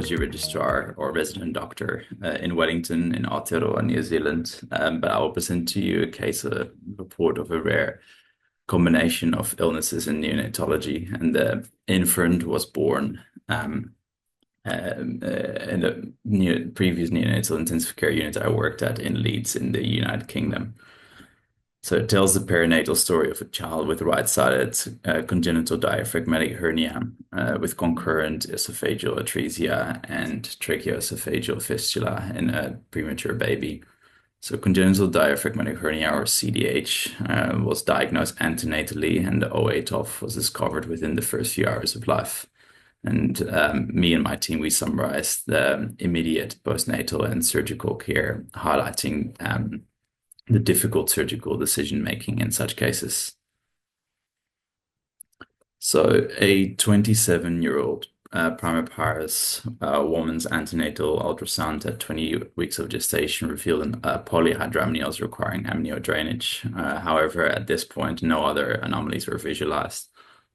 Gynecology registrar or resident doctor in Wellington in Aotearoa, New Zealand. But I will present to you a case, a report of a rare combination of illnesses in neonatology. And the infant was born in the previous neonatal intensive care unit I worked at in Leeds in the United Kingdom. So it tells the perinatal story of a child with right-sided congenital diaphragmatic hernia with concurrent esophageal atresia and trachea-oesophageal fistula in a premature baby. So congenital diaphragmatic hernia, or CDH, was diagnosed antenatally, and the OA-TOF was discovered within the first few hours of life. And me and my team, we summarized the immediate postnatal and surgical care, highlighting the difficult surgical decision-making in such cases. So a 27-year-old primiparous woman's antenatal ultrasound at 20 weeks of gestation revealed polyhydramnios requiring amnio drainage. However, at this point, no other anomalies were visualized.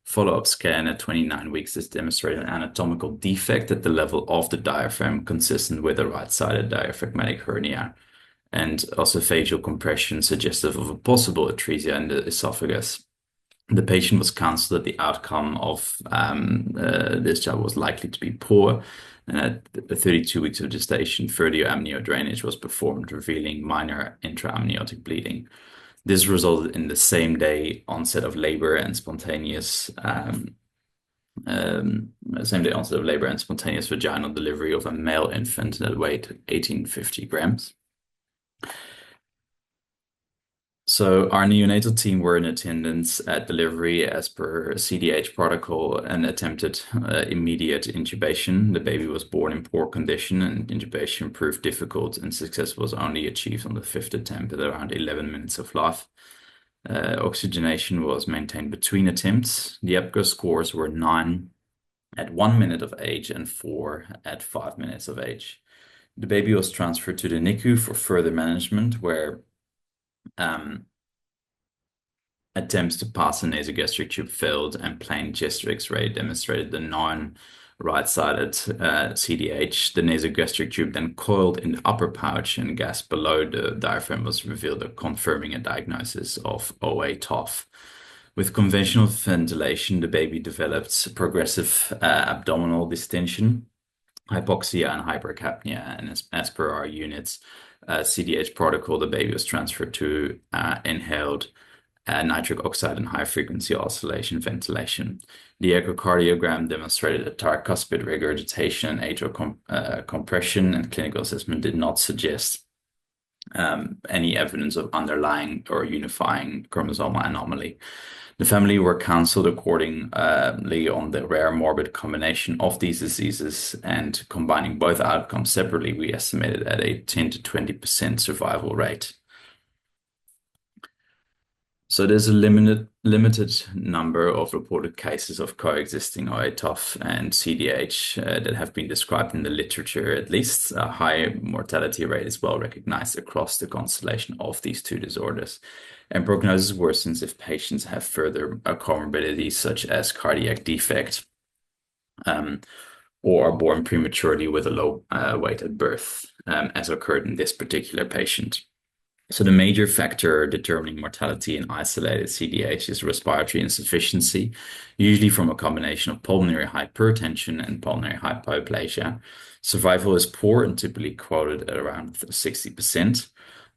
Follow-up scan at 29 weeks has demonstrated an anatomical defect at the level of the diaphragm consistent with a right-sided diaphragmatic hernia, and esophageal compression suggestive of a possible atresia in the esophagus. The patient was counseled that the outcome of this child was likely to be poor, and at 32 weeks of gestation, further amnio drainage was performed, revealing minor intra-amniotic bleeding. This resulted in the same-day onset of labor and spontaneous vaginal delivery of a male infant that weighed 1850 grams. So our neonatal team were in attendance at delivery as per CDH protocol and attempted immediate intubation. The baby was born in poor condition and intubation proved difficult, and success was only achieved on the 5th attempt at around 11 minutes of life. Oxygenation was maintained between attempts. The EPGAR scores were 9 at 1 minute of age and 4 at 5 minutes of age. The baby was transferred to the NICU for further management, where attempts to pass the nasogastric tube failed, and plain chest X-ray demonstrated the non-right-sided CDH. The nasogastric tube then coiled in the upper pouch, and gas below the diaphragm was revealed, confirming a diagnosis of OA-TOF. With conventional ventilation, the baby developed progressive abdominal distension, hypoxia, and hypercapnia, and as per our unit's CDH protocol, the baby was transferred to inhaled nitric oxide and high-frequency oscillation ventilation. The echocardiogram demonstrated a tricuspid regurgitation and atrial compression, and clinical assessment did not suggest any evidence of underlying or unifying chromosomal anomaly. The family were counseled accordingly on the rare morbid combination of these diseases, and combining both outcomes separately, we estimated at a 10 to 20% survival rate. So there's a limited number of reported cases of coexisting OA-TOF and CDH that have been described in the literature. At least a high mortality rate is well recognized across the constellation of these two disorders. And prognosis worsens if patients have further comorbidities such as cardiac defect or are born prematurely with a low weight at birth, as occurred in this particular patient. So the major factor determining mortality in isolated CDH is respiratory insufficiency, usually from a combination of pulmonary hypertension and pulmonary hypoplasia. Survival is poor and typically quoted at around 60%.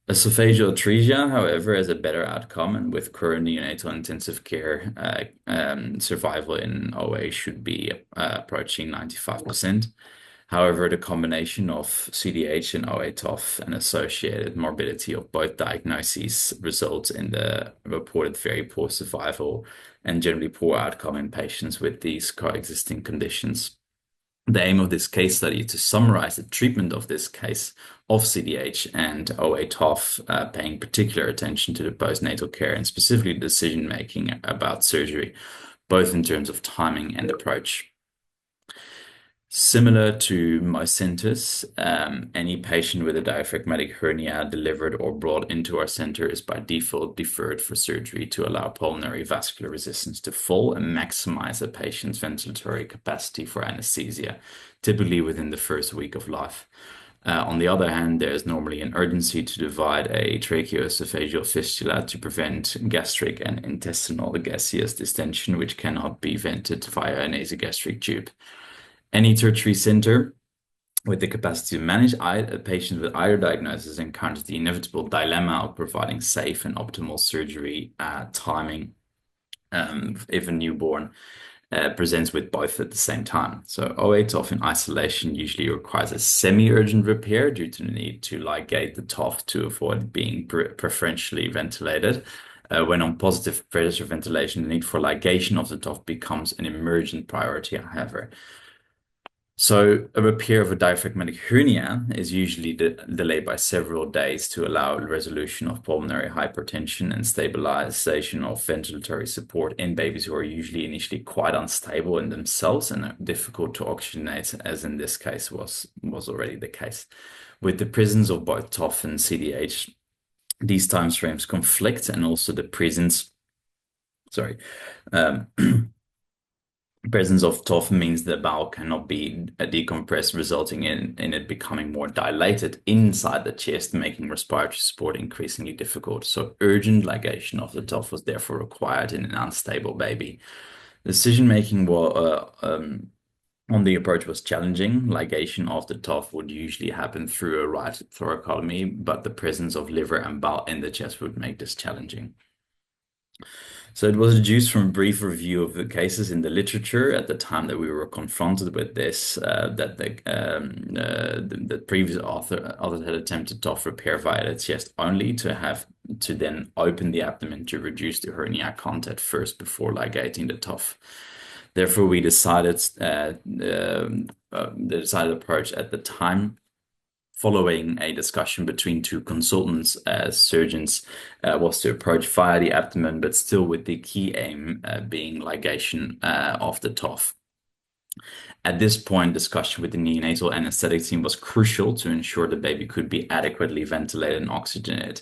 Esophageal atresia, however, has a better outcome, and with current neonatal intensive care, survival in OA should be approaching 95%. However, the combination of CDH and OA-TOF and associated morbidity of both diagnoses results in the reported very poor survival and generally poor outcome in patients with these coexisting conditions. The aim of this case study is to summarize the treatment of this case of CDH and OA-TOF, paying particular attention to the postnatal care and specifically decision-making about surgery, both in terms of timing and approach. Similar to mycentis, any patient with a diaphragmatic hernia delivered or brought into our center is by default deferred for surgery to allow pulmonary vascular resistance to fall and maximize a patient's ventilatory capacity for anesthesia, typically within the first week of life. On the other hand, there is normally an urgency to divide a trachea-oesophageal fistula to prevent gastric and intestinal gaseous distension, which cannot be vented via a nasogastric tube. Any tertiary center with the capacity to manage a patient with either diagnosis encounters the inevitable dilemma of providing safe and optimal surgery timing if a newborn presents with both at the same time. So OA-TOF in isolation usually requires a semi-urgent repair due to the need to ligate the TOF to avoid being preferentially ventilated. When on positive pressure ventilation, the need for ligation of the TOF becomes an emergent priority, however. So a repair of a diaphragmatic hernia is usually delayed by several days to allow resolution of pulmonary hypertension and stabilization of ventilatory support in babies who are usually initially quite unstable in themselves and are difficult to oxygenate, as in this case was already the case. With the presence of both TOF and CDH, these time frames conflict, and also the presence of TOF means the bowel cannot be decompressed, resulting in it becoming more dilated inside the chest, making respiratory support increasingly difficult. So urgent ligation of the TOF was therefore required in an unstable baby. Decision-making on the approach was challenging. Ligation of the TOF would usually happen through a right thoracotomy, but the presence of liver and bowel in the chest would make this challenging. So it was deduced from a brief review of the cases in the literature at the time that we were confronted with this, that the previous authors had attempted TOF repair via the chest only to then open the abdomen to reduce the hernia content first before ligating the TOF. Therefore, we decided the decided approach at the time, following a discussion between two consultants as surgeons, was to approach via the abdomen, but still with the key aim being ligation of the TOF. At this point, discussion with the neonatal anesthetic team was crucial to ensure the baby could be adequately ventilated and oxygenated.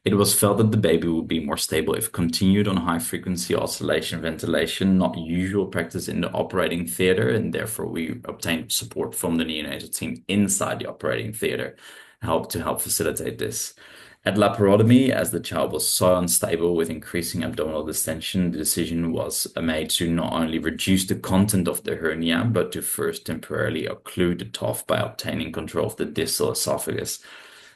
It was felt that the baby would be more stable if continued on high-frequency oscillation ventilation, not usual practice in the operating theater, and therefore we obtained support from the neonatal team inside the operating theater to help facilitate this. At laparotomy, as the child was so unstable with increasing abdominal distension, the decision was made to not only reduce the content of the hernia, but to first temporarily occlude the TOF by obtaining control of the distal esophagus.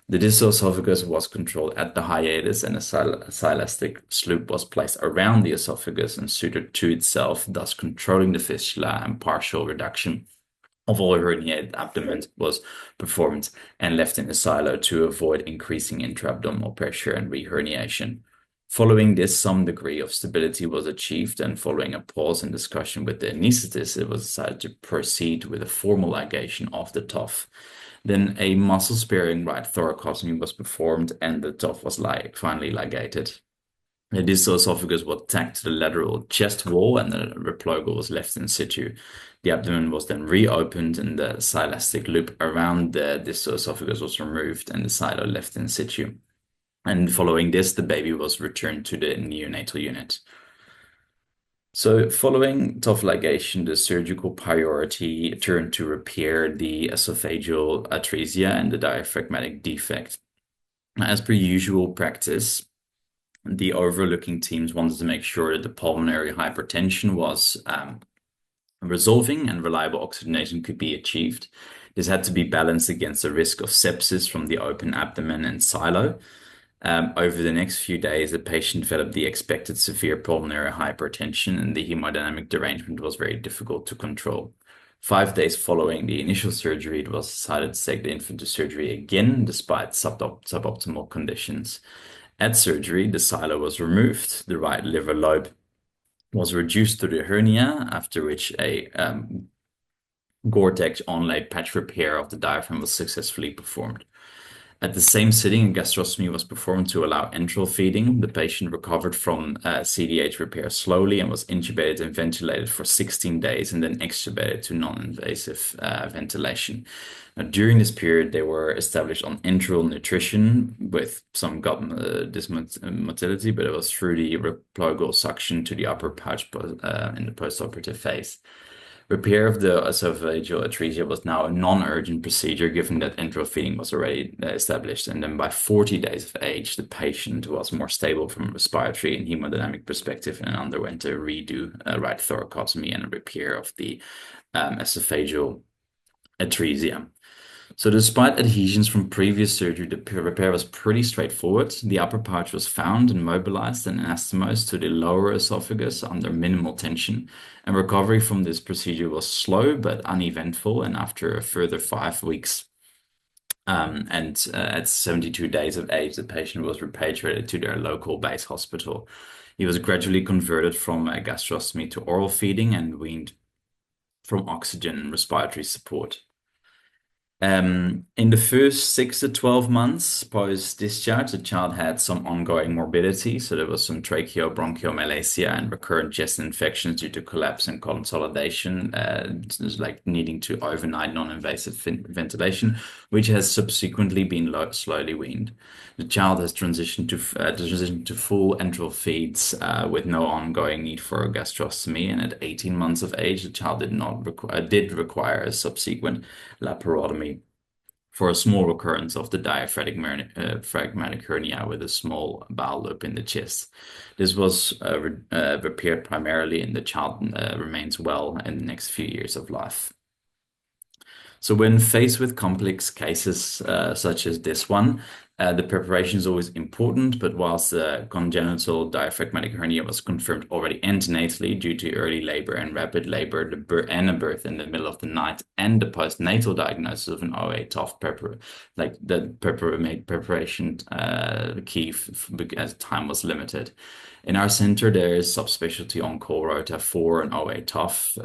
The distal esophagus was controlled at the hiatus, and a silastic sloop was placed around the esophagus and sutured to itself, thus controlling the fistula, and partial reduction of all herniated abdomen was performed and left in a silo to avoid increasing intra-abdominal pressure and reherniation. Following this, some degree of stability was achieved, and following a pause in discussion with the anesthetist, it was decided to proceed with a formal ligation of the TOF. Then a muscle-sparing right thoracotomy was performed, and the TOF was finally ligated. The distal esophagus was tacked to the lateral chest wall, and the replogal was left in situ. The abdomen was then reopened, and the silastic loop around the distal esophagus was removed, and the silo left in situ. And following this, the baby was returned to the neonatal unit. So following TOF ligation, the surgical priority turned to repair the esophageal atresia and the diaphragmatic defect. As per usual practice, the overlooking teams wanted to make sure that the pulmonary hypertension was resolving and reliable oxygenation could be achieved. This had to be balanced against the risk of sepsis from the open abdomen and silo. Over the next few days, the patient developed the expected severe pulmonary hypertension, and the hemodynamic derangement was very difficult to control. 5 days following the initial surgery, it was decided to take the infant to surgery again, despite suboptimal conditions. At surgery, the silo was removed, the right liver lobe was reduced to the hernia, after which a Gore-Tex onlay patch repair of the diaphragm was successfully performed. At the same sitting, a gastrostomy was performed to allow enteral feeding. The patient recovered from CDH repair slowly and was intubated and ventilated for 16 days and then extubated to non-invasive ventilation. Now, during this period, they were established on enteral nutrition with some gut dysmotility, but it was through the replugal suction to the upper pouch in the postoperative phase. Repair of the esophageal atresia was now a non-urgent procedure given that enteral feeding was already established. And then by 40 days of age, the patient was more stable from a respiratory and hemodynamic perspective and underwent a redo right thoracotomy and a repair of the esophageal atresia. So despite adhesions from previous surgery, the repair was pretty straightforward. The upper pouch was found and mobilized and anastomosed to the lower esophagus under minimal tension. And recovery from this procedure was slow but uneventful. And after a further 5 weeks at 72 days of age, the patient was repatriated to their local base hospital. He was gradually converted from a gastrostomy to oral feeding and weaned from oxygen and respiratory support. In the first 6 to 12 months post-discharge, the child had some ongoing morbidity. So there was some tracheobronchial malacia and recurrent chest infections due to collapse and consolidation, like needing to overnight non-invasive ventilation, which has subsequently been slowly weaned. The child has transitioned to full enteral feeds with no ongoing need for a gastrostomy. And at 18 months of age, the child did require a subsequent laparotomy for a small recurrence of the diaphragmatic hernia with a small bowel loop in the chest. This was repaired primarily, and the child remains well in the next few years of life. So when faced with complex cases such as this one, the preparation is always important, but whilst the congenital diaphragmatic hernia was confirmed already antenatally due to early labor and rapid labor, and a birth in the middle of the night, and the postnatal diagnosis of an OA tough preparation key as time was limited. In our center, there is subspecialty on-call rota for an OA tough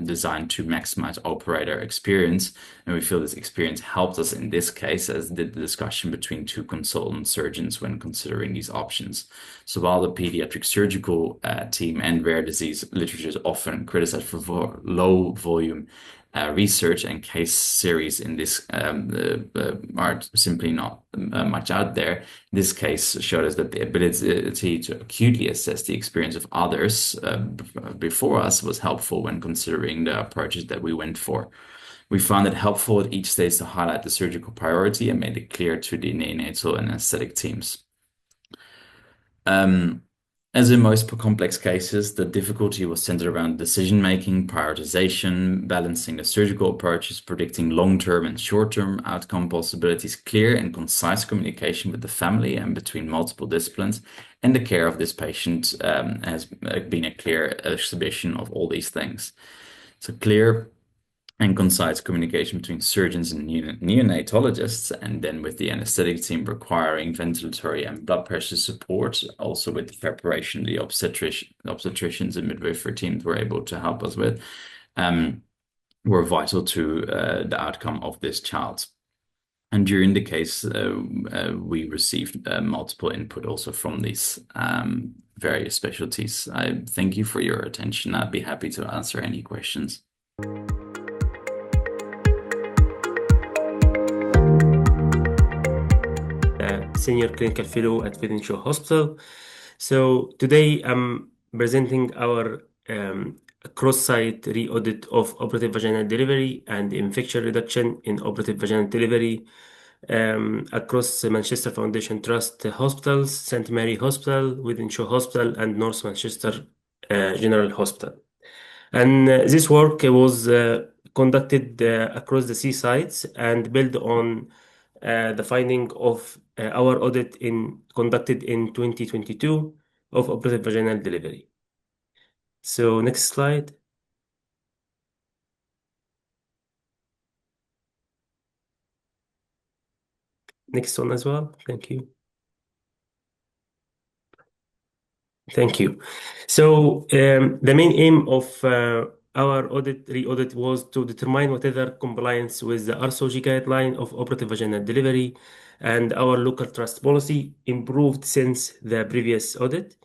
designed to maximize operator experience. And we feel this experience helped us in this case, as did the discussion between two consultant surgeons when considering these options. So while the pediatric surgical team and rare disease literature is often criticized for low volume research and case series in this are simply not much out there. This case showed us that the ability to acutely assess the experience of others before us was helpful when considering the approaches that we went for. We found it helpful at each stage to highlight the surgical priority and made it clear to the neonatal and anesthetic teams. As in most complex cases, the difficulty was centered around decision-making, prioritization, balancing the surgical approaches, predicting long-term and short-term outcome possibilities, clear and concise communication with the family and between multiple disciplines, and the care of this patient has been a clear exhibition of all these things. So clear and concise communication between surgeons and neonatologists, and then with the anesthetic team requiring ventilatory and blood pressure support. Also with the preparation, the obstetricians and midwifery teams were able to help us with, were vital to the outcome of this child. And during the case, we received multiple input also from these various specialties. I thank you for your attention. I'd be happy to answer any questions. Senior Clinical Fellow at Resection Hospital. So today I'm presenting our cross-site re-audit of operative vaginal delivery and infection reduction in operative vaginal delivery across Manchester Foundation Trust hospitals, St. Mary Hospital, Wythenshawe Hospital, and North Manchester General Hospital. And this work was conducted across the 3 sites and built on the finding of our audit conducted in 2022 of operative vaginal delivery. So next slide. Next one as well. Thank you. Thank you. So the main aim of our re-audit was to determine whether compliance with the RSOG guideline of operative vaginal delivery and our local trust policy improved since the previous audit.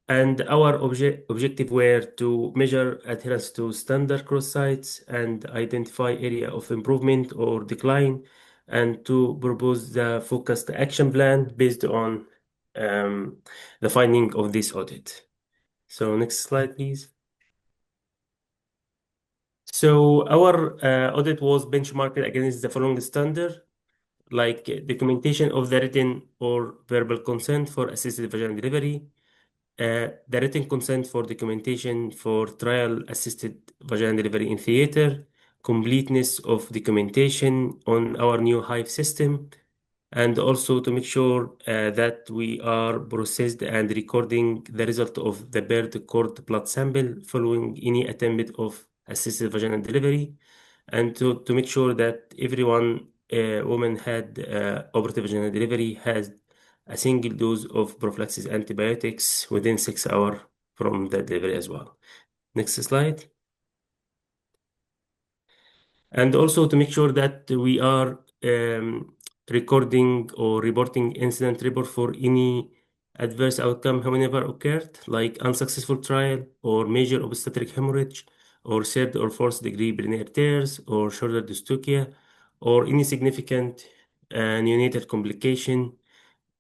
And our objective were to measure adherence to standard cross sites and identify area of improvement or decline, and to propose the focused action plan based on um, the finding of this audit. So next slide, please. So our audit was benchmarked against the following standard, like documentation of the written or verbal consent for assisted vaginal delivery, the written consent for documentation for trial-assisted vaginal delivery in theater, completeness of documentation on our new Hive system, and also to make sure that we are processed and recording the result of the birth cord blood sample following any attempt of assisted vaginal delivery, and to make sure that everyone woman had operative vaginal delivery has a single dose of prophylaxis antibiotics within 6 hours from the delivery as well. Next slide. And also to make sure that we are recording or reporting incident report for any adverse outcome whenever occurred, like unsuccessful trial or major obstetric hemorrhage or third or fourth degree perineal tears or shoulder dystocia or any significant neonatal complication.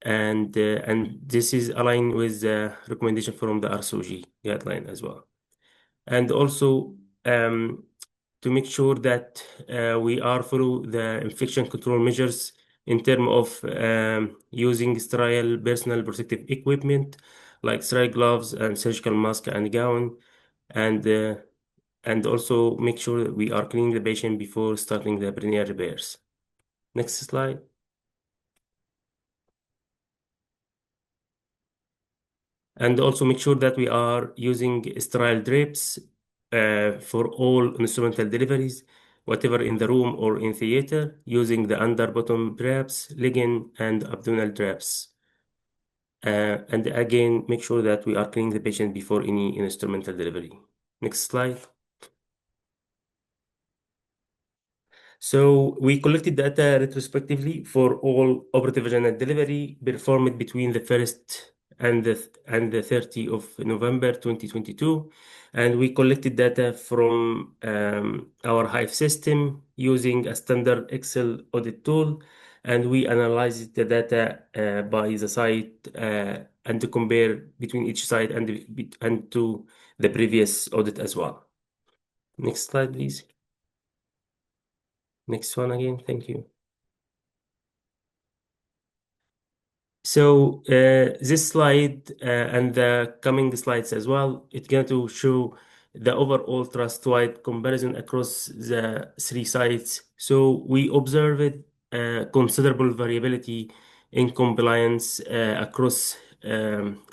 And this is aligned with the recommendation from the RSOG guideline as well. And also um, to make sure that we are follow the infection control measures in terms of using sterile personal protective equipment like sterile gloves and surgical mask and gown, and uh, and also make sure that we are cleaning the patient before starting the perineal repairs. Next slide. And also make sure that we are using sterile drapes for all instrumental deliveries, whatever in the room or in theater, using the under-bottom drapes, legging, and abdominal drapes. And again, make sure that we are cleaning the patient before any instrumental delivery. Next slide. So we collected data retrospectively for all operative vaginal delivery performed between the 1st and the 30th of November 2022, and we collected data from our Hive system using a standard Excel audit tool, and we analyzed the data by the site and to compare between each site and to the previous audit as well. Next slide, please. Next one again. Thank you. So this slide and the coming slides as well, it's going to show the overall trust-wide comparison across the three sites. So we observed considerable variability in compliance across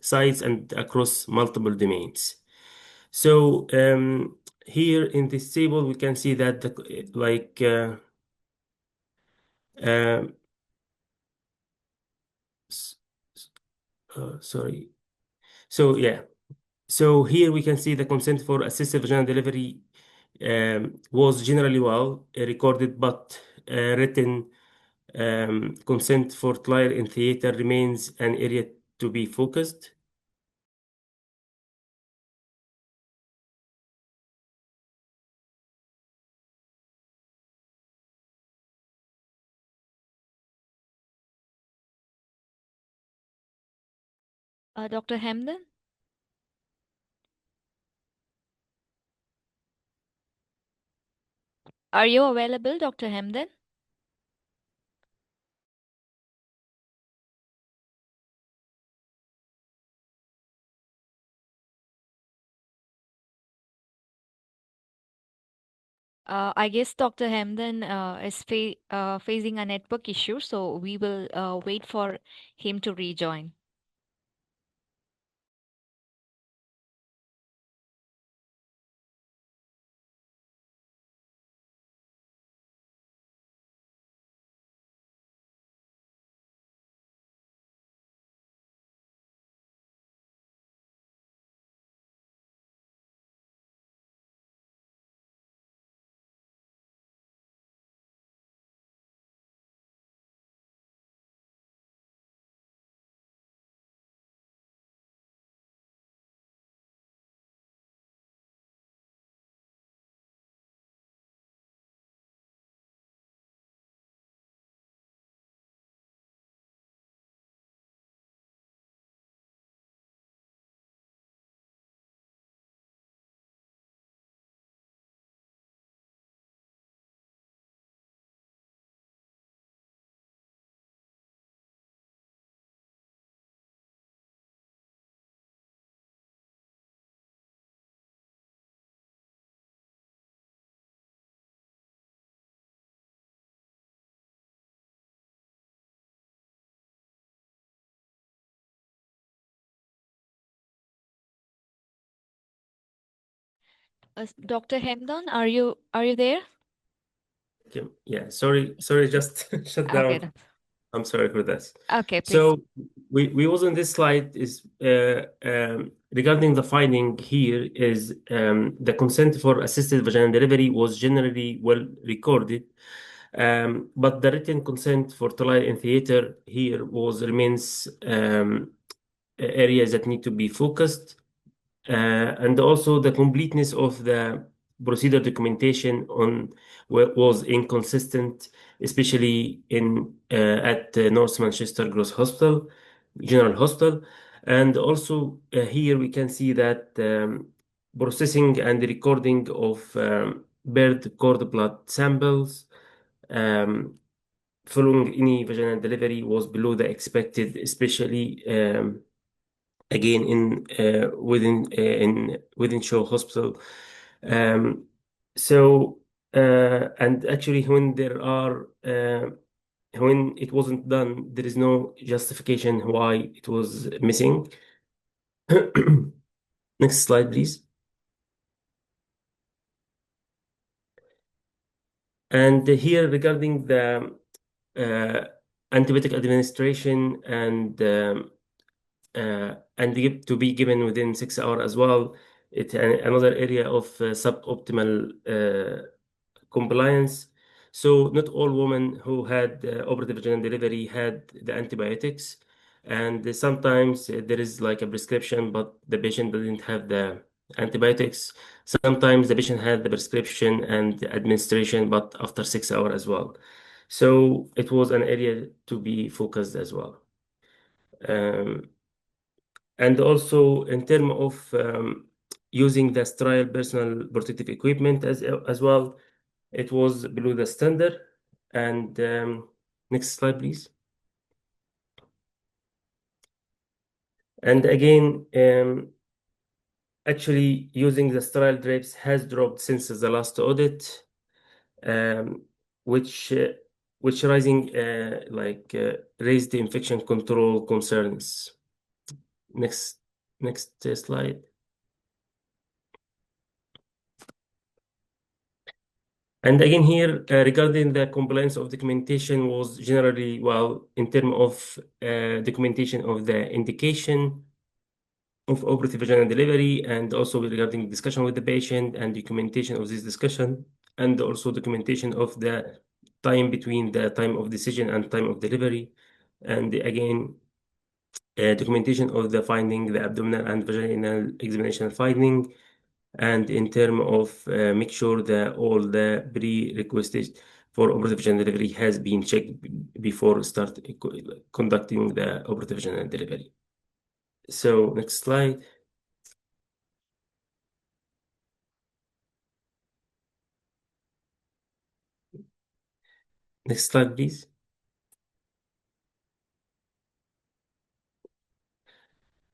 sites and across multiple domains. So here in this table, we can see that uh, s- sorry. So yeah. So here we can see the consent for assisted vaginal delivery was generally well recorded, but written consent for trial in theater remains an area to be focused. Dr. Hamdan, are you available, Dr. Hamdan? I guess Dr. Hamdan is facing a network issue, so we will wait for him to rejoin. Dr. Hemdan, are you there? Okay. Yeah, sorry, just shut Okay, down. I'm sorry for this. okay, please. So we was on this slide is regarding the finding here is the consent for assisted vaginal delivery was generally well recorded, but the written consent for trial in theater here was remains areas that need to be focused. And also the completeness of the procedure documentation was inconsistent, especially at North Manchester Gross Hospital, General Hospital. And also here we can see that processing and recording of birth cord blood samples um, following any vaginal delivery was below the expected, especially again within Shaw Hospital. Um, so and actually when it wasn't done, there is no justification why it was missing. Next slide, please. And here regarding the uh, antibiotic administration and to be given within 6 hours as well. It's another area of suboptimal compliance. So not all women who had operative vaginal delivery had the antibiotics, and sometimes there is like a prescription, but the patient didn't have the antibiotics. Sometimes the patient had the prescription and the administration, but after 6 hours as well. So it was an area to be focused as well. And also in terms of using the sterile personal protective equipment as well, it was below the standard. And next slide, please. And again, actually using the sterile drapes has dropped since the last audit, um, which rising raised the infection control concerns. Next slide. And again here, regarding the compliance of documentation was generally well in terms of documentation of the indication of operative vaginal delivery, and also regarding discussion with the patient and documentation of this discussion, and also documentation of the time between the time of decision and time of delivery, and again documentation of the finding, the abdominal and vaginal examination finding, and in terms of make sure that all the prerequisites for operative vaginal delivery has been checked before start conducting the operative vaginal delivery. So next slide. Next slide, please.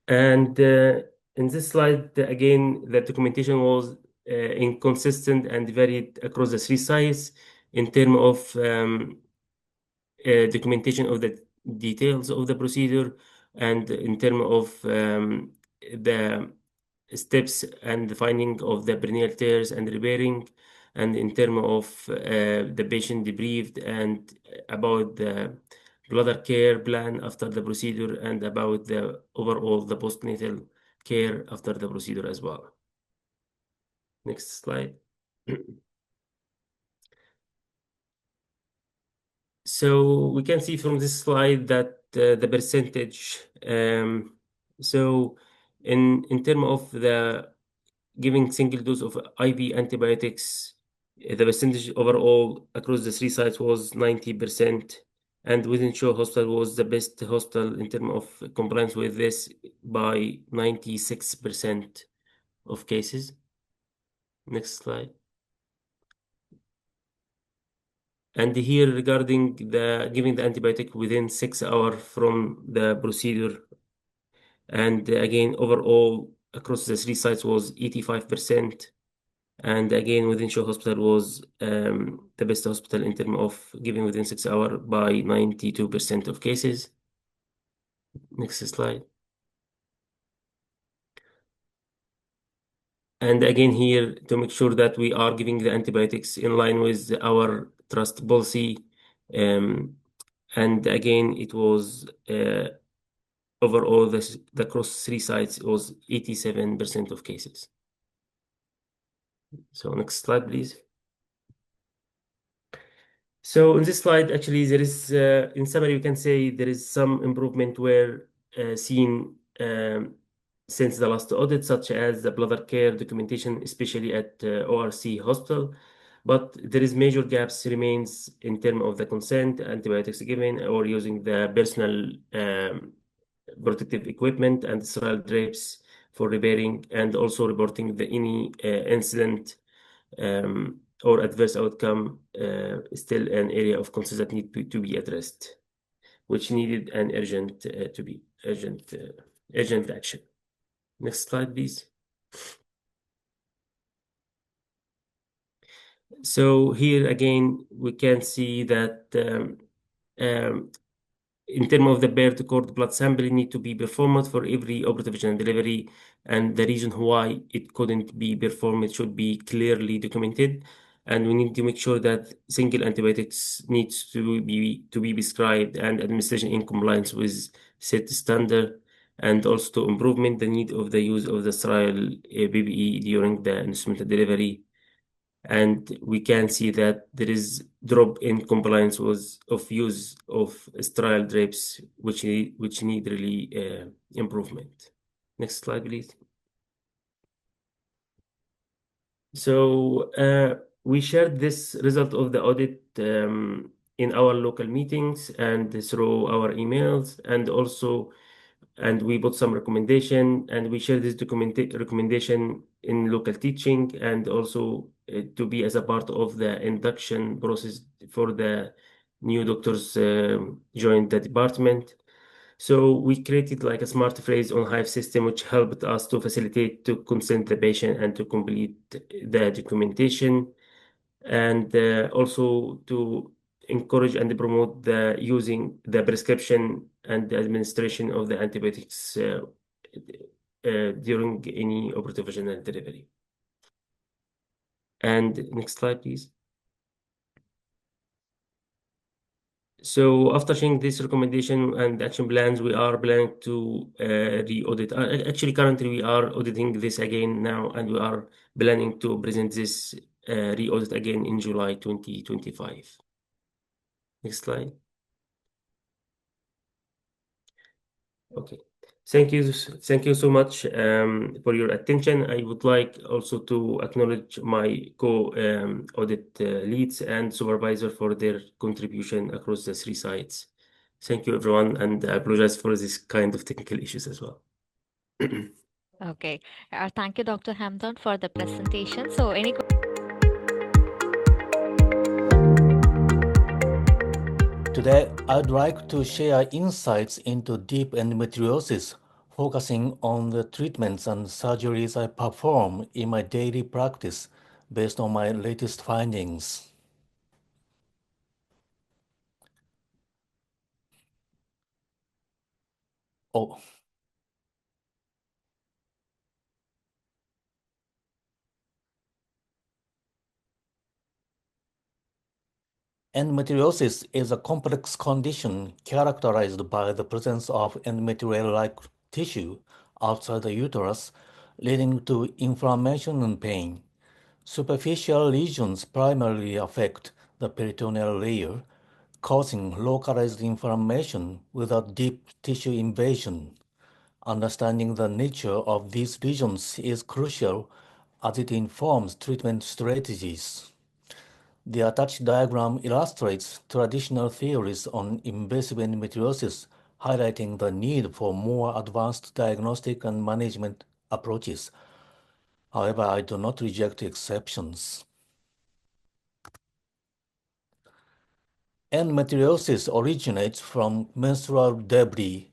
And in this slide, again, the documentation was inconsistent and varied across the three sites in terms of documentation of the details of the procedure, and in terms of the steps and the finding of the perineal tears and repairing, and in terms of the patient debriefed, and about the bladder care plan after the procedure, and about the overall the postnatal care after the procedure as well. Next slide. So we can see from this slide that the percentage. So in terms of the giving single dose of IV antibiotics, the percentage overall across the three sites was 90%, and within Shaw Hospital was the best hospital in terms of compliance with this by 96% of cases. Next slide. And here regarding the giving the antibiotic within 6 hours from the procedure, and again overall across the three sites was 85%, and again within Shaw Hospital was the best hospital in terms of giving within 6 hours by 92% of cases. Next slide. And again here, to make sure that we are giving the antibiotics in line with our trust policy. And again, it was overall, the cross 3 sites was 87% of cases. So next slide, please. So in this slide, actually, there is, in summary, we can say there is some improvement were seen since the last audit, such as the bladder care documentation, especially at ORC hospital. But there is major gaps remains in terms of the consent, antibiotics given, or using the personal protective equipment and sterile drapes for repairing, and also reporting any incident or adverse outcome still an area of concern that need to be addressed, which needed an urgent urgent action. Next slide, please. So here again, we can see that in terms of the birth cord blood sample need to be performed for every operative vaginal delivery, and the reason why it couldn't be performed should be clearly documented. And we need to make sure that single antibiotics needs to be prescribed and administration in compliance with set standard, and also to improvement the need of the use of the sterile PPE during the instrumental delivery. And we can see that there is drop in compliance of use of sterile drapes, which need really improvement. Next slide, please. So we shared this result of the audit in our local meetings and through our emails, and we put some recommendation, and we share this recommendation in local teaching, and also to be as a part of the induction process for the new doctors join the department. So we created like a smart phrase on Hive system, which helped us to facilitate to consent the patient and to complete the documentation, and also to encourage and promote the using the prescription and the administration of the antibiotics during any operative vaginal delivery. And next slide, please. So after sharing this recommendation and action plans, we are planning to re-audit. Actually, currently we are auditing this again now, and we are planning to present this re-audit again in July 2025. Next slide. Okay. Thank you so much for your attention. I would like also to acknowledge my co-audit leads and supervisor for their contribution across the 3 sites. Thank you, everyone, and I apologize for this kind of technical issues as well. Okay. Thank you, Dr. Hamdan, for the presentation. So, Today, I'd like to share insights into deep endometriosis, focusing on the treatments and surgeries I perform in my daily practice based on my latest findings. Oh. Endometriosis is a complex condition characterized by the presence of endometrial-like tissue outside the uterus, leading to inflammation and pain. Superficial lesions primarily affect the peritoneal layer, causing localized inflammation without deep tissue invasion. Understanding the nature of these lesions is crucial as it informs treatment strategies. The attached diagram illustrates traditional theories on invasive endometriosis, highlighting the need for more advanced diagnostic and management approaches. However, I do not reject exceptions. Endometriosis originates from menstrual debris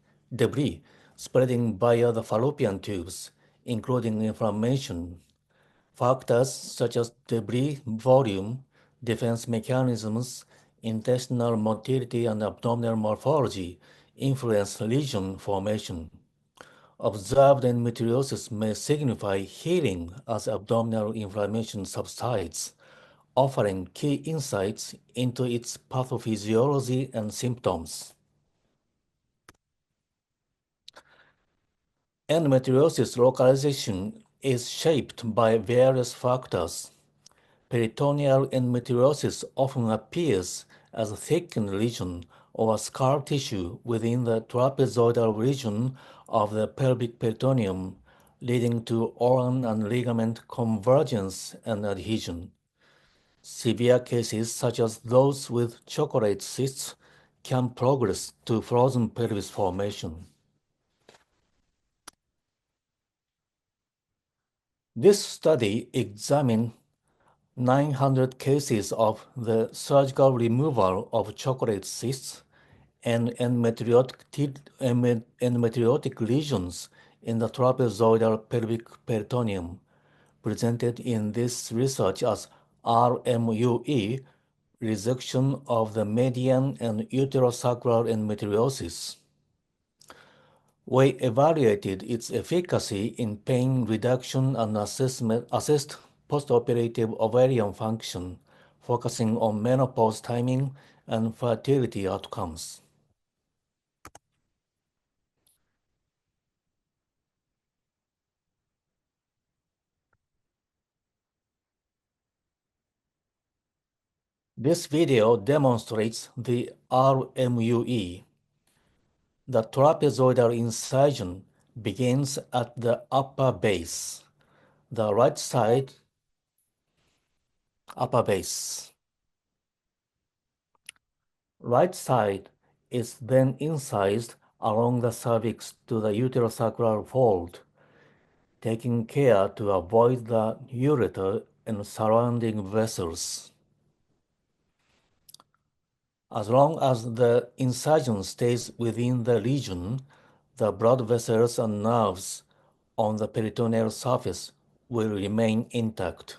spreading via the fallopian tubes, including inflammation. Factors such as debris volume, defense mechanisms, intestinal motility, and abdominal morphology influence lesion formation. Observed endometriosis may signify healing as abdominal inflammation subsides, offering key insights into its pathophysiology and symptoms. Endometriosis localization is shaped by various factors. Peritoneal endometriosis often appears as a thickened lesion or scar tissue within the trapezoidal region of the pelvic peritoneum, leading to organ and ligament convergence and adhesion. Severe cases, such as those with chocolate cysts, can progress to frozen pelvis formation. This study examined 900 cases of the surgical removal of chocolate cysts and endometriotic lesions in the trapezoidal pelvic peritoneum, presented in this research as RMUE, resection of the median and uterosacral endometriosis. We evaluated its efficacy in pain reduction and assessed postoperative ovarian function, focusing on menopause timing and fertility outcomes. This video demonstrates the RMUE. The trapezoidal incision begins at the upper base. The right side upper base. Right side is then incised along the cervix to the uterosacral fold, taking care to avoid the ureter and surrounding vessels. As long as the incision stays within the region, the blood vessels and nerves on the peritoneal surface will remain intact.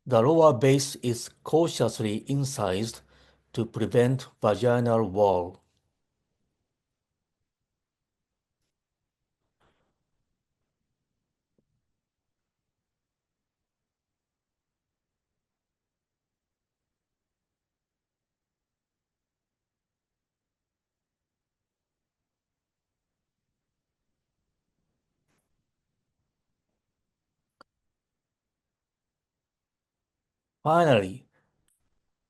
The lower base is cautiously incised to prevent vaginal wall. Finally,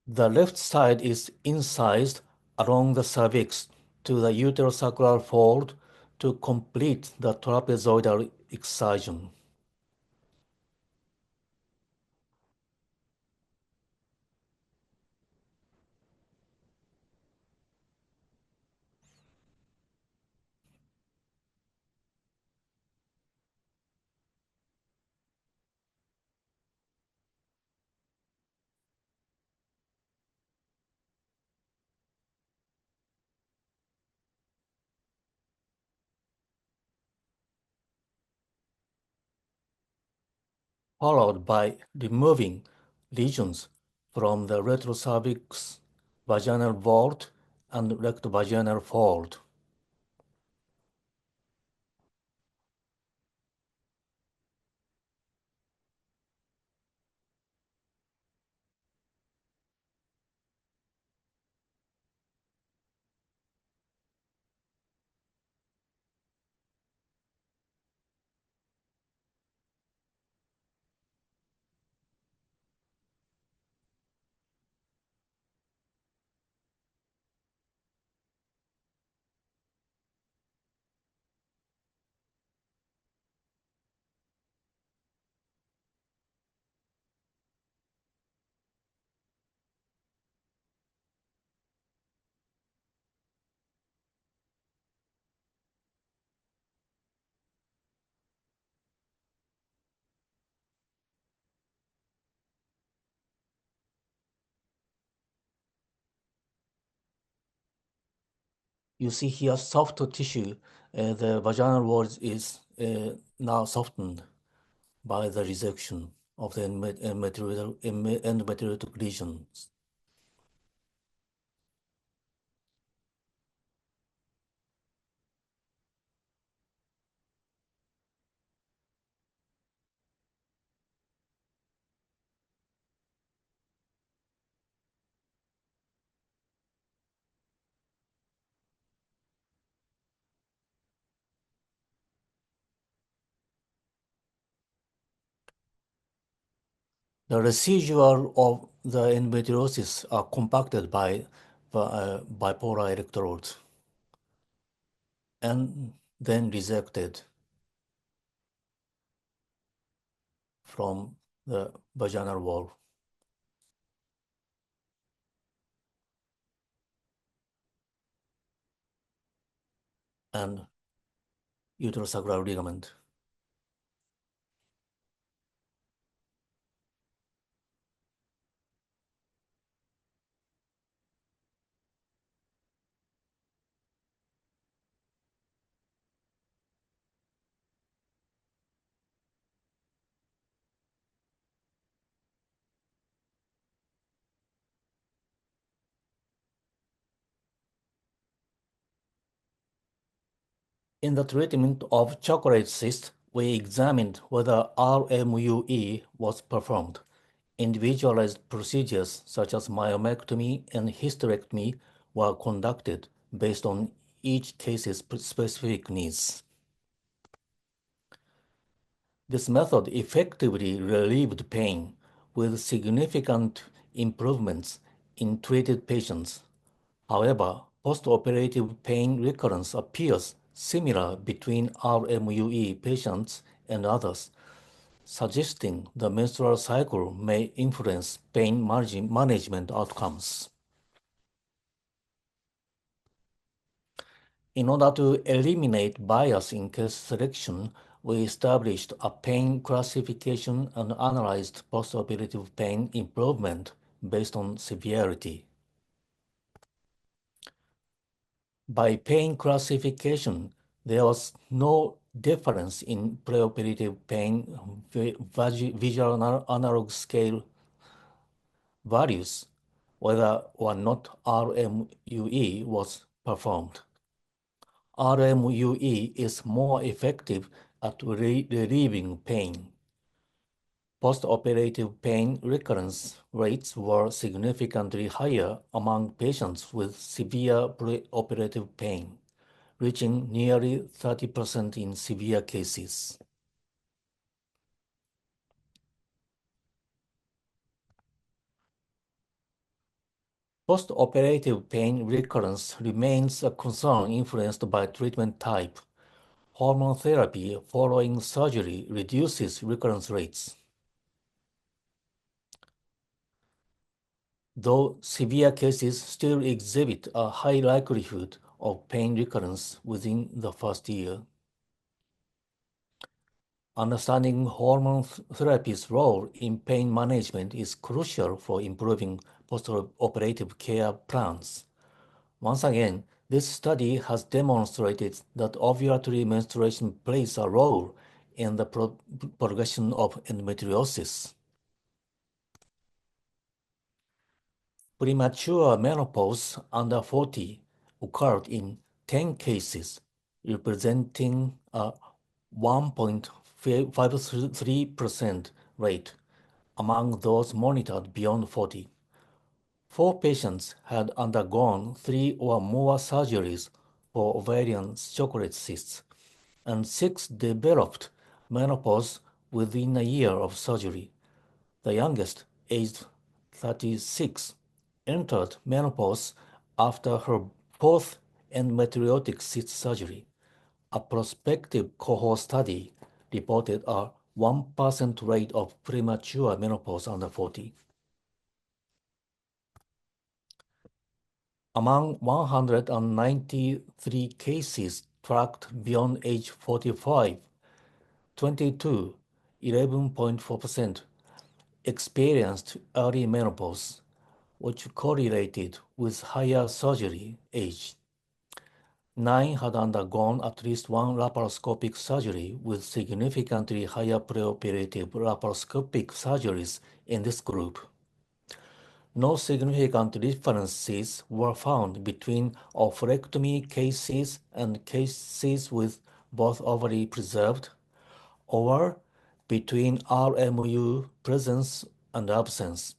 the left side is incised along the cervix to the uterosacral fold to complete the trapezoidal excision. Followed by removing lesions from the retrocervix, vaginal vault, and rectovaginal fold. You see here soft tissue. The vaginal wall is now softened by the resection. of the endometriotic lesions. The residual of the endometriosis are compacted by bipolar electrodes and then resected from the vaginal wall. And uterosacral ligament. In the treatment of chocolate cyst, we examined whether RMUE was performed. Individualized procedures such as myomectomy and hysterectomy were conducted based on each case's specific needs. This method effectively relieved pain with significant improvements in treated patients. However, postoperative pain recurrence appears similar between RMUE patients and others, suggesting the menstrual cycle may influence pain management outcomes. In order to eliminate bias in case selection, we established a pain classification and analyzed postoperative pain improvement based on severity. By pain classification, there was no difference in preoperative pain visual analog scale values, whether or not RMUE was performed. RMUE is more effective at relieving pain. Postoperative pain recurrence rates were significantly higher among patients with severe preoperative pain, reaching nearly 30% in severe cases. Postoperative pain recurrence remains a concern influenced by treatment type. Hormone therapy following surgery reduces recurrence rates, though severe cases still exhibit a high likelihood of pain recurrence within the first year. Understanding hormone therapy's role in pain management is crucial for improving postoperative care plans. Once again, this study has demonstrated that ovulatory menstruation plays a role in the progression of endometriosis. Premature menopause under 40 occurred in 10 cases, representing a 1.53% rate among those monitored beyond 40. 4 patients had undergone 3 or more surgeries for ovarian chocolate cysts, and 6 developed menopause within a year of surgery. The youngest, aged 36, entered menopause after her 4th endometriotic cyst surgery. A prospective cohort study reported a 1% rate of premature menopause under 40. Among 193 cases tracked beyond age 45, 22, 11.4%, experienced early menopause, which correlated with higher surgery age. 9 had undergone at least one laparoscopic surgery, with significantly higher preoperative laparoscopic surgeries in this group. No significant differences were found between oophorectomy cases and cases with both ovary preserved, or between RMU presence and absence.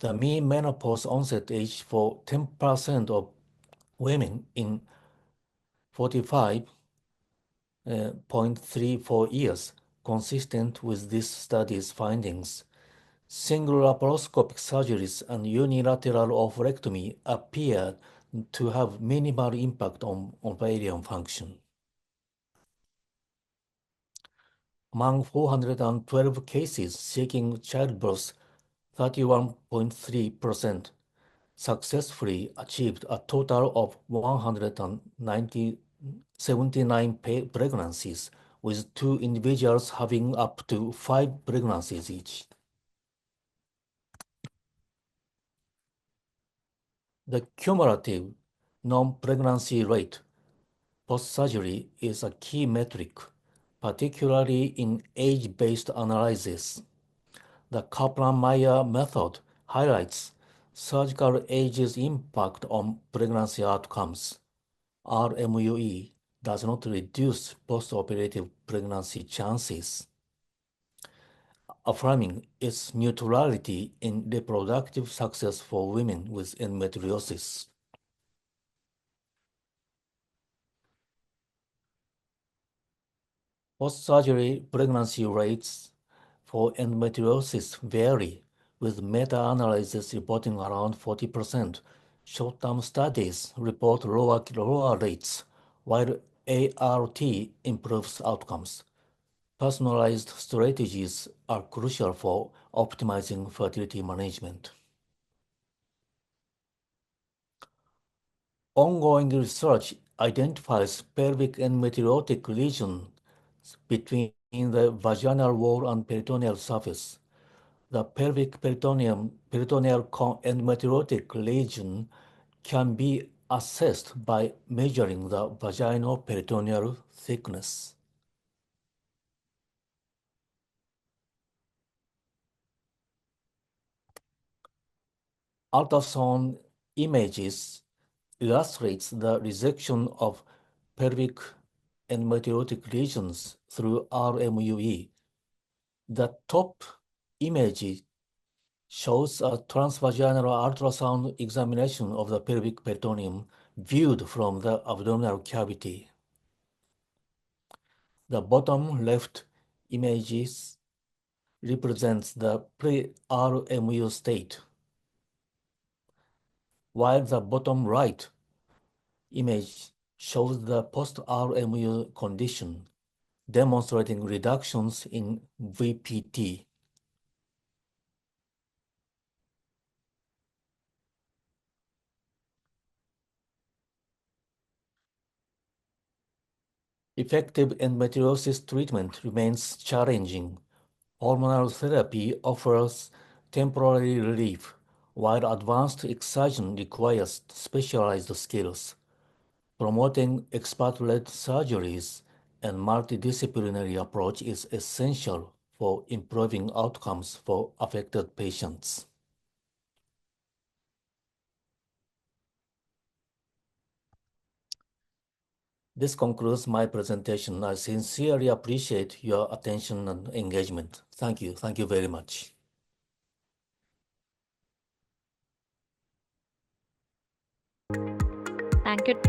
The mean menopause onset age for 10% of women in 45.34 years, consistent with this study's findings. Single laparoscopic surgeries and unilateral oophorectomy appear to have minimal impact on ovarian function. Among 412 cases seeking childbirth, 31.3% successfully achieved a total of 179 pregnancies, with 2 individuals having up to 5 pregnancies each. The cumulative non-pregnancy rate post-surgery is a key metric, particularly in age-based analysis. The Kaplan-Meier method highlights surgical age's impact on pregnancy outcomes. RMUE does not reduce post-operative pregnancy chances, affirming its neutrality in reproductive success for women with endometriosis. Post-surgery pregnancy rates for endometriosis vary, with meta-analysis reporting around 40%. Short-term studies report lower rates, while ART improves outcomes. Personalized strategies are crucial for optimizing fertility management. Ongoing research identifies pelvic endometriotic lesions between the vaginal wall and peritoneal surface. The pelvic peritoneal endometriotic lesion can be assessed by measuring the vaginal peritoneal thickness. Ultrasound images illustrates the resection of pelvic endometriotic lesions through RMUE. The top image shows a transvaginal ultrasound examination of the pelvic peritoneum viewed from the abdominal cavity. The bottom left images represents the pre-RMU state, while the bottom right image shows the post-RMU condition, demonstrating reductions in VPT. Effective endometriosis treatment remains challenging. Hormonal therapy offers temporary relief, while advanced excision requires specialized skills. Promoting expert-led surgeries and multidisciplinary approach is essential for improving outcomes for affected patients. This concludes my presentation. I sincerely appreciate your attention and engagement. Thank you. Thank you very much. Thank you.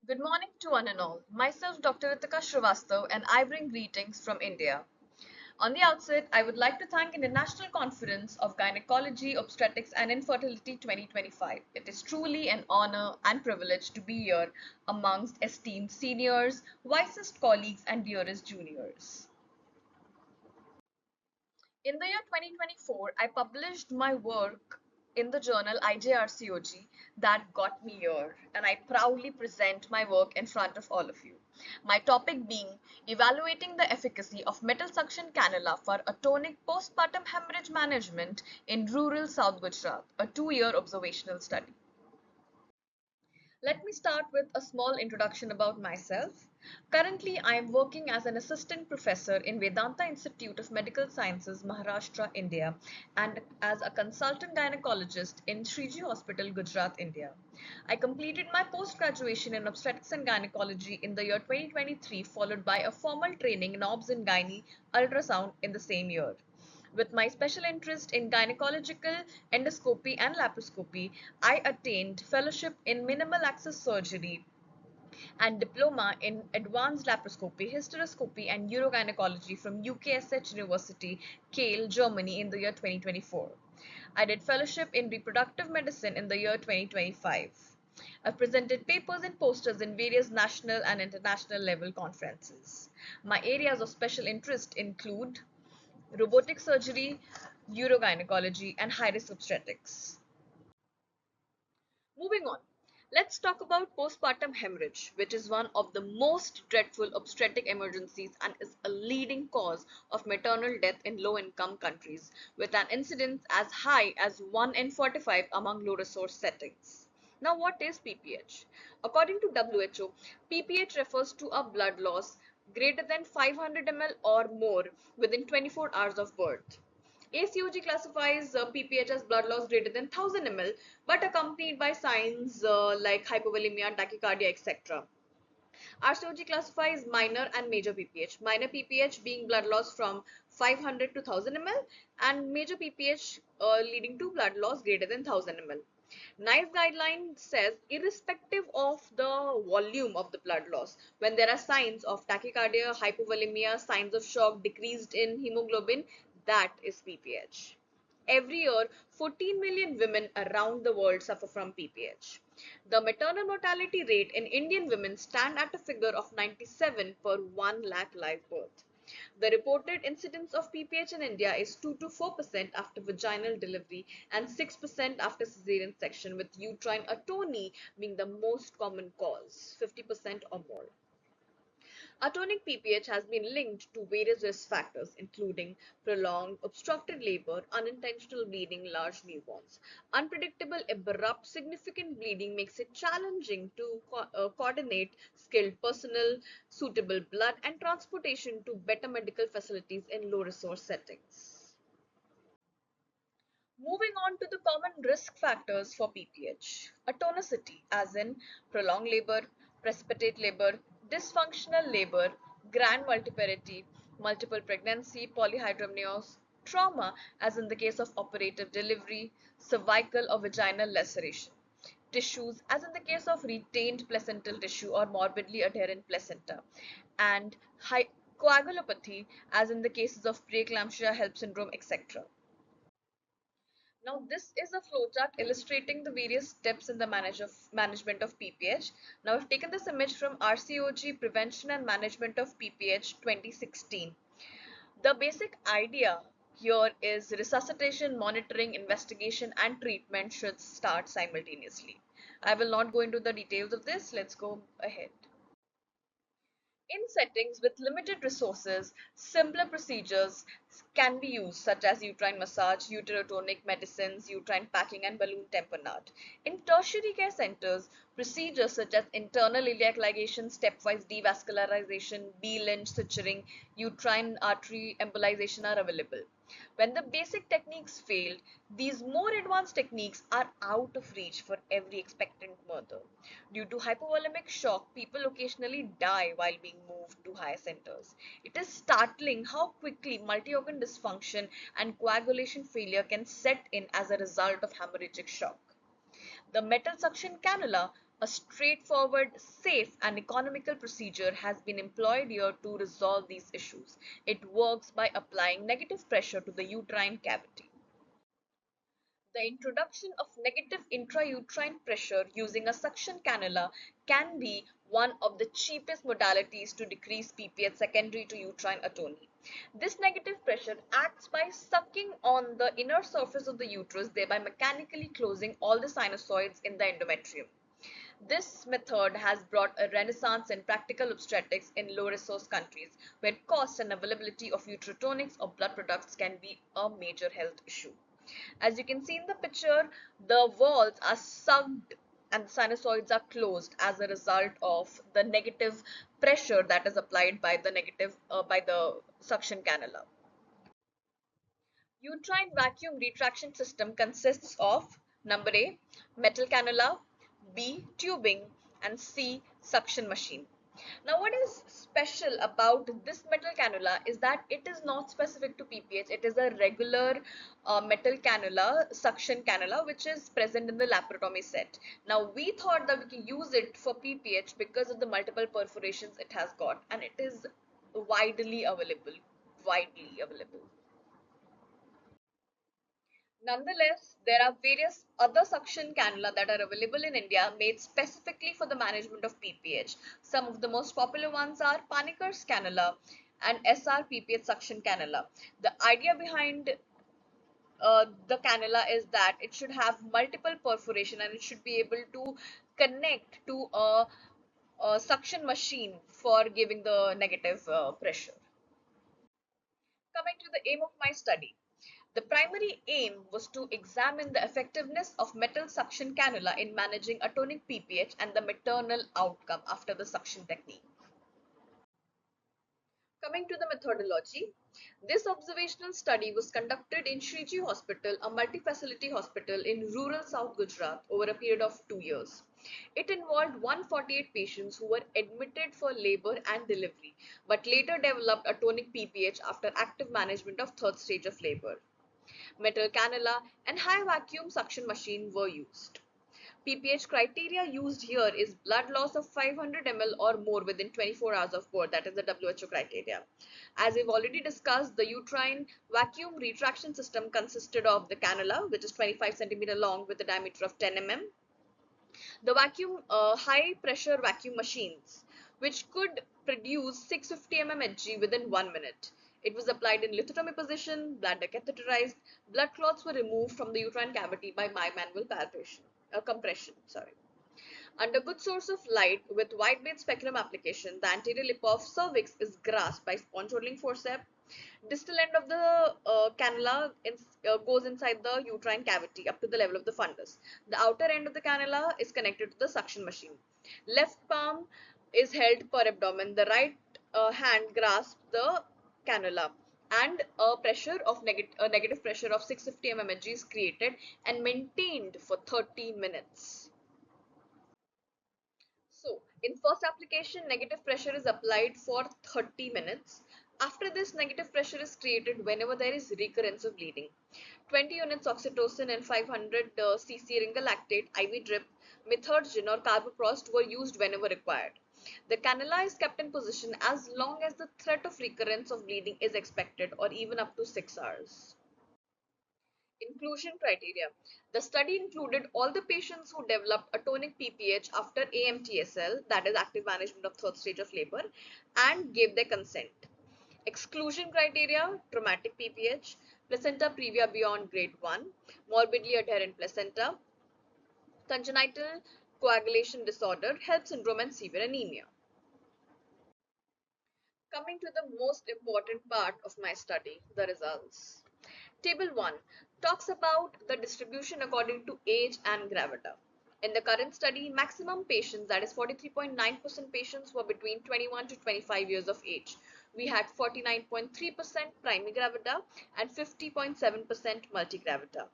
Good morning to one and all. Myself, Dr. Ritika Srivastav, and I bring greetings from India. On the outset, I would like to thank International Conference of Gynecology, Obstetrics and Infertility 2025. It is truly an honor and privilege to be here amongst esteemed seniors, wisest colleagues, and dearest juniors. In the year 2024, I published my work in the journal IJRCOG that got me here, and I proudly present my work in front of all of you. My topic being evaluating the efficacy of metal suction cannula for atonic postpartum hemorrhage management in rural South Gujarat, a 2-year observational study. Let me start with a small introduction about myself. Currently, I am working as an assistant professor in Vedanta Institute of Medical Sciences, Maharashtra, India, and as a consultant gynecologist in Sriji Hospital, Gujarat, India. I completed my post-graduation in obstetrics and gynecology in the year 2023, followed by a formal training in obs and gynae ultrasound in the same year. With my special interest in gynecological endoscopy and laparoscopy, I attained fellowship in minimal access surgery and diploma in advanced laparoscopy, hysteroscopy, and urogynecology from UKSH University, Kiel, Germany in the year 2024. I did fellowship in reproductive medicine in the year 2025. I've presented papers and posters in various national and international level conferences. My areas of special interest include robotic surgery, urogynecology, and high-risk obstetrics. Moving on, let's talk about postpartum hemorrhage, which is one of the most dreadful obstetric emergencies and is a leading cause of maternal death in low-income countries, with an incidence as high as 1 in 45 among low-resource settings. Now, what is PPH? According to WHO, PPH refers to a blood loss greater than 500 ml or more within 24 hours of birth. ACOG classifies PPH as blood loss greater than 1000 ml, but accompanied by signs like hypovolemia, tachycardia, etc. RCOG classifies minor and major PPH. Minor PPH being blood loss from 500 to 1000 ml, and major PPH leading to blood loss greater than 1000 ml. NICE guideline says irrespective of the volume of the blood loss, when there are signs of tachycardia, hypovolemia, signs of shock, decreased in hemoglobin, that is PPH. Every year, 14 million women around the world suffer from PPH. The maternal mortality rate in Indian women stand at a figure of 97 per 1 lakh live birth. The reported incidence of PPH in India is 2 to 4% after vaginal delivery and 6% after cesarean section, with uterine atony being the most common cause, 50% or more. Atonic PPH has been linked to various risk factors, including prolonged obstructed labor, unintentional bleeding, large newborns. Unpredictable, abrupt, significant bleeding makes it challenging to coordinate skilled personnel, suitable blood, and transportation to better medical facilities in low resource settings. Moving on to the common risk factors for PPH. Atonicity, as in prolonged labor, precipitate labor, dysfunctional labor, grand multiparity, multiple pregnancy, polyhydramnios, trauma, as in the case of operative delivery, cervical or vaginal laceration, tissues, as in the case of retained placental tissue or morbidly adherent placenta, and coagulopathy, as in the cases of preeclampsia, HELLP syndrome, etc. Now, this is a flowchart illustrating the various steps in the management of PPH. Now, I've taken this image from RCOG Prevention and Management of PPH 2016. The basic idea here is resuscitation, monitoring, investigation, and treatment should start simultaneously. I will not go into the details of this. Let's go ahead. In settings with limited resources, simpler procedures can be used, such as uterine massage, uterotonic medicines, uterine packing, and balloon tamponade. In tertiary care centers, procedures such as internal iliac ligation, stepwise devascularization, B-Lynch suturing, uterine artery embolization are available. When the basic techniques failed, these more advanced techniques are out of reach for every expectant mother. Due to hypovolemic shock, people occasionally die while being moved to higher centers. It is startling how quickly multi-organ dysfunction and coagulation failure can set in as a result of hemorrhagic shock. The metal suction cannula, a straightforward, safe, and economical procedure, has been employed here to resolve these issues. It works by applying negative pressure to the uterine cavity. The introduction of negative intrauterine pressure using a suction cannula can be one of the cheapest modalities to decrease PPH secondary to uterine atony. This negative pressure acts by sucking on the inner surface of the uterus, thereby mechanically closing all the sinusoids in the endometrium. This method has brought a renaissance in practical obstetrics in low-resource countries, where cost and availability of uterotonics or blood products can be a major health issue. As you can see in the picture, the walls are sucked and the sinusoids are closed as a result of the negative pressure that is applied by the suction cannula. Uterine vacuum retraction system consists of number A, metal cannula, B, tubing, and C, suction machine. Now, what is special about this metal cannula is that it is not specific to PPH. It is a regular metal cannula, suction cannula, which is present in the laparotomy set. Now, we thought that we can use it for PPH because of the multiple perforations it has got, and it is widely available. Widely available. Nonetheless, there are various other suction cannula that are available in India made specifically for the management of PPH. Some of the most popular ones are Paniker's cannula and SR PPH suction cannula. The idea behind the cannula is that it should have multiple perforation and it should be able to connect to a suction machine for giving the negative pressure. Coming to the aim of my study. The primary aim was to examine the effectiveness of metal suction cannula in managing atonic PPH and the maternal outcome after the suction technique. Coming to the methodology, this observational study was conducted in Shriji Hospital, a multi-facility hospital in rural South Gujarat over a period of 2 years. It involved 148 patients who were admitted for labor and delivery, but later developed atonic PPH after active management of third stage of labor. Metal cannula and high vacuum suction machine were used. PPH criteria used here is blood loss of 500 ml or more within 24 hours of birth. That is the WHO criteria. As we've already discussed, the uterine vacuum retraction system consisted of the cannula, which is 25 centimeter long with a diameter of 10 mm. The vacuum high pressure vacuum machines, which could produce 650 mm Hg within 1 minute. It was applied in lithotomy position, bladder catheterized, blood clots were removed from the uterine cavity by bimanual compression. Under good source of light with wide base speculum application, the anterior lip of cervix is grasped by sponge-holding forceps. Distal end of the cannula goes inside the uterine cavity up to the level of the fundus. The outer end of the cannula is connected to the suction machine. Left palm is held per abdomen. The right hand grasps the cannula and a negative pressure of 650 mmHg is created and maintained for 30 minutes. So, in first application, negative pressure is applied for 30 minutes. After this, negative pressure is created whenever there is recurrence of bleeding. 20 units oxytocin and 500 cc ringalactate, IV drip, methergin or carboprost were used whenever required. The cannula is kept in position as long as the threat of recurrence of bleeding is expected or even up to 6 hours. Inclusion criteria. The study included all the patients who developed atonic PPH after AMTSL, that is active management of third stage of labor, and gave their consent. Exclusion criteria: traumatic PPH, placenta previa beyond grade 1, morbidly adherent placenta, congenital coagulation disorder, HELLP syndrome, and severe anemia. Coming to the most important part of my study, the results. Table 1 talks about the distribution according to age and gravida. In the current study, maximum patients, that is 43.9% patients, were between 21 to 25 years of age. We had 49.3% primigravida and 50.7% multigravida.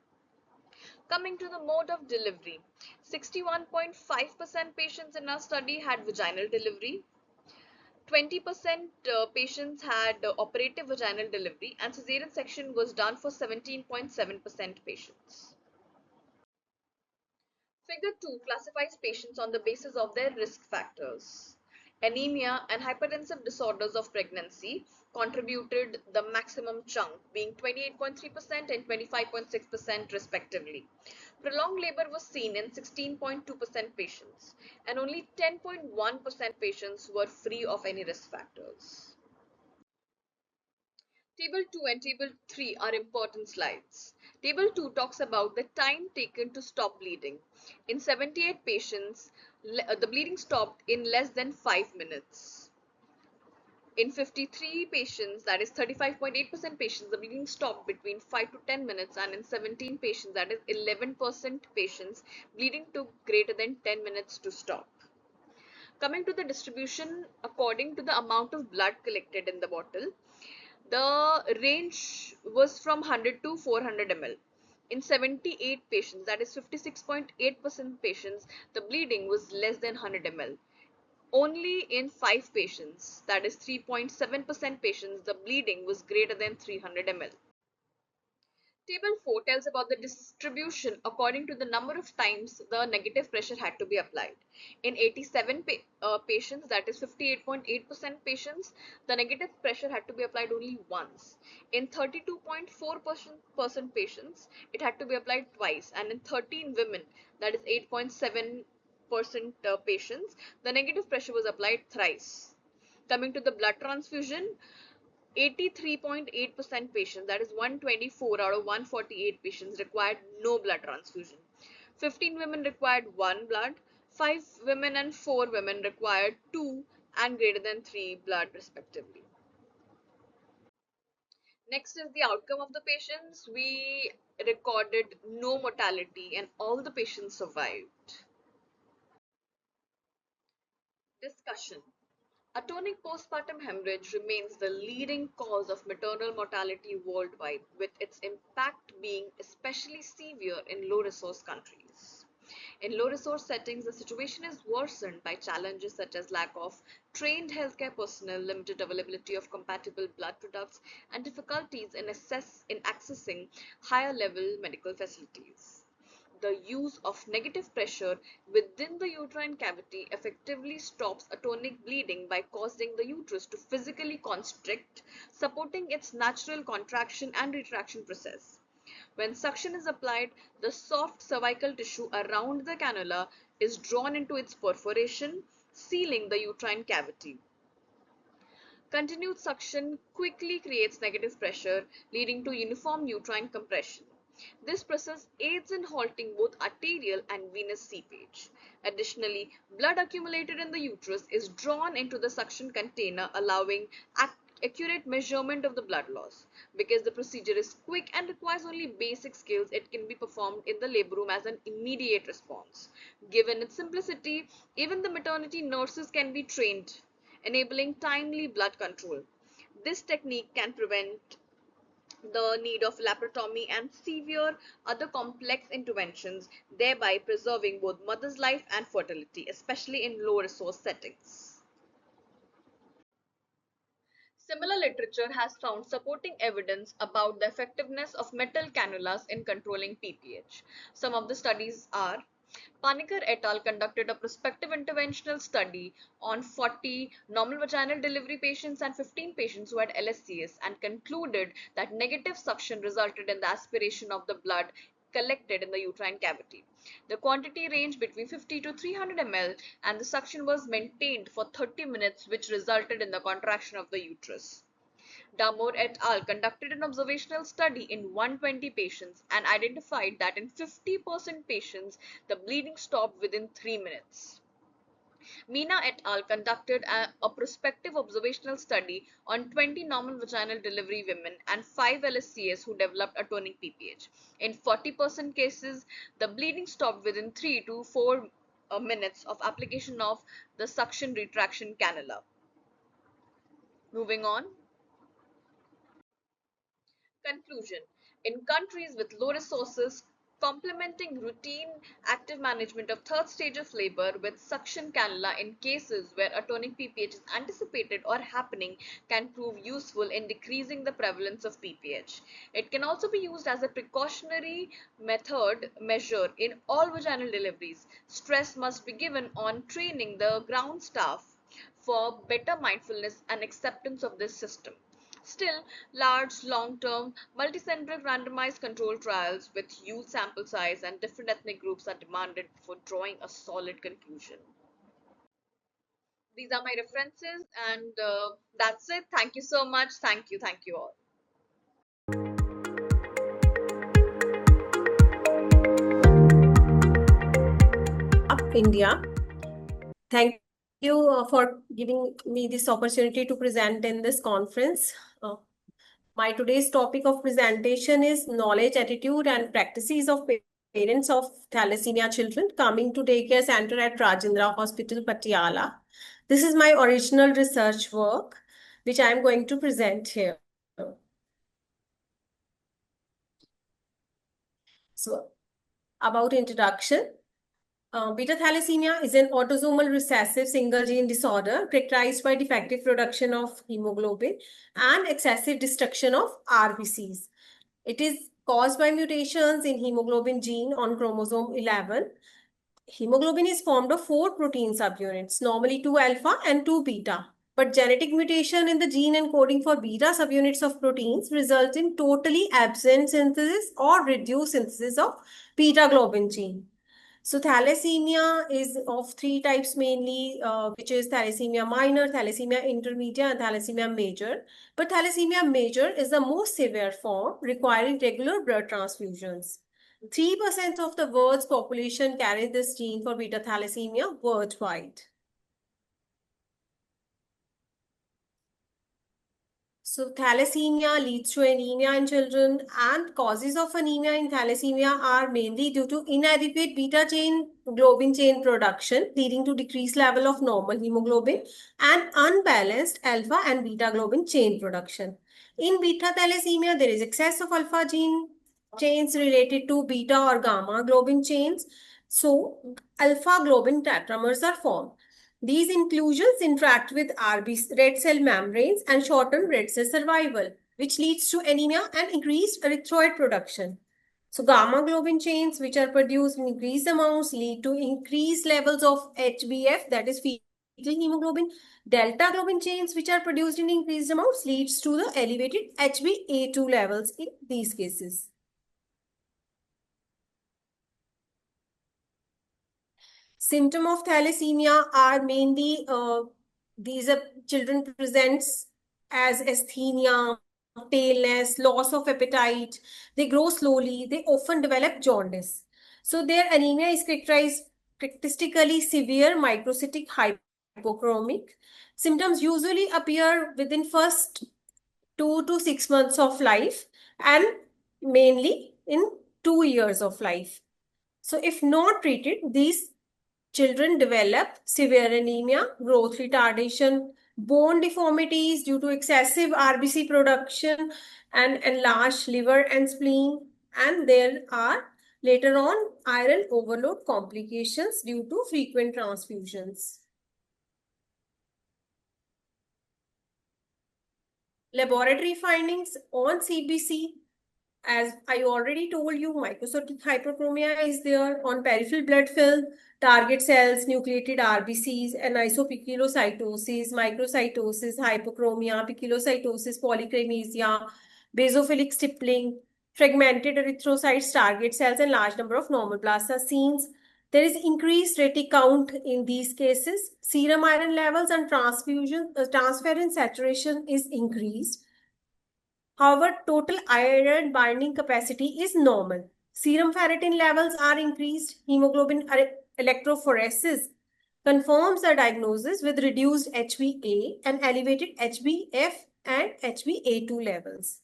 Coming to the mode of delivery, 61.5% patients in our study had vaginal delivery, 20% patients had operative vaginal delivery, and cesarean section was done for 17.7% patients. Figure 2 classifies patients on the basis of their risk factors. Anemia and hypertensive disorders of pregnancy contributed the maximum chunk, being 28.3% and 25.6% respectively. Prolonged labor was seen in 16.2% patients, and only 10.1% patients were free of any risk factors. Table 2 and Table 3 are important slides. Table 2 talks about the time taken to stop bleeding. In 78 patients, the bleeding stopped in less than 5 minutes. In 53 patients, that is 35.8% patients, the bleeding stopped between 5 to 10 minutes, and in 17 patients, that is 11% patients, bleeding took greater than 10 minutes to stop. Coming to the distribution according to the amount of blood collected in the bottle, the range was from 100 to 400 ml. In 78 patients, that is 56.8% patients, the bleeding was less than 100 ml. Only in 5 patients, that is 3.7% patients, the bleeding was greater than 300 ml. Table 4 tells about the distribution according to the number of times the negative pressure had to be applied. In 87 patients, that is 58.8% patients, the negative pressure had to be applied only once. In 32.4% patients, it had to be applied twice, and in 13 women, that is 8.7% patients, the negative pressure was applied thrice. Coming to the blood transfusion, 83.8% patients, that is 124 out of 148 patients, required no blood transfusion. 15 women required 1 blood, 5 women and 4 women required 2 and greater than 3 blood respectively. Next is the outcome of the patients. We recorded no mortality and all the patients survived. Discussion. Atonic postpartum hemorrhage remains the leading cause of maternal mortality worldwide, with its impact being especially severe in low-resource countries. In low-resource settings, the situation is worsened by challenges such as lack of trained healthcare personnel, limited availability of compatible blood products, and difficulties in accessing higher-level medical facilities. The use of negative pressure within the uterine cavity effectively stops atonic bleeding by causing the uterus to physically constrict, supporting its natural contraction and retraction process. When suction is applied, the soft cervical tissue around the cannula is drawn into its perforation, sealing the uterine cavity. Continued suction quickly creates negative pressure, leading to uniform uterine compression. This process aids in halting both arterial and venous seepage. Additionally, blood accumulated in the uterus is drawn into the suction container, allowing accurate measurement of the blood loss. Because the procedure is quick and requires only basic skills, it can be performed in the labor room as an immediate response. Given its simplicity, even the maternity nurses can be trained, enabling timely blood control. This technique can prevent the need of laparotomy and severe other complex interventions, thereby preserving both mother's life and fertility, especially in low resource settings. Similar literature has found supporting evidence about the effectiveness of metal cannulas in controlling PPH. Some of the studies are: Panikkar et al. Conducted a prospective interventional study on 40 normal vaginal delivery patients and 15 patients who had LSCS and concluded that negative suction resulted in the aspiration of the blood collected in the uterine cavity. The quantity ranged between 50 to 300 ml and the suction was maintained for 30 minutes, which resulted in the contraction of the uterus. Damore et al. Conducted an observational study in 120 patients and identified that in 50% patients, the bleeding stopped within 3 minutes. Meena et al. Conducted a prospective observational study on 20 normal vaginal delivery women and 5 LSCS who developed atonic PPH. In 40% cases, the bleeding stopped within 3 to 4 minutes of application of the suction retraction cannula. Moving on. Conclusion. In countries with low resources, complementing routine active management of third stage of labor with suction cannula in cases where atonic PPH is anticipated or happening can prove useful in decreasing the prevalence of PPH. It can also be used as a precautionary measure in all vaginal deliveries. Stress must be given on training the ground staff for better mindfulness and acceptance of this system. Still, large, long-term, multicenter randomized control trials with huge sample size and different ethnic groups are demanded for drawing a solid conclusion. These are my references, and that's it. Thank you so much. Thank you all. India. Thank you for giving me this opportunity to present in this conference. My today's topic of presentation is knowledge, attitude, and practices of parents of thalassemia children coming to daycare center at Rajindra Hospital, Patiala. This is my original research work, which I am going to present here. So, about introduction. Beta thalassemia is an autosomal recessive single gene disorder characterized by defective production of hemoglobin and excessive destruction of RBCs. It is caused by mutations in hemoglobin gene on chromosome 11. Hemoglobin is formed of 4 protein subunits, normally 2 alpha and 2 beta. But genetic mutation in the gene encoding for beta subunits of proteins result in totally absent synthesis or reduced synthesis of beta globin gene. So thalassemia is of 3 types mainly, which is thalassemia minor, thalassemia intermediate, and thalassemia major. But thalassemia major is the most severe form, requiring regular blood transfusions. 3% of the world's population carry this gene for beta thalassemia worldwide. So thalassemia leads to anemia in children, and causes of anemia in thalassemia are mainly due to inadequate beta chain globin chain production, leading to decreased level of normal hemoglobin and unbalanced alpha and beta globin chain production. In beta thalassemia, there is excess of alpha gene chains related to beta or gamma globin chains. So alpha globin tetramers are formed. These inclusions interact with RBC red cell membranes and shorten red cell survival, which leads to anemia and increased erythroid production. So gamma globin chains, which are produced in increased amounts, lead to increased levels of HbF, that is fetal hemoglobin. Delta globin chains, which are produced in increased amounts, leads to the elevated HbA2 levels in these cases. Symptom of thalassemia are mainly, these are children presents as asthenia, paleness, loss of appetite. They grow slowly. They often develop jaundice. So their anemia is characteristically severe microcytic hypochromic. Symptoms usually appear within first 2 to 6 months of life and mainly in 2 years of life. So if not treated, these children develop severe anemia, growth retardation, bone deformities due to excessive RBC production, and enlarged liver and spleen. And there are later on iron overload complications due to frequent transfusions. Laboratory findings on CBC. As I already told you, microcytic hyperchromia is there on peripheral blood film, target cells, nucleated RBCs, anisopoikilocytosis, microcytosis, hypochromia, poikilocytosis, polycremisia, basophilic stippling, fragmented erythrocytes, target cells, and large number of normal blasts are seen. There is increased retic count in these cases. Serum iron levels and transferrin saturation is increased. However, total iron binding capacity is normal. Serum ferritin levels are increased. Hemoglobin electrophoresis confirms the diagnosis with reduced HbA and elevated HbF and HbA2 levels.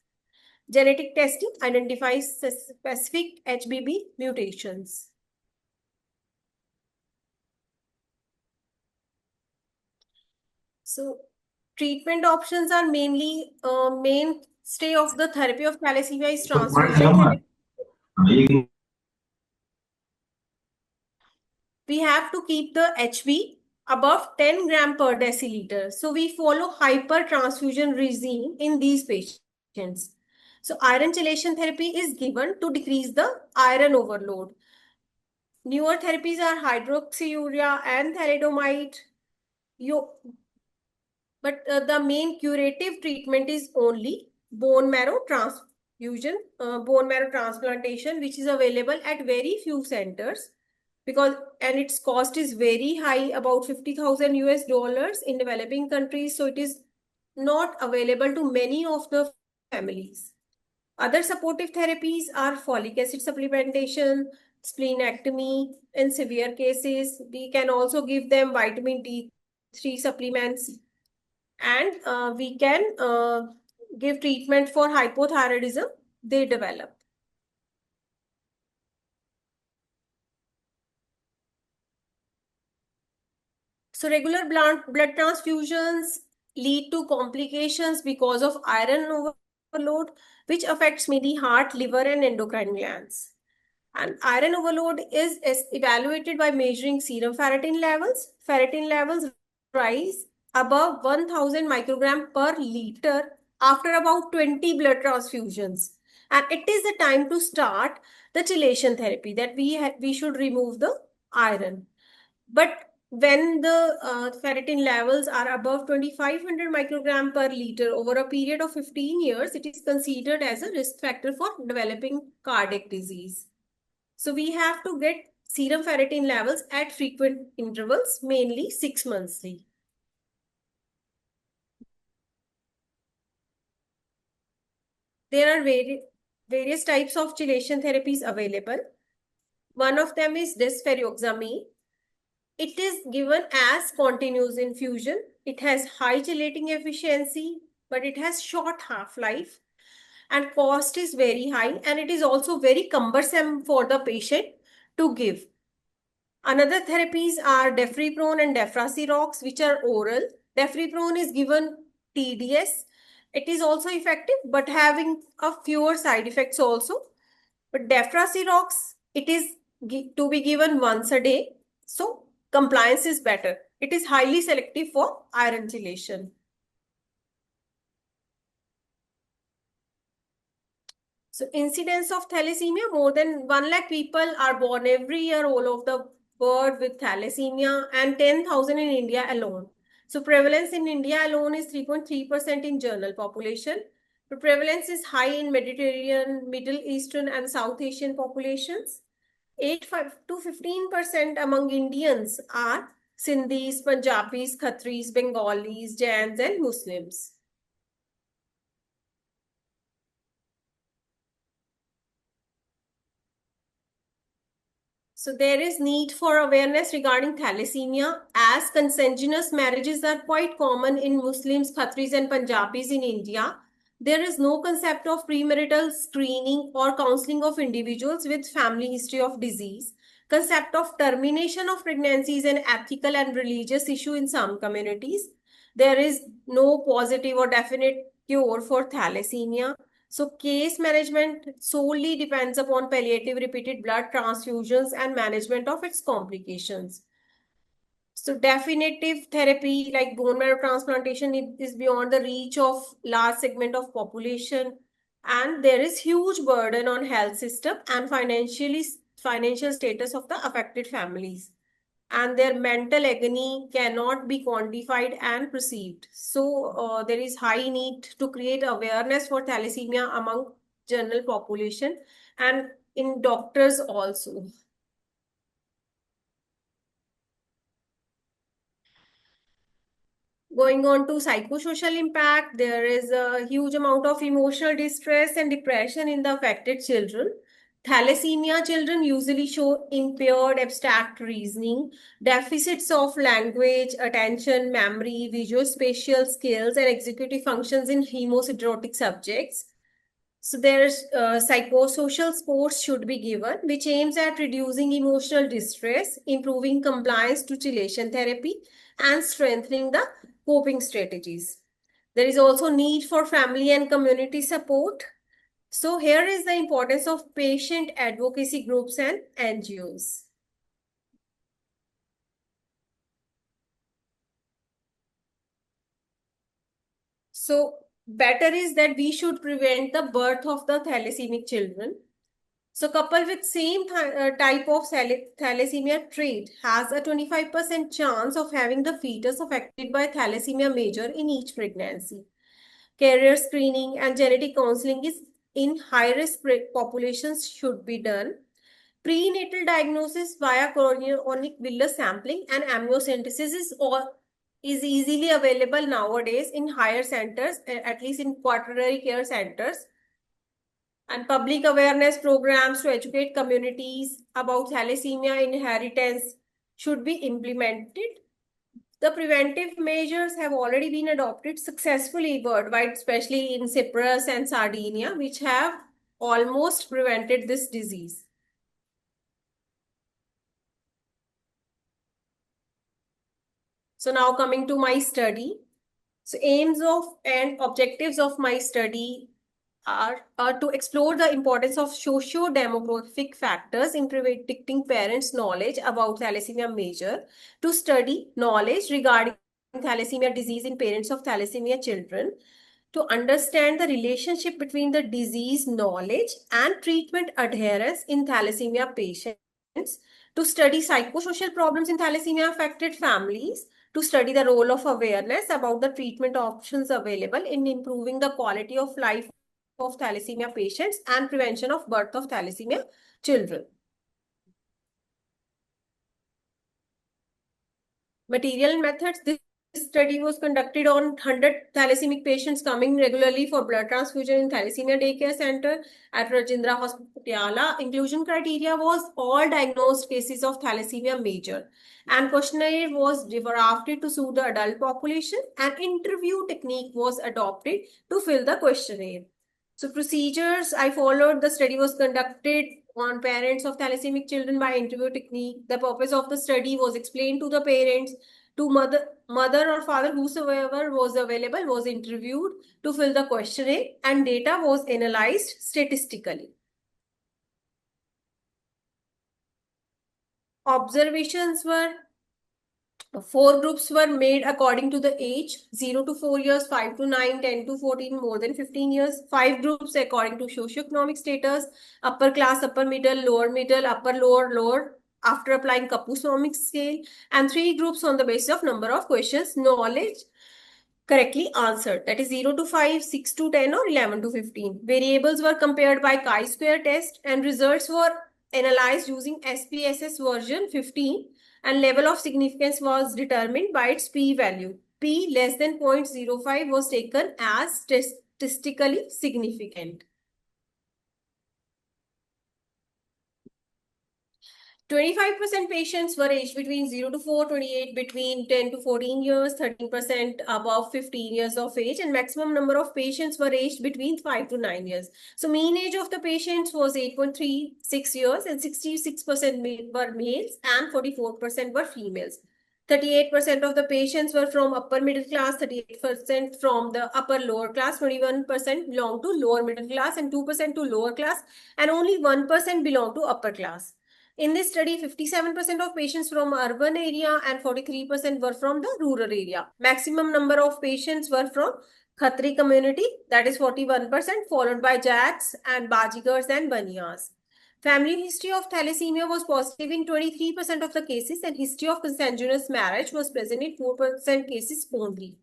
Genetic testing identifies specific HBB mutations. So, treatment options are mainly mainstay of the therapy of thalassemia is transfusion therapy. We have to keep the HB above 10 gram per deciliter. So we follow hypertransfusion regime in these patients. So iron chelation therapy is given to decrease the iron overload. Newer therapies are hydroxyurea and thalidomide. the main curative treatment is only bone marrow transfusion, bone marrow transplantation, which is available at very few centers and its cost is very high, about 50,000 US dollars in developing countries. So it is not available to many of the families. Other supportive therapies are folic acid supplementation, splenectomy. In severe cases, we can also give them vitamin D3 supplements, and we can give treatment for hypothyroidism they develop. So regular blood transfusions lead to complications because of iron overload, which affects mainly heart, liver, and endocrine glands. And iron overload is evaluated by measuring serum ferritin levels. Ferritin levels rise above 1000 microgram per liter after about 20 blood transfusions. And it is the time to start the chelation therapy, that we should remove the iron. But when the ferritin levels are above 2500 microgram per liter over a period of 15 years, it is considered as a risk factor for developing cardiac disease. So we have to get serum ferritin levels at frequent intervals, mainly 6 monthly. There are various types of chelation therapies available. One of them is desferrioxamine. It is given as continuous infusion. It has high chelating efficiency, but it has short half-life and cost is very high, and it is also very cumbersome for the patient to give. Another therapies are defriprone and defracirox, which are oral. Defriprone is given TDS. It is also effective, but having a fewer side effects also. But defracirox, it is to be given once a day. So compliance is better. It is highly selective for iron chelation. So incidence of thalassemia, more than 1 lakh people are born every year all over the world with thalassemia, and 10,000 in India alone. So prevalence in India alone is 3.3% in general population. The prevalence is high in Mediterranean, Middle Eastern and South Asian populations. 8 to 15% among Indians are Sindhis, Punjabis, Khatris, Bengalis, Jains and Muslims. So there is need for awareness regarding thalassemia, as consanguineous marriages are quite common in Muslims, Khatris and Punjabis in India. There is no concept of premarital screening or counseling of individuals with family history of disease. Concept of termination of pregnancy is an ethical and religious issue in some communities. There is no positive or definite cure for thalassemia. So case management solely depends upon palliative repeated blood transfusions and management of its complications. So definitive therapy like bone marrow transplantation is beyond the reach of large segment of population, and there is huge burden on health system and financial status of the affected families, and their mental agony cannot be quantified and perceived. So there is high need to create awareness for thalassemia among general population and in doctors also. Going on to psychosocial impact, there is a huge amount of emotional distress and depression in the affected children. Thalassemia children usually show impaired abstract reasoning, deficits of language, attention, memory, visuospatial skills, and executive functions in hemosiderotic subjects. So there's psychosocial supports should be given, which aims at reducing emotional distress, improving compliance to chelation therapy, and strengthening the coping strategies. There is also need for family and community support. So here is the importance of patient advocacy groups and NGOs. So better is that we should prevent the birth of the thalassemic children. So couple with same type of thalassemia trait has a 25% chance of having the fetus affected by thalassemia major in each pregnancy. Carrier screening and genetic counseling is in high-risk populations should be done. Prenatal diagnosis via chorionic villus sampling and amniocentesis is easily available nowadays in higher centers, at least in quaternary care centers. And public awareness programs to educate communities about thalassemia inheritance should be implemented. The preventive measures have already been adopted successfully worldwide, especially in Cyprus and Sardinia, which have almost prevented this disease. So now coming to my study. So aims of and objectives of my study are to explore the importance of socio-demographic factors in predicting parents' knowledge about thalassemia major, to study knowledge regarding thalassemia disease in parents of thalassemia children, to understand the relationship between the disease knowledge and treatment adherence in thalassemia patients, to study psychosocial problems in thalassemia affected families, to study the role of awareness about the treatment options available in improving the quality of life of thalassemia patients and prevention of birth of thalassemia children. Material and methods. This study was conducted on 100 thalassemic patients coming regularly for blood transfusion in Thalassemia Daycare Center at Rajindra Hospital. Inclusion criteria was all diagnosed cases of thalassemia major, and questionnaire was drafted to suit the adult population, and interview technique was adopted to fill the questionnaire. So procedures I followed. The study was conducted on parents of thalassemic children by interview technique. The purpose of the study was explained to the parents. To mother or father, whosoever was available, was interviewed to fill the questionnaire, and data was analyzed statistically. Observations were 4 groups were made according to the age: 0 to 4 years, 5 to 9, 10 to 14, more than 15 years. 5 groups according to socioeconomic status: upper class, upper middle, upper lower, after applying Kaplan-Meier scale. And 3 groups on the basis of number of questions knowledge correctly answered, that is 0 to 5, 6 to 10, or 11 to 15. Variables were compared by chi-square test, and results were analyzed using SPSS version 15, and level of significance was determined by its p-value. P less than 0.05 was taken as statistically significant. 25% patients were aged between 0 to 4, 28 between 10 to 14 years, 13% above 15 years of age, and maximum number of patients were aged between 5 to 9 years. So mean age of the patients was 8.36 years, and 66% were males and 44% were females. 38% of the patients were from upper middle class, 38% from the upper lower class, 21% belonged to lower middle class, and 2% to lower class, and only 1% belonged to upper class. In this study, 57% of patients from urban area and 43% were from the rural area. Maximum number of patients were from Khatri community, that is 41%, followed by Jats and Bajigars and Baniyas. Family history of thalassemia was positive in 23% of the cases, and history of consanguineous marriage was present in 4% cases only.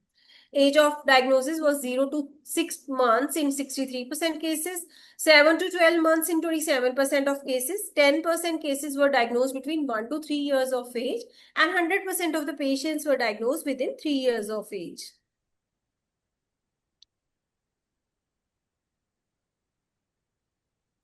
Age of diagnosis was 0 to 6 months in 63% cases, 7 to 12 months in 27% of cases, 10% cases were diagnosed between 1 to 3 years of age, and 100% of the patients were diagnosed within 3 years of age.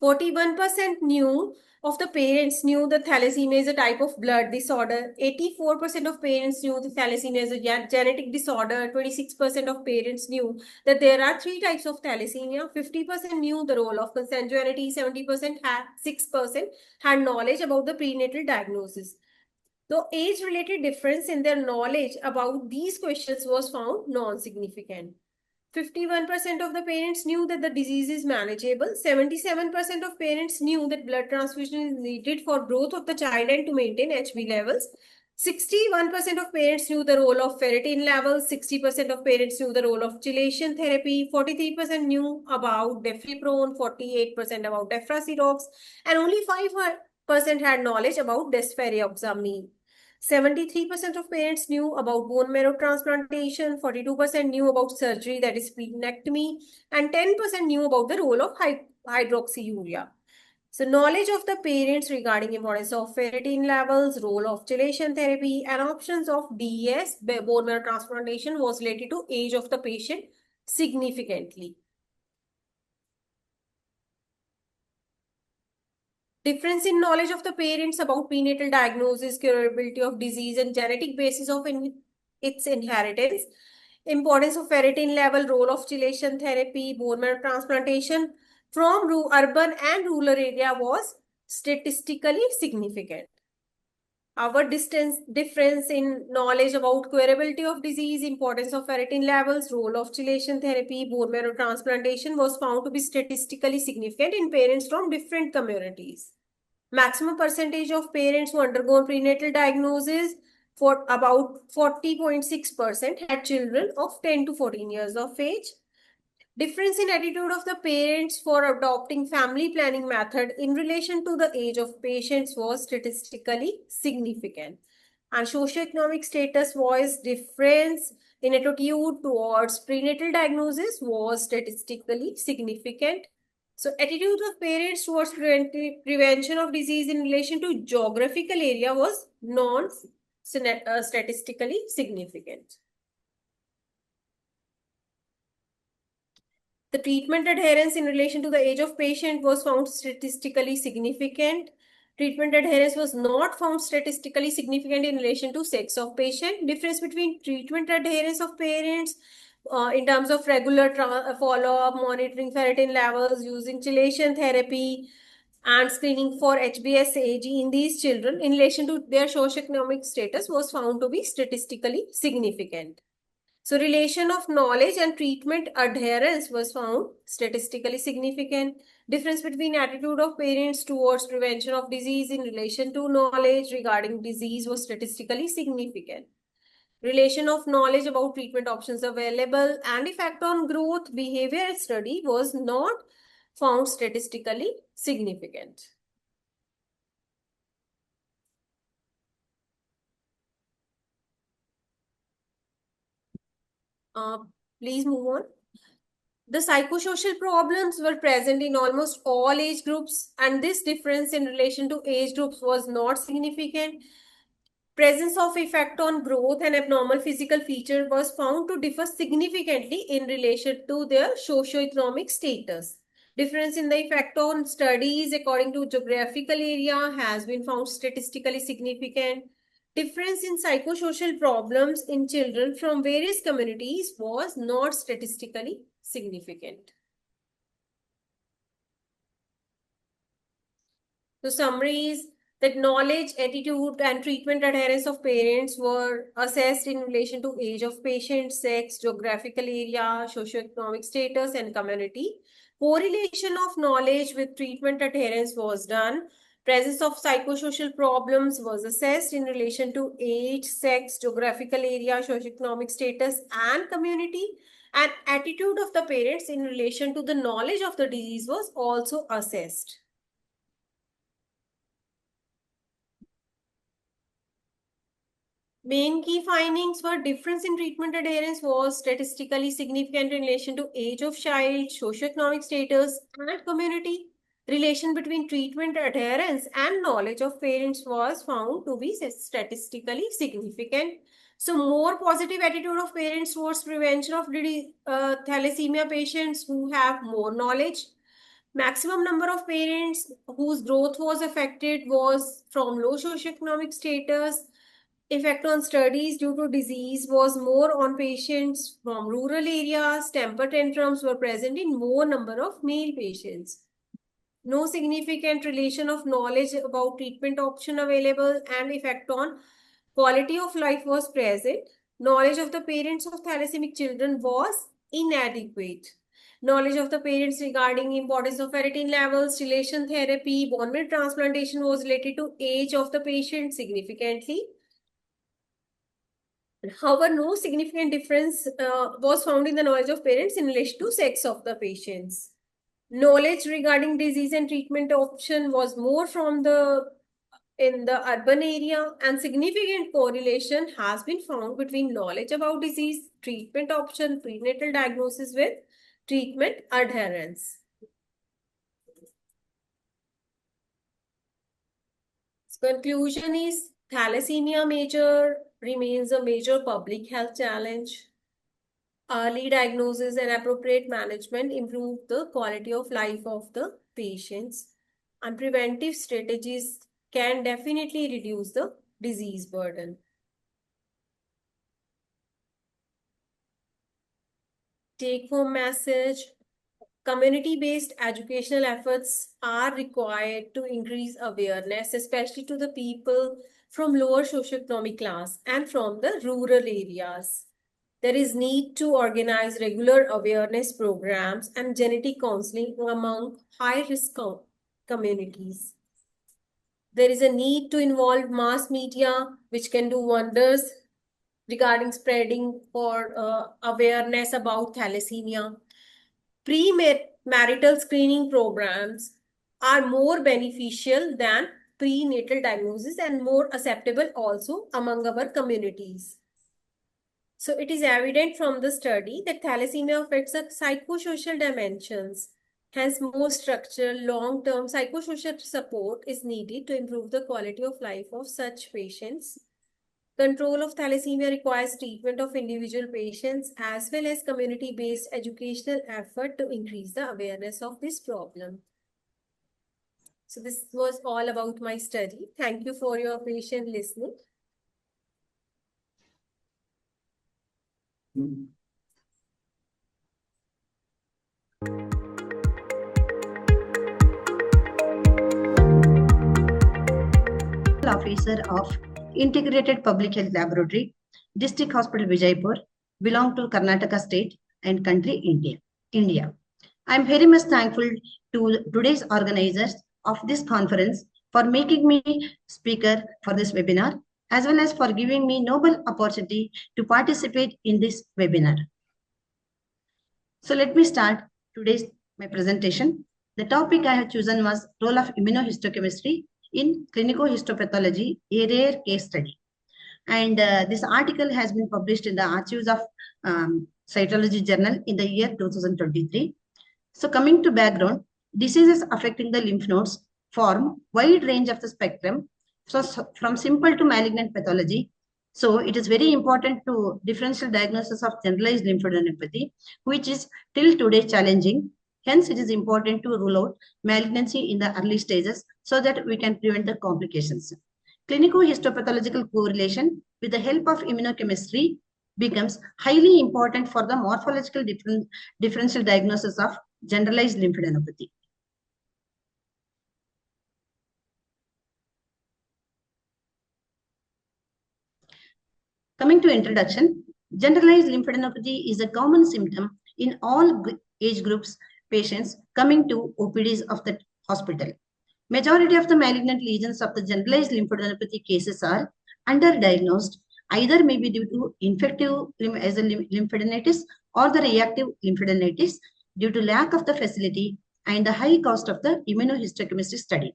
41% of the parents knew that thalassemia is a type of blood disorder. 84% of parents knew that thalassemia is a genetic disorder. 26% of parents knew that there are 3 types of thalassemia. 50% knew the role of consanguinity. 6% had knowledge about the prenatal diagnosis. The age-related difference in their knowledge about these questions was found non-significant. 51% of the parents knew that the disease is manageable. 77% of parents knew that blood transfusion is needed for growth of the child and to maintain HB levels. 61% of parents knew the role of ferritin levels, 60% of parents knew the role of gelation therapy, 43% knew about defilprone, 48% about defracidox, and only 5% had knowledge about desferrioxamine. 73% of parents knew about bone marrow transplantation, 42% knew about surgery, that is splenectomy, and 10% knew about the role of hydroxyurea. So knowledge of the parents regarding importance of ferritin levels, role of gelation therapy, and options of DES, bone marrow transplantation, was related to age of the patient significantly. Difference in knowledge of the parents about prenatal diagnosis, curability of disease, and genetic basis of its inheritance. Importance of ferritin level, role of gelation therapy, bone marrow transplantation from urban and rural area was statistically significant. Our difference in knowledge about curability of disease, importance of ferritin levels, role of gelation therapy, bone marrow transplantation was found to be statistically significant in parents from different communities. Maximum percentage of parents who undergone prenatal diagnosis, for about 40.6%, had children of 10 to 14 years of age. Difference in attitude of the parents for adopting family planning method in relation to the age of patients was statistically significant. And socioeconomic status was difference in attitude towards prenatal diagnosis was statistically significant. So attitude of parents towards prevention of disease in relation to geographical area was non-statistically significant. The treatment adherence in relation to the age of patient was found statistically significant. Treatment adherence was not found statistically significant in relation to sex of patient. Difference between treatment adherence of parents in terms of regular follow-up, monitoring ferritin levels, using gelation therapy, and screening for HBsAg in these children in relation to their socioeconomic status was found to be statistically significant. So relation of knowledge and treatment adherence was found statistically significant. Difference between attitude of parents towards prevention of disease in relation to knowledge regarding disease was statistically significant. Relation of knowledge about treatment options available and effect on growth behavior study was not found statistically significant. Please move on. The psychosocial problems were present in almost all age groups, and this difference in relation to age groups was not significant. Presence of effect on growth and abnormal physical feature was found to differ significantly in relation to their socioeconomic status. Difference in the effect on studies according to geographical area has been found statistically significant. Difference in psychosocial problems in children from various communities was not statistically significant. The summary is that knowledge, attitude, and treatment adherence of parents were assessed in relation to age of patient, sex, geographical area, socioeconomic status, and community. Correlation of knowledge with treatment adherence was done. Presence of psychosocial problems was assessed in relation to age, sex, geographical area, socioeconomic status, and community. And attitude of the parents in relation to the knowledge of the disease was also assessed. Main key findings were difference in treatment adherence was statistically significant in relation to age of child, socioeconomic status, and community. Relation between treatment adherence and knowledge of parents was found to be statistically significant. So more positive attitude of parents towards prevention of thalassemia patients who have more knowledge. Maximum number of parents whose growth was affected was from low socioeconomic status. Effect on studies due to disease was more on patients from rural areas. Temper tantrums were present in more number of male patients. No significant relation of knowledge about treatment option available and effect on quality of life was present. Knowledge of the parents of thalassaemic children was inadequate. Knowledge of the parents regarding importance of ferritin levels, gelation therapy, bone marrow transplantation was related to age of the patient significantly. However, no significant difference was found in the knowledge of parents in relation to sex of the patients. Knowledge regarding disease and treatment option was more from in the urban area, and significant correlation has been found between knowledge about disease, treatment option, prenatal diagnosis with treatment adherence. Conclusion is thalassemia remains a major public health challenge. Early diagnosis and appropriate management improve the quality of life of the patients, and preventive strategies can definitely reduce the disease burden. Take-home message: community-based educational efforts are required to increase awareness, especially to the people from lower socioeconomic class and from the rural areas. There is need to organize regular awareness programs and genetic counseling among high-risk communities. There is a need to involve mass media, which can do wonders regarding spreading for awareness about thalassemia. Premarital screening programs are more beneficial than prenatal diagnosis and more acceptable also among our communities. So it is evident from the study that thalassemia affects the psychosocial dimensions. Hence, more structural, long-term psychosocial support is needed to improve the quality of life of such patients. Control of thalassemia requires treatment of individual patients as well as community-based educational effort to increase the awareness of this problem. So this was all about my study. Thank you for your patient listening. Officer of Integrated Public Health Laboratory, District Hospital Vijaypur, belong to Karnataka State and country India. I am very much thankful to today's organizers of this conference for making me speaker for this webinar, as well as for giving me noble opportunity to participate in this webinar. So let me start my presentation. The topic I have chosen was role of immunohistochemistry in clinico-histopathology, a rare case study. And this article has been published in the Archives of Cytology Journal in the year 2023. So coming to background, diseases affecting the lymph nodes form wide range of the spectrum, so from simple to malignant pathology. So it is very important to differential diagnosis of generalized lymphadenopathy, which is till today challenging. Hence, it is important to rule out malignancy in the early stages so that we can prevent the complications. Clinico-histopathological correlation with the help of immunochemistry becomes highly important for the morphological differential diagnosis of generalized lymphadenopathy. Coming to introduction, generalized lymphadenopathy is a common symptom in all age groups patients coming to OPDs of the hospital. Majority of the malignant lesions of the generalized lymphadenopathy cases are underdiagnosed, either may be due to infective lymphadenitis or the reactive lymphadenitis due to lack of the facility and the high cost of the immunohistochemistry study.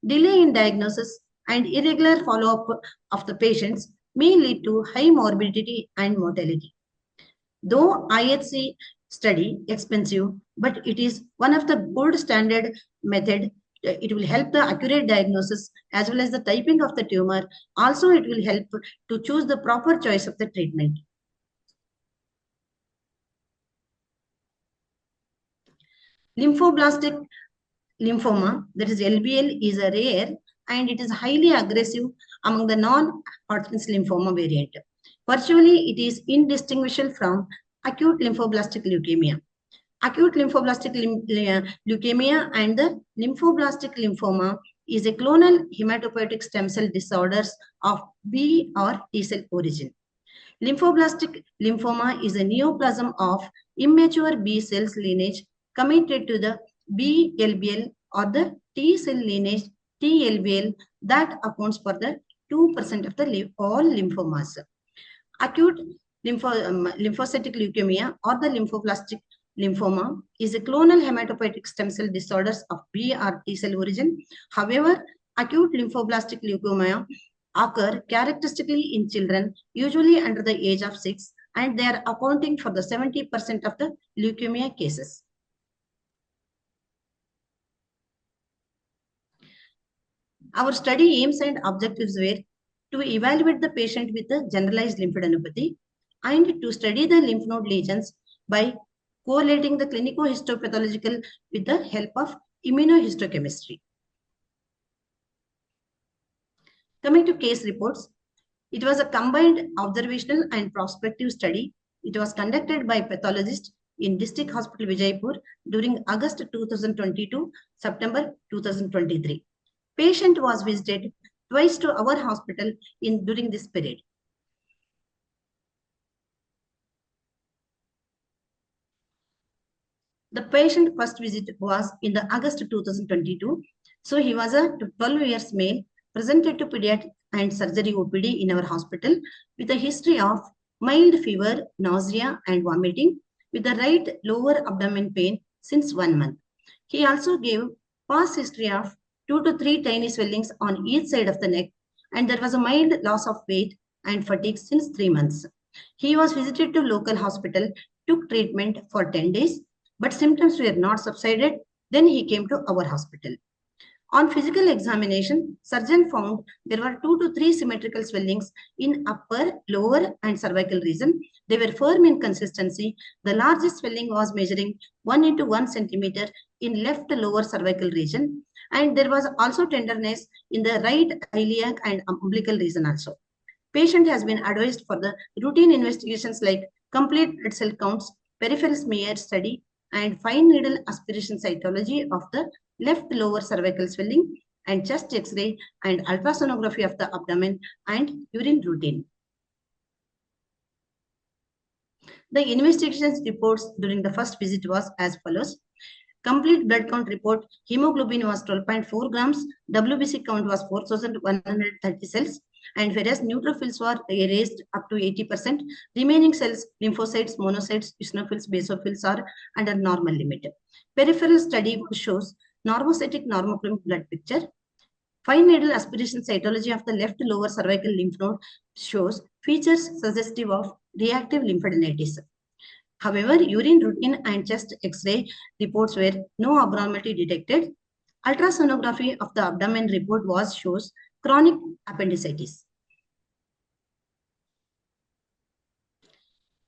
Delay in diagnosis and irregular follow-up of the patients may lead to high morbidity and mortality. Though IHC study expensive, but it is one of the gold standard method. It will help the accurate diagnosis as well as the typing of the tumor. Also, it will help to choose the proper choice of the treatment. Lymphoblastic lymphoma, that is LBL, is a rare and it is highly aggressive among the non-Hodgkin's lymphoma variant. Virtually, it is indistinguishable from acute lymphoblastic leukemia. Acute lymphoblastic leukemia and the lymphoblastic lymphoma is a clonal hematopoietic stem cell disorders of B or T cell origin. Lymphoblastic lymphoma is a neoplasm of immature B cells lineage committed to the B-LBL or the T cell lineage T-LBL that accounts for the 2% of the all lymphomas. Acute lymphocytic leukemia or the lymphoblastic lymphoma is a clonal hematopoietic stem cell disorders of B or T cell origin. However, acute lymphoblastic leukemia occur characteristically in children, usually under the age of 6, and they are accounting for the 70% of the leukemia cases. Our study aims and objectives were to evaluate the patient with a generalized lymphadenopathy and to study the lymph node lesions by correlating the clinico-histopathological with the help of immunohistochemistry. Coming to case reports, it was a combined observational and prospective study. It was conducted by pathologists in District Hospital Vijaypur during August 2022, September 2023. Patient was visited twice to our hospital during this period. The patient first visit was in the August 2022. So he was a 12 years male, presented to pediatric and surgery OPD in our hospital with a history of mild fever, nausea and vomiting with the right lower abdomen pain since 1 month. He also gave past history of 2 to 3 tiny swellings on each side of the neck, and there was a mild loss of weight and fatigue since 3 months. He was visited to local hospital, took treatment for 10 days, but symptoms were not subsided. Then he came to our hospital. On physical examination, surgeon found there were 2 to 3 symmetrical swellings in upper, lower and cervical region. They were firm in consistency. The largest swelling was measuring 1 into 1 centimeter in left lower cervical region. And there was also tenderness in the right iliac and umbilical region also. Patient has been advised for the routine investigations like complete red cell counts, peripheral smear study, and fine needle aspiration cytology of the left lower cervical swelling, and chest X-ray and ultrasonography of the abdomen and urine routine. The investigations reports during the first visit was as follows. Complete blood count report, hemoglobin was 12.4 grams, WBC count was 4,130 cells, and whereas neutrophils were raised up to 80%, remaining cells, lymphocytes, monocytes, eosinophils, basophils are under normal limit. Peripheral study shows normocytic normochromic blood picture. Fine needle aspiration cytology of the left lower cervical lymph node shows features suggestive of reactive lymphadenitis. However, urine routine and chest X-ray reports were no abnormality detected. Ultrasonography of the abdomen report shows chronic appendicitis.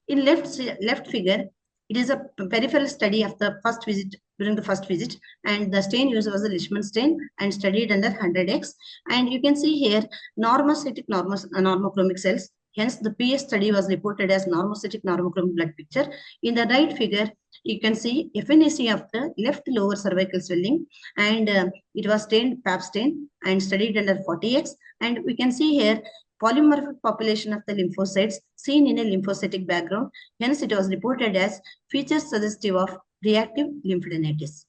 In left figure, it is a peripheral study of the first visit, during the first visit, and the stain used was a Leishman stain and studied under 100x. And you can see here normocytic normochromic cells. Hence, the PS study was reported as normocytic normochromic blood picture. In the right figure, you can see efficacy of the left lower cervical swelling, and it was stained PAP stain and studied under 40x. And we can see here polymorphic population of the lymphocytes seen in a lymphocytic background. Hence, it was reported as features suggestive of reactive lymphadenitis.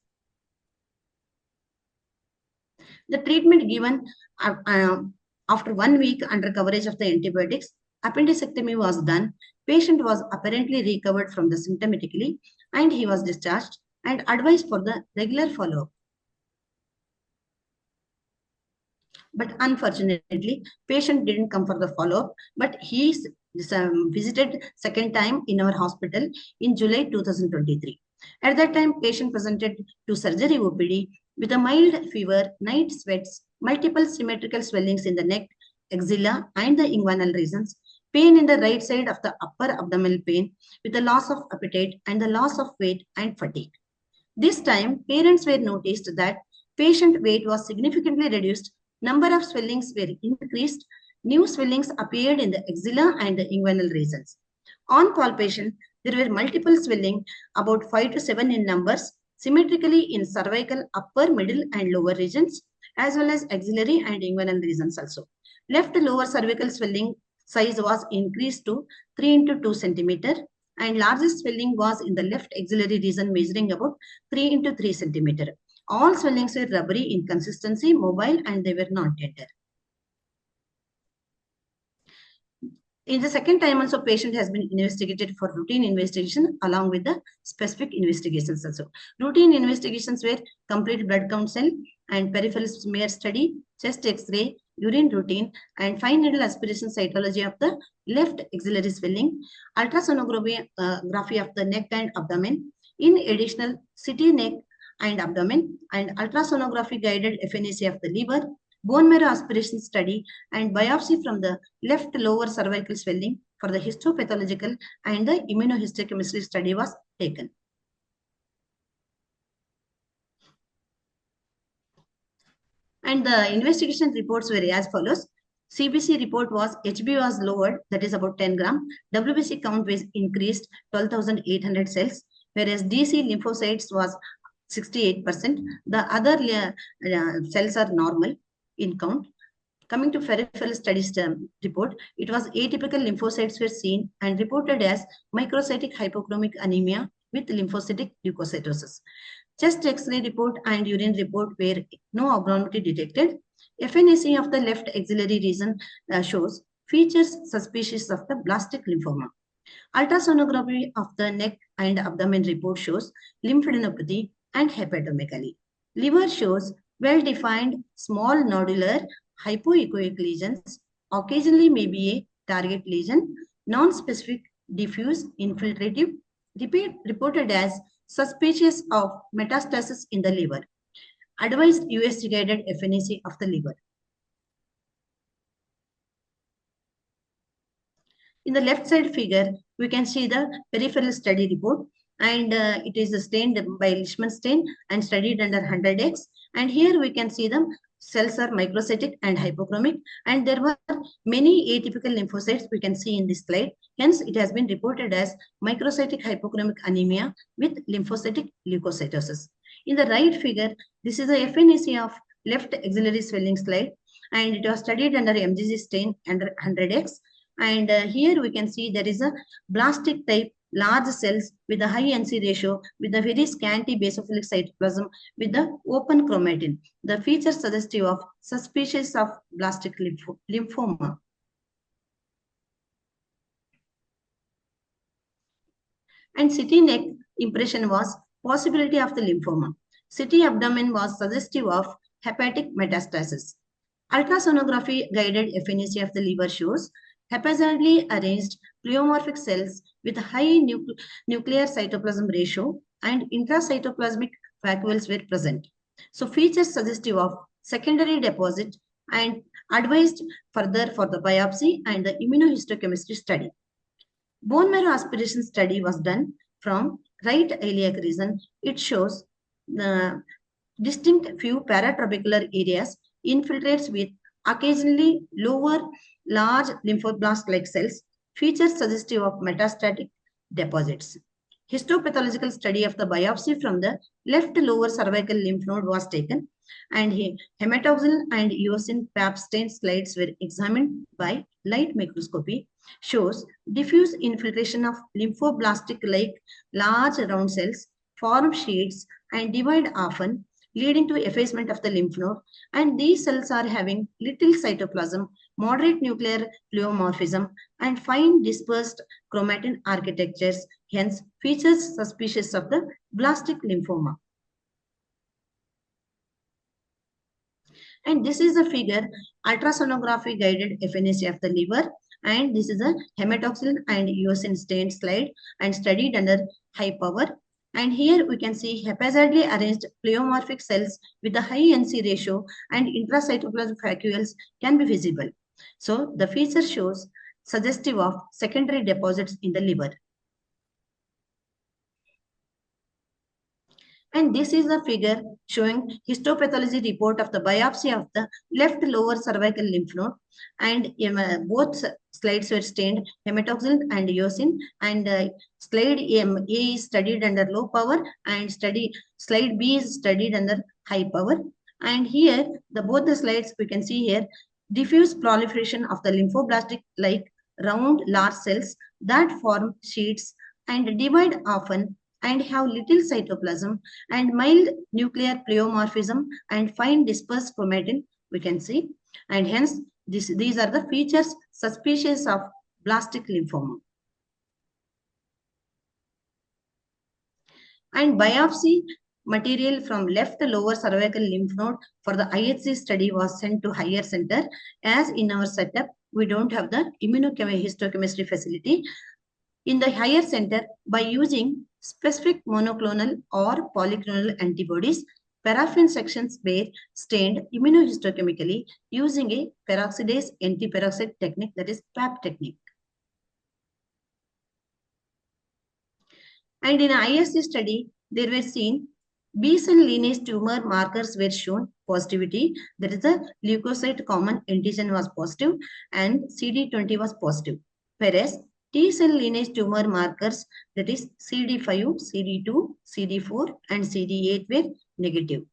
The treatment given after 1 week under coverage of the antibiotics, appendicectomy was done. Patient was apparently recovered from the symptomatically, and he was discharged and advised for the regular follow-up. But unfortunately, patient didn't come for the follow-up, but he visited second time in our hospital in July 2023. At that time, patient presented to surgery OPD with a mild fever, night sweats, multiple symmetrical swellings in the neck, axilla, and the inguinal regions, pain in the right side of the upper abdominal pain with the loss of appetite and the loss of weight and fatigue. This time, parents were noticed that patient weight was significantly reduced, number of swellings were increased, new swellings appeared in the axilla and the inguinal regions. On palpation, there were multiple swelling, about 5 to 7 in numbers, symmetrically in cervical, upper, middle, and lower regions, as well as axillary and inguinal regions also. Left lower cervical swelling size was increased to 3 into 2 centimeter, and largest swelling was in the left axillary region, measuring about 3 into 3 centimeter. All swellings were rubbery in consistency, mobile, and they were not tender. In the second time also, patient has been investigated for routine investigation along with the specific investigations also. Routine investigations were complete blood count cell and peripheral smear study, chest x-ray, urine routine, and fine needle aspiration cytology of the left axillary swelling, ultrasonography of the neck and abdomen, in additional CT neck and abdomen, and ultrasonography guided FNAC of the liver, bone marrow aspiration study, and biopsy from the left lower cervical swelling for the histopathological and the immunohistochemistry study was taken. And the investigation reports were as follows. CBC report was HB was lowered, that is about 10 gram. WBC count was increased, 12,800 cells, whereas DC lymphocytes was 68%. The other cells are normal in count. Coming to peripheral studies report, it was atypical lymphocytes were seen and reported as microcytic hypochromic anemia with lymphocytic leukocytosis. Chest X-ray report and urine report where no abnormality detected. FNAC of the left axillary region shows features suspicious of the blastic lymphoma. Ultrasonography of the neck and abdomen report shows lymphadenopathy and hepatomegaly. Liver shows well-defined small nodular hypoechoic lesions, occasionally may be a target lesion, non-specific, diffuse, infiltrative, reported as suspicious of metastasis in the liver. Advised US-guided FNAC of the liver. In the left side figure, we can see the peripheral study report, and it is stained by Leishman stain and studied under 100x. And here we can see the cells are microcytic and hypochromic, and there were many atypical lymphocytes we can see in this slide. Hence, it has been reported as microcytic hypochromic anemia with lymphocytic leukocytosis. In the right figure, this is a FNAC of left axillary swelling slide, and it was studied under MGG stain under 100x. And here we can see there is a blastic type large cells with a high NC ratio with a very scanty basophilic cytoplasm with the open chromatin. The features suggestive of suspicious of blastic lymphoma. And CT neck impression was possibility of the lymphoma. CT abdomen was suggestive of hepatic metastasis. Ultrasonography guided FNAC of the liver shows haphazardly arranged pleomorphic cells with a high nuclear cytoplasm ratio and intracytoplasmic vacuoles were present. So features suggestive of secondary deposit and advised further for the biopsy and the immunohistochemistry study. Bone marrow aspiration study was done from right iliac region. It shows the distinct few paratrabecular areas infiltrates with occasionally lower large lymphoblast-like cells, features suggestive of metastatic deposits. Histopathological study of the biopsy from the left lower cervical lymph node was taken, and hematoxylin and eosin pap stain slides were examined by light microscopy, shows diffuse infiltration of lymphoblastic-like large round cells, form sheets, and divide often, leading to effacement of the lymph node, and these cells are having little cytoplasm, moderate nuclear pleomorphism, and fine dispersed chromatin architectures, hence features suspicious of the blastic lymphoma. And this is a figure, ultrasonography guided FNAC of the liver, and this is a hematoxylin and eosin stained slide and studied under high power. And here we can see haphazardly arranged pleomorphic cells with a high NC ratio and intracytoplasmic vacuoles can be visible. So the feature shows suggestive of secondary deposits in the liver. And this is a figure showing histopathology report of the biopsy of the left lower cervical lymph node, and both slides were stained hematoxylin and eosin, and slide A is studied under low power and slide B is studied under high power. And here both the slides we can see here diffuse proliferation of the lymphoblastic like round large cells that form sheets and divide often and have little cytoplasm and mild nuclear pleomorphism and fine dispersed chromatin we can see, and hence these are the features suspicious of lymphoblastic lymphoma. And biopsy material from left lower cervical lymph node for the IHC study was sent to higher center. As in our setup, we don't have the immunohistochemistry facility. In the higher center, by using specific monoclonal or polyclonal antibodies, paraffin sections were stained immunohistochemically using a peroxidase antiperoxide technique, that is PAP technique. And in ISC study, there were seen B-cell lineage tumor markers were shown positivity. That is the leukocyte common antigen was positive and CD20 was positive. Whereas T-cell lineage tumor markers, that is CD5, CD2, CD4 and CD8 were negative.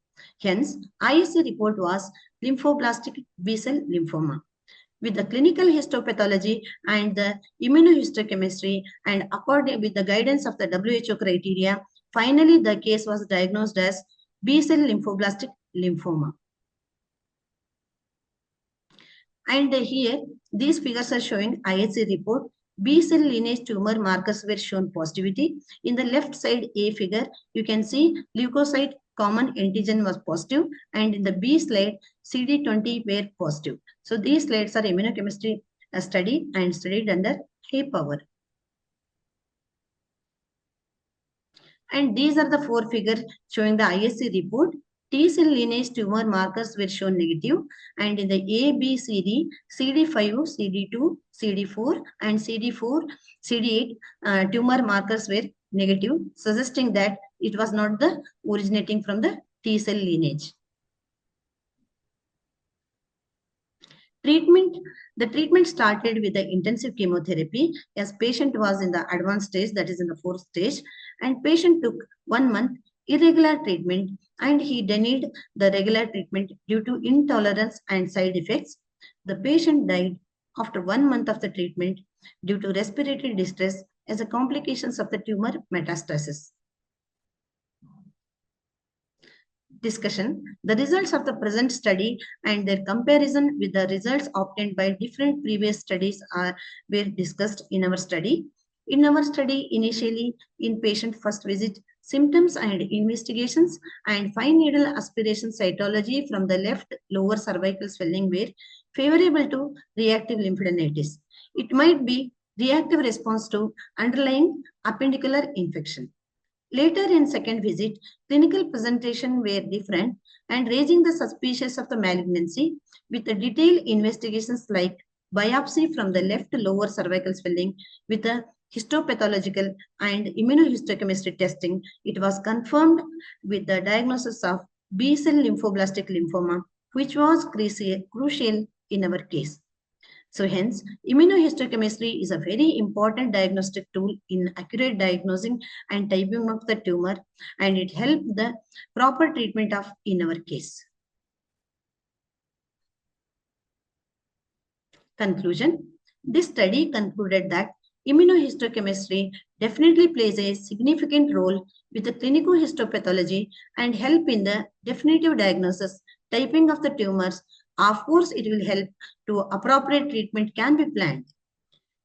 Hence, ISC report was lymphoblastic B-cell lymphoma. With the clinical histopathology and the immunohistochemistry and according with the guidance of the WHO criteria, finally the case was diagnosed as B-cell lymphoblastic lymphoma. And here, these figures are showing IHC report. B-cell lineage tumor markers were shown positivity. In the left side A figure, you can see leukocyte common antigen was positive, and in the B slide, CD20 were positive. So these slides are immunochemistry study and studied under high power. And these are the 4 figures showing the ISC report. T-cell lineage tumor markers were shown negative, and in the A, B, CD, CD5, CD2, CD4, and CD8 tumor markers were negative, suggesting that it was not the originating from the T-cell lineage. Treatment. The treatment started with the intensive chemotherapy as patient was in the advanced stage, that is in the 4th stage, and patient took 1 month irregular treatment and he denied the regular treatment due to intolerance and side effects. The patient died after 1 month of the treatment due to respiratory distress as a complications of the tumor metastasis. Discussion. The results of the present study and their comparison with the results obtained by different previous studies were discussed in our study. In our study, initially in patient first visit, symptoms and investigations and fine needle aspiration cytology from the left lower cervical swelling were favorable to reactive lymphadenitis. It might be reactive response to underlying appendicular infection. Later in second visit, clinical presentation were different and raising the suspicions of the malignancy with the detailed investigations like biopsy from the left lower cervical swelling with the histopathological and immunohistochemistry testing. It was confirmed with the diagnosis of B-cell lymphoblastic lymphoma, which was crucial in our case. So hence, immunohistochemistry is a very important diagnostic tool in accurate diagnosing and typing of the tumor, and it helps the proper treatment of in our case. Conclusion. This study concluded that immunohistochemistry definitely plays a significant role with the clinical histopathology and help in the definitive diagnosis, typing of the tumors. Of course, it will help to appropriate treatment can be planned.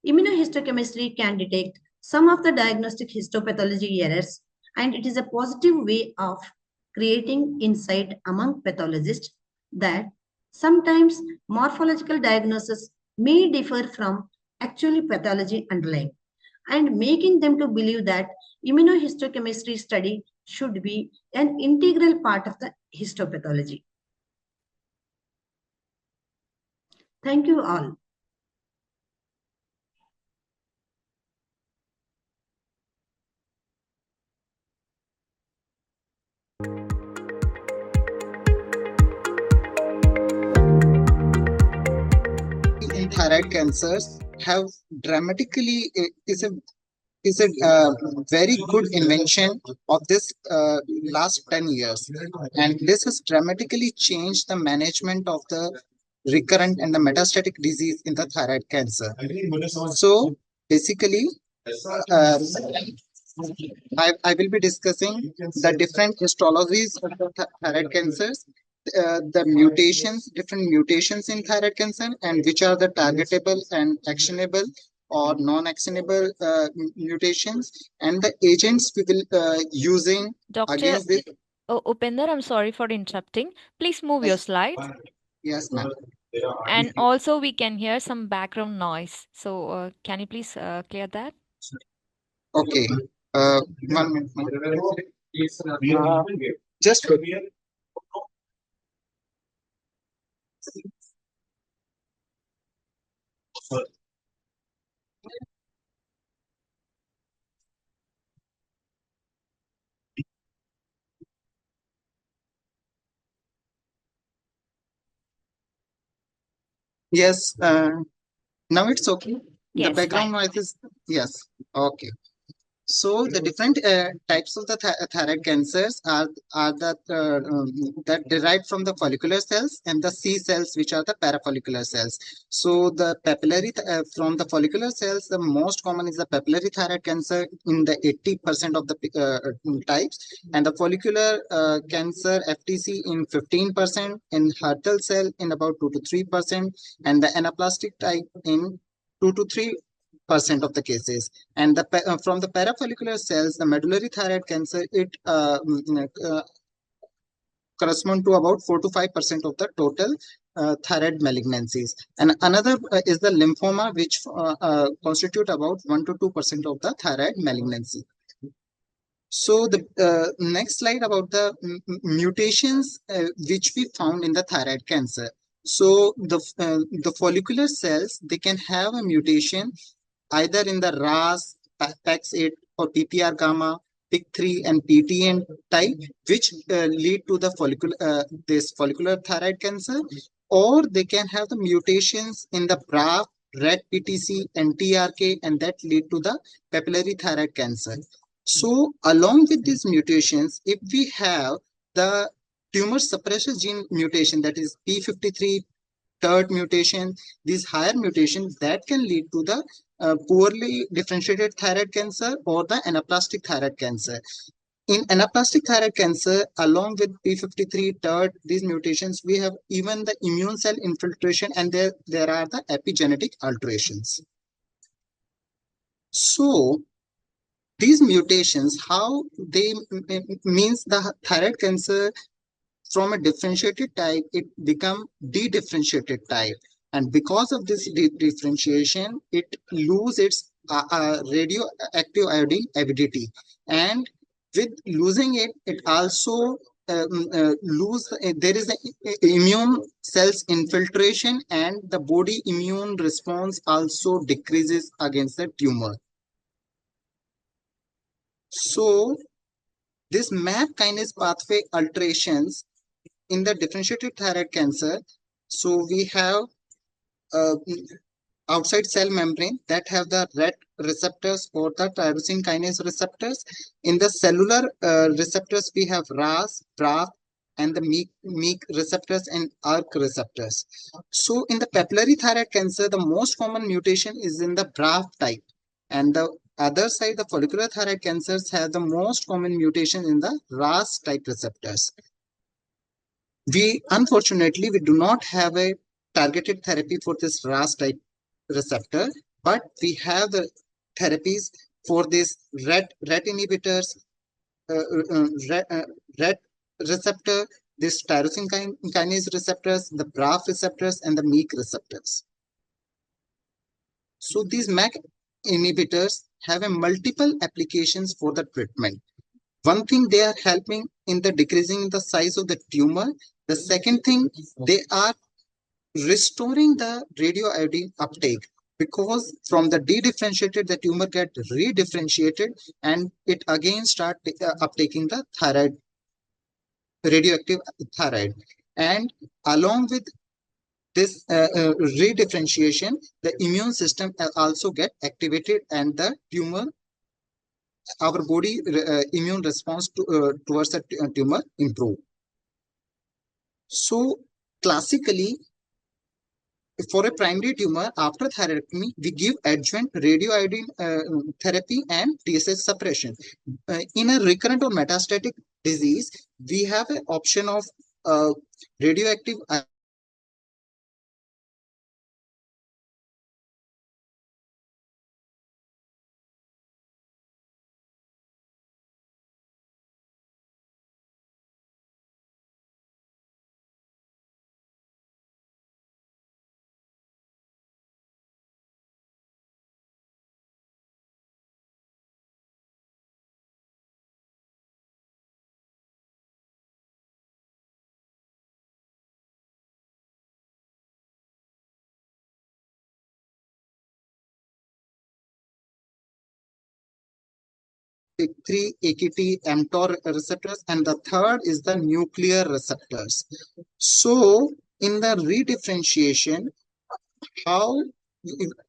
Immunohistochemistry can detect some of the diagnostic histopathology errors, and it is a positive way of creating insight among pathologists that sometimes morphological diagnosis may differ from actually pathology underlying, and making them to believe that immunohistochemistry study should be an integral part of the histopathology. Thank you all. In thyroid cancers have dramatically is a very good invention of this last 10 years, and this has dramatically changed the management of the recurrent and the metastatic disease in the thyroid cancer. So basically, I will be discussing the different histologies of the thyroid cancers, the mutations, different mutations in thyroid cancer, and which are the targetable and actionable or non-actionable mutations, and the agents we will using Doctor against this. Upender, I'm sorry for interrupting. Please move your slide. Yes, ma'am. And also we can hear some background noise. So can you please clear that? Okay. 1 minute, ma'am. Just yes. Now it's okay. The Yes, background fine. noise is yes. Okay. So the different types of the thyroid cancers are that derived from the follicular cells and the C cells, which are the parafollicular cells. So the papillary from the follicular cells, the most common is the papillary thyroid cancer in the 80% of the types, and the follicular cancer FTC in 15%, in Hurtle cell in about 2 to 3%, and the anaplastic type in 2 to 3% of the cases. And from the parafollicular cells, the medullary thyroid cancer, it correspond to about 4 to 5% of the total thyroid malignancies. And another is the lymphoma, which constitute about 1 to 2% of the thyroid malignancy. So the next slide about the mutations which we found in the thyroid cancer. So the follicular cells, they can have a mutation either in the RAS, PAX8 or PPR gamma, PIK3 and PTN type, which lead to the this follicular thyroid cancer, or they can have the mutations in the BRAF, RET PTC and TRK, and that lead to the papillary thyroid cancer. So along with these mutations, if we have the tumor suppressor gene mutation, that is P53 third mutation, these higher mutations, that can lead to the poorly differentiated thyroid cancer or the anaplastic thyroid cancer. In anaplastic thyroid cancer, along with P53 third, these mutations, we have even the immune cell infiltration, and there are the epigenetic alterations. So these mutations, how they means the thyroid cancer from a differentiated type, it become de-differentiated type. And because of this differentiation, it lose its radioactive iodine avidity. And with losing it, it also there is an immune cells infiltration, and the body immune response also decreases against the tumor. So this MAP kinase pathway alterations in the differentiated thyroid cancer, so we have outside cell membrane that have the RET receptors or the tyrosine kinase receptors. In the cellular receptors, we have RAS, BRAF, and the MEEK receptors and ERK receptors. So in the papillary thyroid cancer, the most common mutation is in the BRAF type, and the other side, the follicular thyroid cancers have the most common mutation in the RAS type receptors. Unfortunately, we do not have a targeted therapy for this RAS type receptor, but we have the therapies for this RET inhibitors, RET receptor, this tyrosine kinase receptors, the BRAF receptors, and the MEEK receptors. So these MAC inhibitors have a multiple applications for the treatment. One thing, they are helping in the decreasing the size of the tumor. The second thing, they are restoring the radioiodine uptake, because from the de-differentiated, the tumor get re-differentiated, and it again start uptaking the thyroid, radioactive thyroid. And along with this re-differentiation, the immune system also get activated, and the tumor, our body immune response towards the tumor improve. So classically, for a primary tumor, after thyroidectomy, we give adjuvant radioiodine therapy and TSH suppression. In a recurrent or metastatic disease, we have an option of radioactive PIK3, AKT, mTOR receptors, and the third is the nuclear receptors. So in the redifferentiation, how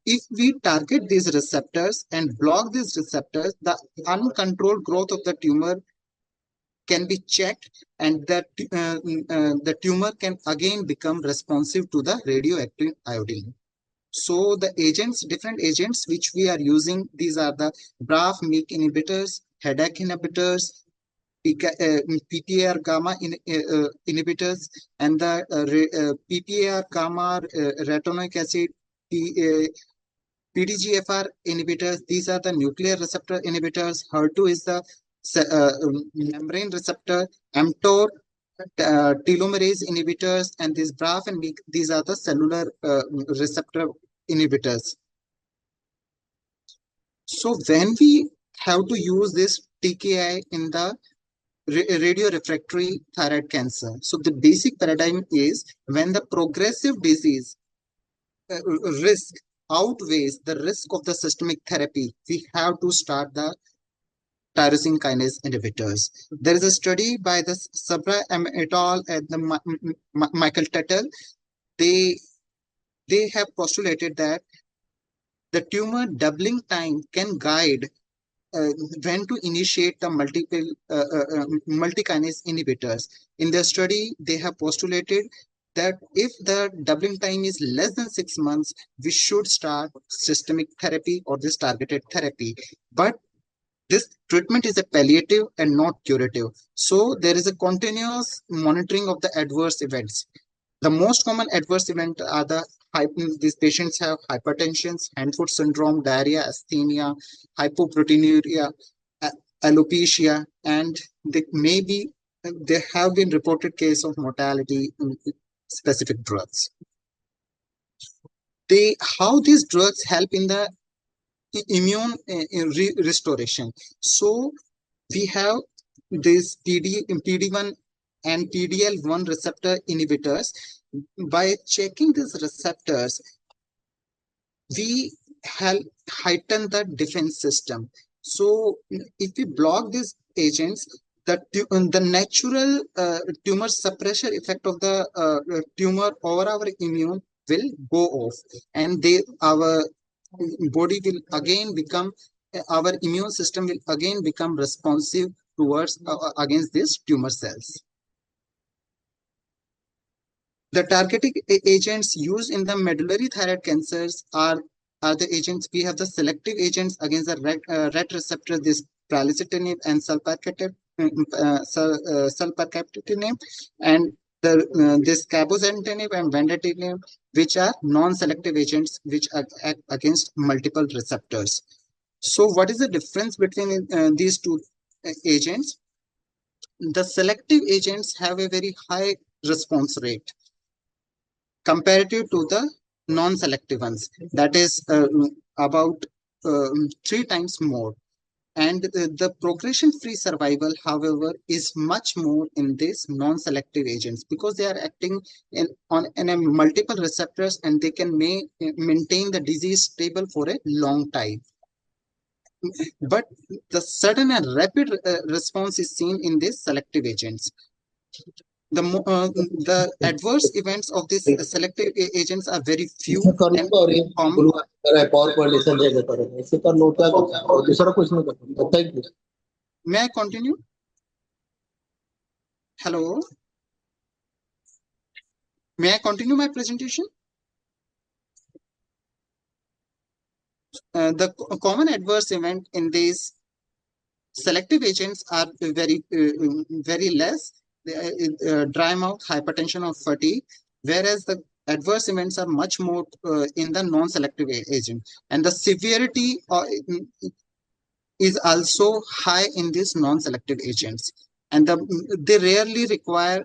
if we target these receptors and block these receptors, the uncontrolled growth of the tumor can be checked, and that the tumor can again become responsive to the radioactive iodine. So the agents, different agents which we are using, these are the BRAF/MEK inhibitors, HDAC inhibitors, PPAR gamma inhibitors, and the PPAR gamma retinoic acid PDGFR inhibitors. These are the nuclear receptor inhibitors. HER2 is the membrane receptor. mTOR, telomerase inhibitors, and these BRAF and MEK, these are the cellular receptor inhibitors. So when we have to use this TKI in the radio-refractory thyroid cancer, so the basic paradigm is when the progressive disease risk outweighs the risk of the systemic therapy, we have to start the tyrosine kinase inhibitors. There is a study by the Sabra et al. And the Michael Tuttle. They have postulated that the tumor doubling time can guide when to initiate the multi-kinase inhibitors. In their study, they have postulated that if the doubling time is less than 6 months, we should start systemic therapy or this targeted therapy. But this treatment is a palliative and not curative. So there is a continuous monitoring of the adverse events. The most common adverse events are these patients have hypertension, hand-foot syndrome, diarrhea, asthenia, hypoproteinuria, alopecia, and there have been reported cases of mortality in specific drugs. How these drugs help in the immune restoration. So we have this PD1 and PDL1 receptor inhibitors. By checking these receptors, we help heighten the defense system. So if we block these agents, the natural tumor suppressor effect of the tumor over our immune will go off, and our body will again become, our immune system will again become responsive towards against these tumor cells. The targeted agents used in the medullary thyroid cancers are the agents. We have the selective agents against the RET receptor, this pralsetinib and sulfatinib, and this cabozantinib and vandatinib, which are non-selective agents which act against multiple receptors. So what is the difference between these two agents? The selective agents have a very high response rate comparative to the non-selective ones, that is about 3 times more. And the progression-free survival, however, is much more in these non-selective agents because they are acting on multiple receptors, and they can maintain the disease stable for a long time. But the sudden and rapid response is seen in these selective agents. The adverse events of these selective agents are very few and common. May I continue? Hello? May I continue my presentation? The common adverse event in these selective agents are very less. Dry mouth, hypertension, or fatigue, whereas the adverse events are much more in the non-selective agent, and the severity is also high in these non-selective agents, and they rarely require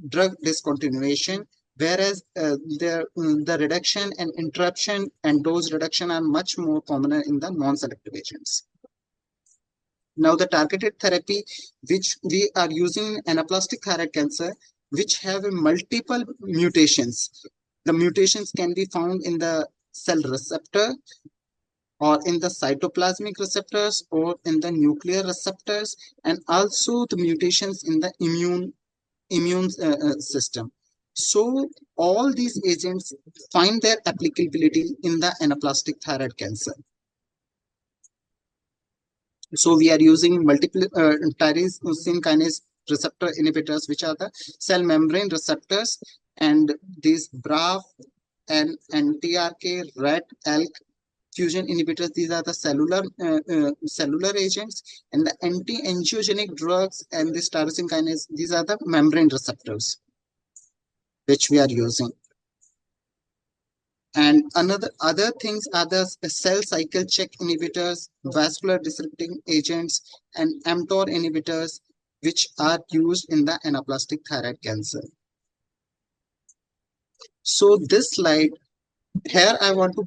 drug discontinuation, whereas the reduction and interruption and dose reduction are much more common in the non-selective agents. Now, the targeted therapy which we are using in anaplastic thyroid cancer, which have multiple mutations. The mutations can be found in the cell receptor, or in the cytoplasmic receptors or in the nuclear receptors, and also the mutations in the immune system. So all these agents find their applicability in the anaplastic thyroid cancer. So we are using multiple tyrosine kinase receptor inhibitors, which are the cell membrane receptors, and these BRAF and NTRK, RET, ALK fusion inhibitors. These are the cellular agents, and the anti-angiogenic drugs and this tyrosine kinase. These are the membrane receptors which we are using. And other things are the cell cycle check inhibitors, vascular disrupting agents, and mTOR inhibitors, which are used in the anaplastic thyroid cancer. So this slide here, I want to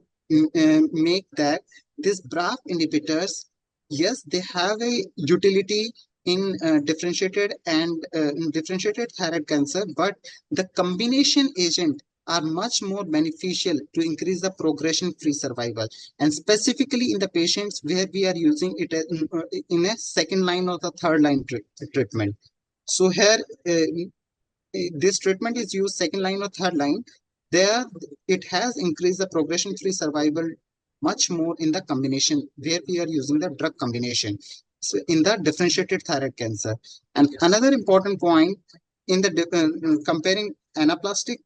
make that these BRAF inhibitors, yes, they have a utility in differentiated thyroid cancer, but the combination agent are much more beneficial to increase the progression-free survival, and specifically in the patients where we are using it in a second line or the third line treatment. So here, this treatment is used second line or third line. There, it has increased the progression-free survival much more in the combination where we are using the drug combination. So in the differentiated thyroid cancer. And another important point in the comparing anaplastic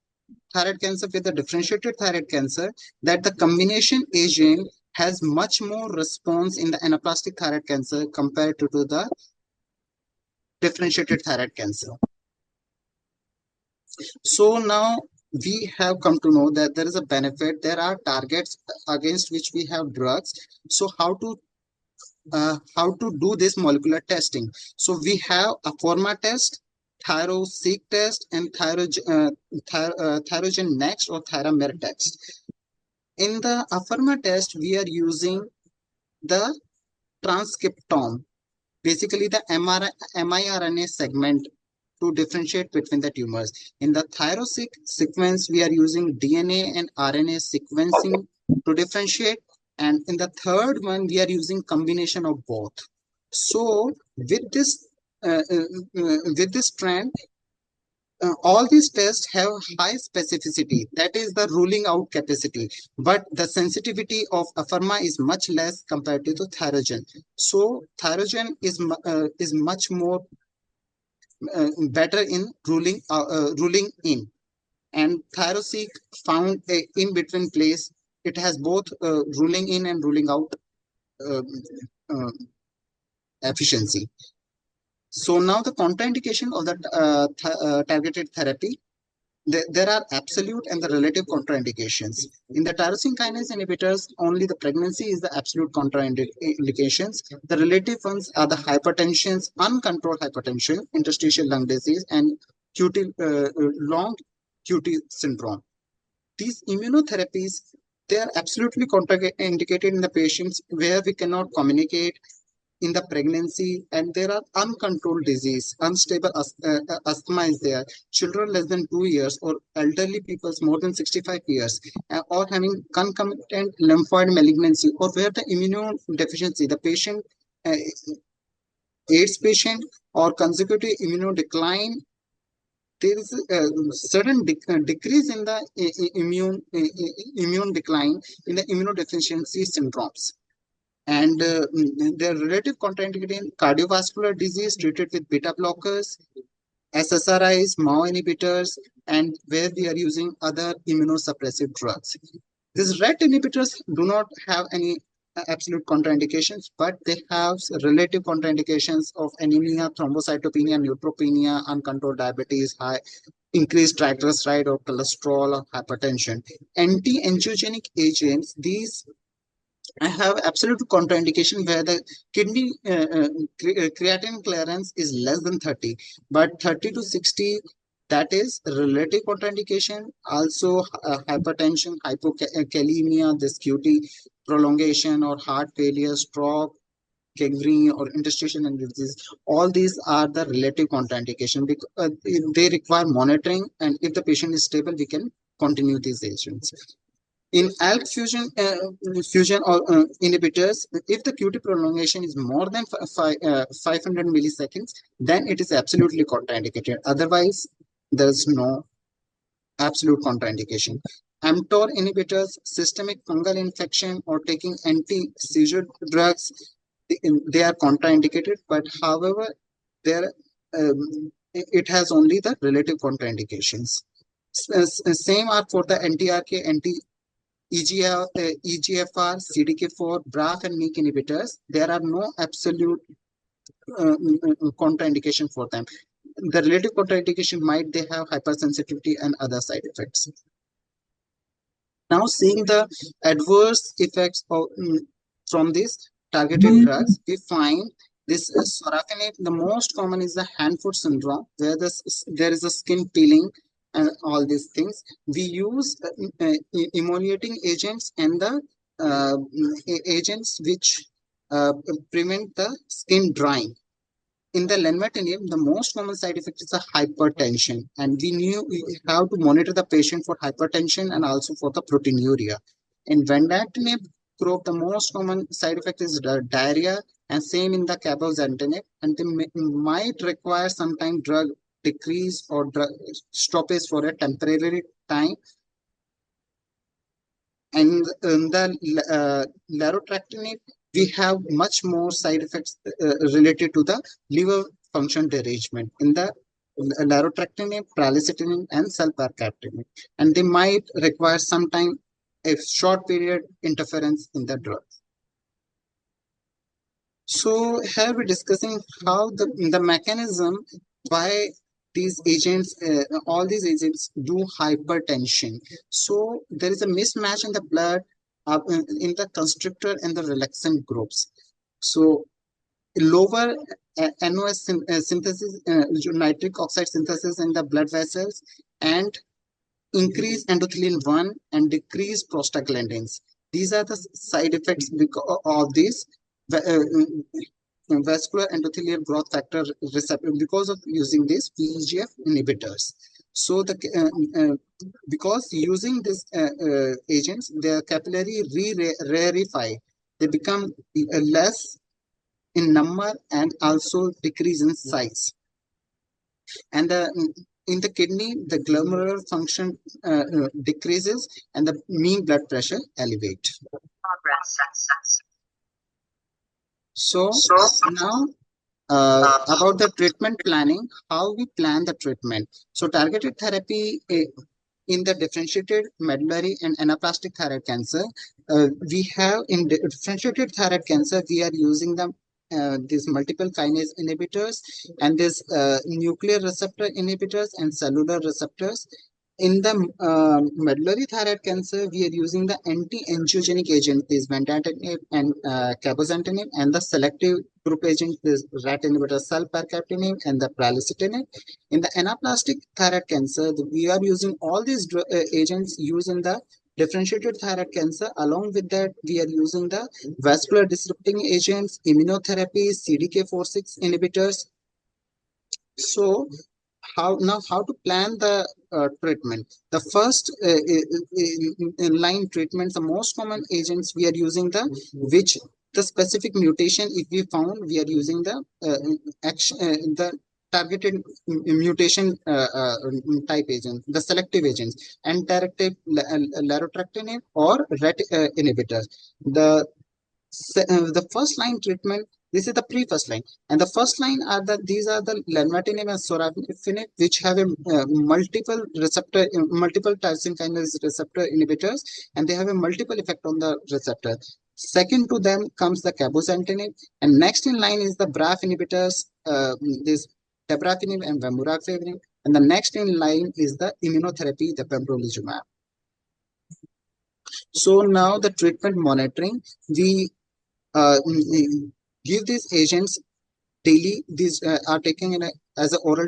thyroid cancer with the differentiated thyroid cancer, that the combination agent has much more response in the anaplastic thyroid cancer compared to the differentiated thyroid cancer. So now we have come to know that there is a benefit. There are targets against which we have drugs. So how to do this molecular testing? So we have a forma test, thyro-seq test, and thyrogen next or thyromer test. In the Afirma test, we are using the transcriptome, basically the miRNA segment, to differentiate between the tumors. In the thyro-seq sequence, we are using DNA and RNA sequencing to differentiate. And in the third one, we are using combination of both. So with this trend, all these tests have high specificity, that is the ruling out capacity, but the sensitivity of Afirma is much less compared to the thyrogen. So thyrogen is much more better in ruling in, and thyro-seq found a in between place. It has both ruling in and ruling out efficiency. So now the contraindication of the targeted therapy. There are absolute and the relative contraindications. In the tyrosine kinase inhibitors, only the pregnancy is the absolute contraindications. The relative ones are the hypertension, uncontrolled hypertension, interstitial lung disease, and long QT syndrome. These immunotherapies, they are absolutely contraindicated in the patients where we cannot communicate in the pregnancy, and there are uncontrolled disease, unstable asthma is there, children less than 2 years, or elderly people more than 65 years, or having concomitant lymphoid malignancy, or where the immunodeficiency, the patient, AIDS patient, or consecutive immunodecline, there is a certain decrease in the immune decline in the immunodeficiency syndromes. And their relative contraindicating cardiovascular disease treated with beta blockers, SSRIs, MAO inhibitors, and where we are using other immunosuppressive drugs. These RET inhibitors do not have any absolute contraindications, but they have relative contraindications of anemia, thrombocytopenia, neutropenia, uncontrolled diabetes, high increased triglyceride or cholesterol or hypertension. Anti-angiogenic agents, these I have absolute contraindication where the kidney creatinine clearance is less than 30, but 30 to 60, that is relative contraindication. Also hypertension, hypokalemia, this QT prolongation, or heart failure, stroke, gangrene, or interstitial lung disease. All these are the relative contraindication because they require monitoring, and if the patient is stable, we can continue these agents. In ALK fusion or inhibitors, if the QT prolongation is more than 500 milliseconds, then it is absolutely contraindicated. Otherwise, there is no absolute contraindication. mTOR inhibitors, systemic fungal infection, or taking anti-seizure drugs, they are contraindicated. But however, there it has only the relative contraindications. Same are for the anti-RK, EGFR, CDK4, BRAF, and MEK inhibitors. There are no absolute contraindication for them. The relative contraindication might they have hypersensitivity and other side effects. Now, seeing the adverse effects of, from these targeted drugs, we find this sorafenib. The most common is the hand-foot syndrome, where there is a skin peeling and all these things. We use emoliating agents and the agents which prevent the skin drying. In the lenvatinib, the most common side effect is a hypertension, and we have to monitor the patient for hypertension and also for the proteinuria. In vendatinib group, the most common side effect is diarrhea, and same in the cabozantinib, and they might require sometime drug decrease or drug stoppage for a temporary time. And in the larotrectinib, we have much more side effects related to the liver function derangement in the larotrectinib, pralsetinib, and sulfatinib, and they might require sometime a short period interference in the drug. So here we're discussing how the mechanism why these agents, all these agents do hypertension. So there is a mismatch in the blood in the constrictor and the relaxant groups. So lower NOS synthesis, nitric oxide synthesis in the blood vessels, and increase endothelin-1 and decrease prostaglandins. These are the side effects of this vascular endothelial growth factor receptor because of using these VEGF inhibitors. So because using these agents, their capillary rarefy, they become less in number and also decrease in size. And in the kidney, the glomerular function decreases and the mean blood pressure elevates. So now about the treatment planning, how we plan the treatment. So targeted therapy in the differentiated medullary and anaplastic thyroid cancer, we have in differentiated thyroid cancer, we are using these multiple kinase inhibitors and these nuclear receptor inhibitors and cellular receptors. In the medullary thyroid cancer, we are using the anti-angiogenic agent, this vendatinib and cabozantinib, and the selective group agent, this RAT inhibitor, sulfatinib and the pralsetinib. In the anaplastic thyroid cancer, we are using all these agents used in the differentiated thyroid cancer. Along with that, we are using the vascular disrupting agents, immunotherapy, CDK4/6 inhibitors. So how to plan the treatment? The first in line treatments, the most common agents we are using the specific mutation. If we found, we are using the targeted mutation type agent, the selective agents, and directed larotrectinib or RET inhibitors. The first line treatment, this is the pre-first line, and the first line are these are the lenvatinib and sorafenib, which have a multiple tyrosine kinase receptor inhibitors, and they have a multiple effect on the receptor. Second to them comes the cabozantinib, and next in line is the BRAF inhibitors, this dabrafenib and vemurafenib, and the next in line is the immunotherapy, the pembrolizumab. So now the treatment monitoring, we give these agents daily. These are taken as oral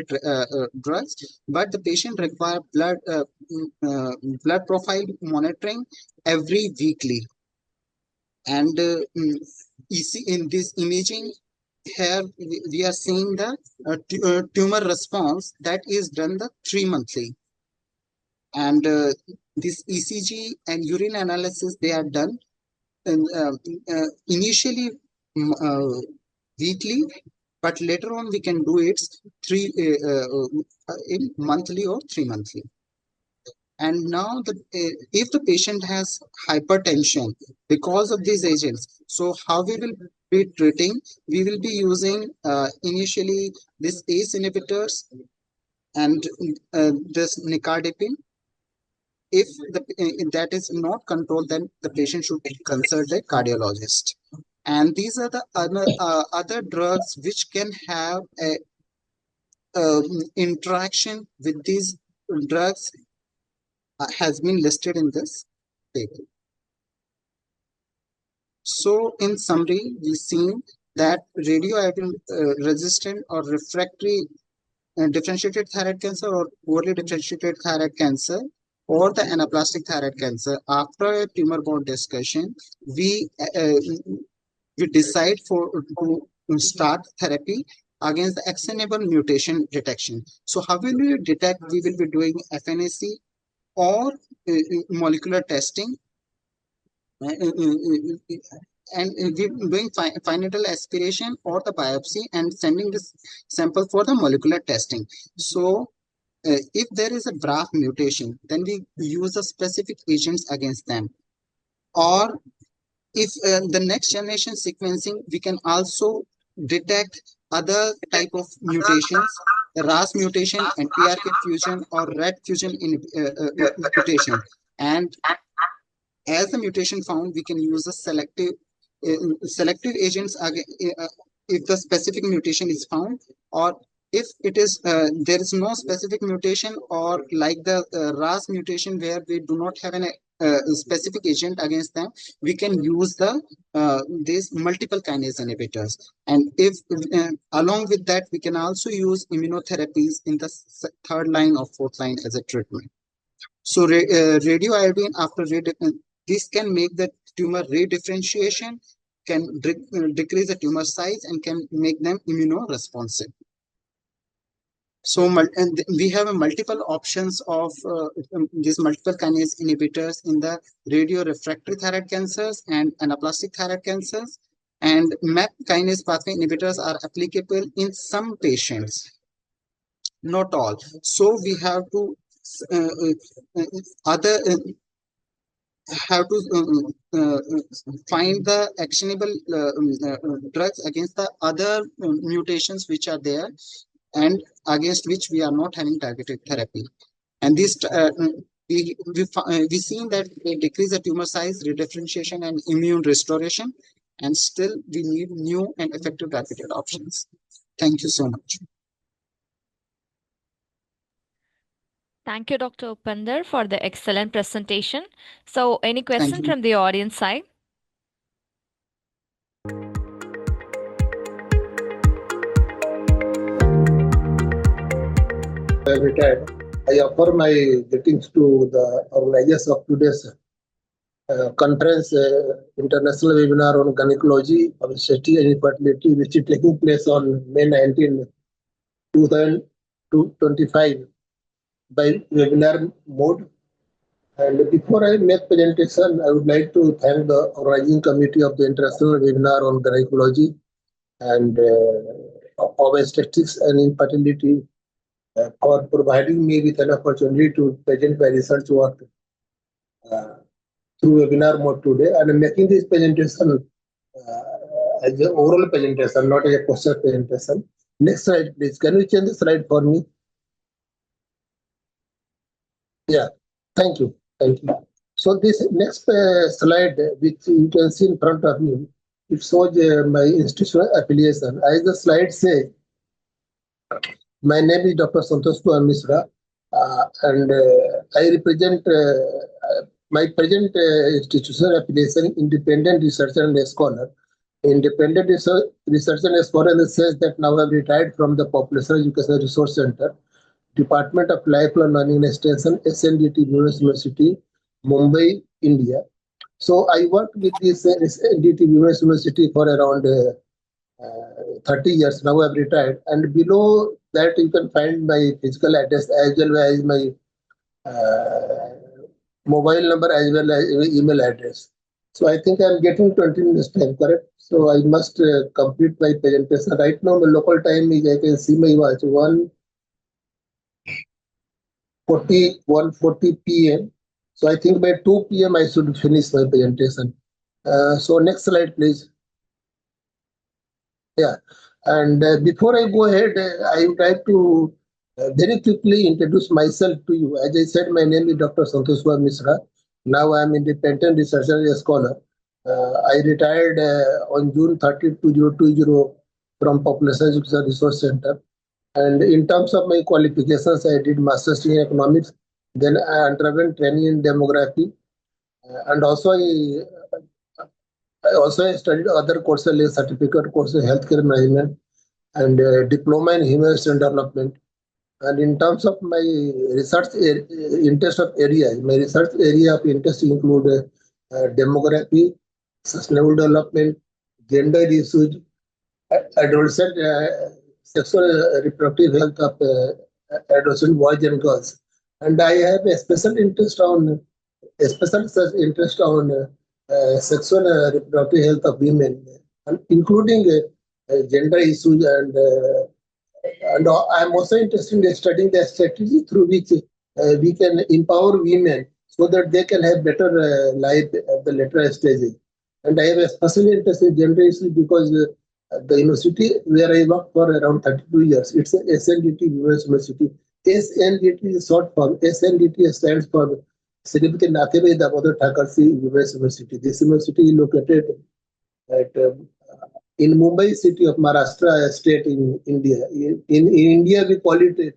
drugs, but the patient require blood profile monitoring every weekly. And in this imaging here, we are seeing the tumor response that is done the 3 monthly. And this ECG and urine analysis, they are done initially weekly, but later on we can do it in monthly or 3 monthly. And now, if the patient has hypertension because of these agents, so how we will be treating? We will be using initially this ACE inhibitors and this nicardipine. If that is not controlled, then the patient should consult a cardiologist. And these are the other drugs which can have a interaction with these drugs has been listed in this table. So in summary, we've seen that radioiodine resistant or refractory differentiated thyroid cancer or poorly differentiated thyroid cancer or the anaplastic thyroid cancer, after a tumor board discussion, we decide to start therapy against the actionable mutation detection. So how will we detect? We will be doing FNAC or molecular testing, and we're doing final aspiration or the biopsy and sending this sample for the molecular testing. So if there is a BRAF mutation, then we use the specific agents against them. Or if the next generation sequencing, we can also detect other type of mutations, the RAS mutation and PRK fusion or RET fusion mutation. And as the mutation found, we can use the selective agents if the specific mutation is found, or if it is there is no specific mutation, or like the RAS mutation where we do not have a specific agent against them, we can use these multiple kinase inhibitors. And if along with that, we can also use immunotherapies in the third line or fourth line as a treatment. So radioiodine after this can make the tumor redifferentiation, can decrease the tumor size, and can make them immunoresponsive. So we have multiple options of these multiple kinase inhibitors in the radiorefractory thyroid cancers and anaplastic thyroid cancers. And MAP kinase pathway inhibitors are applicable in some patients, not all. So we have to find the actionable drugs against the other mutations which are there and against which we are not having targeted therapy. And this we've seen that they decrease the tumor size, redifferentiation, and immune restoration, and still we need new and effective targeted options. Thank you so much. Thank you, Dr. Upandar, for the excellent presentation. So, any question from the audience side? Retired. I offer my greetings to the organizers of today's conference, international webinar on gynecology, obstetrics and infertility, which is taking place on May 19, 2025 by webinar mode. And before I make presentation, I would like to thank the organizing committee of the international webinar on gynecology and obstetrics and infertility for providing me with an opportunity to present my research work through webinar mode today. And I'm making this presentation as an oral presentation, not as a poster presentation. Next slide, please. Can you change the slide for me? Yeah, thank you. Thank you. So this next slide, which you can see in front of me, it shows my institutional affiliation. As the slide says, my name is Dr. Santosh Kumar Misra, and I represent my present institutional affiliation, independent researcher and scholar. Independent researcher and scholar in the sense that now I've retired from the Population Education Resource Center, Department of Lifelong Learning and Extension, SNDT University, Mumbai, India. So I worked with this SNDT University for around 30 years. Now I've retired, and below that you can find my physical address as well as my mobile number as well as email address. So I think I'm getting 20 minutes time, correct? So I must complete my presentation. Right now, my local time is, I can see my watch, 1:40 p.m. So I think by 2 p.m. I should finish my presentation. So next slide, please. Yeah, and before I go ahead, I would like to very quickly introduce myself to you. As I said, my name is Dr. Santosh Kumar Misra. Now I am independent researcher and scholar. I retired on June 30, 2020 from Population Education Resource Center. And in terms of my qualifications, I did master's in economics. Then I underwent training in demography, and also I studied other courses like certificate courses, healthcare management, and diploma in human resource development. And in terms of my research interest of areas, my research area of interest include demography, sustainable development, gender issues, adolescent sexual reproductive health of adolescent boys and girls. And I have a special interest on sexual reproductive health of women, and including gender issues, and I'm also interested in studying the strategy through which we can empower women so that they can have better life at the later stages. And I have a special interest in gender issues because the university where I worked for around 32 years, it's a SNDT Women's University. SNDT is short form. SNDT stands for Significant Nathebe Damodar Thakursi Women's University. This university is located at in Mumbai city of Maharashtra state in India. In India, we call it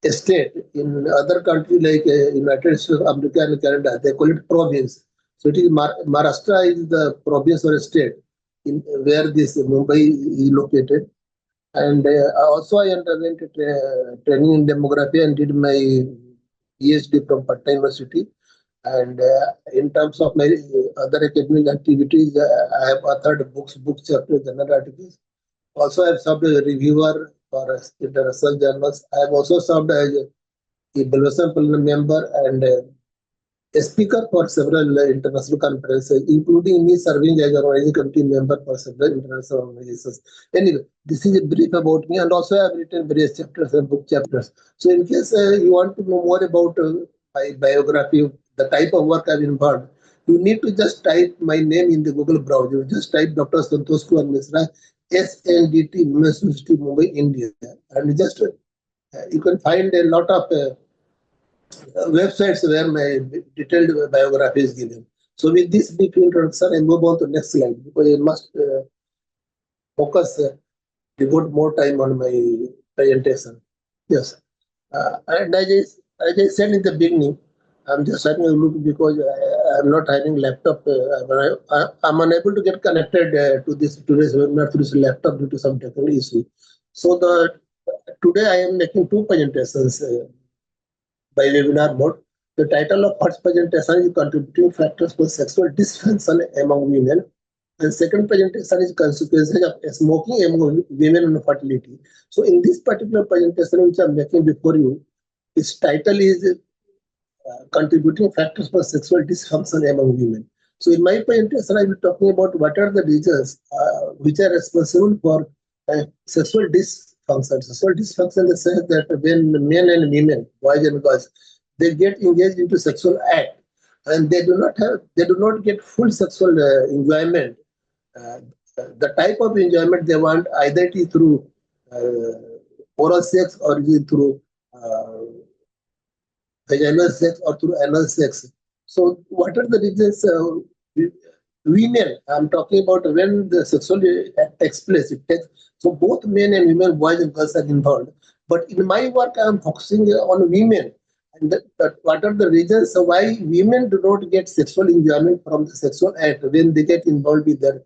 a state. In other countries like United States of America and Canada, they call it province. So it is Maharashtra is the province or state in where this Mumbai is located. And also I underwent training in demography and did my PhD from Patna University. And in terms of my other academic activities, I have authored books, chapters, journal articles. Also, I have served as a reviewer for international journals. I have also served as a evaluation panel member and a speaker for several international conferences, including me serving as an organizing committee member for several international organizations. Anyway, this is a brief about me, and also I have written various chapters and book chapters. So, in case you want to know more about my biography, the type of work I've involved, you need to just type my name in the Google browser. Just type Dr. Santosh Kumar Misra, SNDT, Women's University, Mumbai, India, and just you can find a lot of websites where my detailed biography is given. So with this brief introduction, I move on to next slide because I must focus, devote more time on my presentation. Yes, and as I said in the beginning, I'm just having a look because I'm not having laptop. I'm unable to get connected to this today's webinar through this laptop due to some technical issue. So today I am making two presentations by webinar mode. The title of first presentation is Contributing Factors for Sexual Dysfunction Among Women, and second presentation is Consequences of Smoking Among Women and Fertility. So in this particular presentation which I'm making before you, its title is Contributing Factors for Sexual Dysfunction Among Women. So in my presentation, I will be talking about what are the reasons which are responsible for sexual dysfunction. Sexual dysfunction in the sense that when men and women, boys and girls, they get engaged into sexual act and they do not get full sexual enjoyment. The type of enjoyment they want, either it is through oral sex or it is through vaginal sex or through anal sex. So what are the reasons women, I'm talking about when the sexual act takes place, so both men and women, boys and girls are involved. But in my work, I'm focusing on women. And what are the reasons why women do not get sexual enjoyment from the sexual act when they get involved with their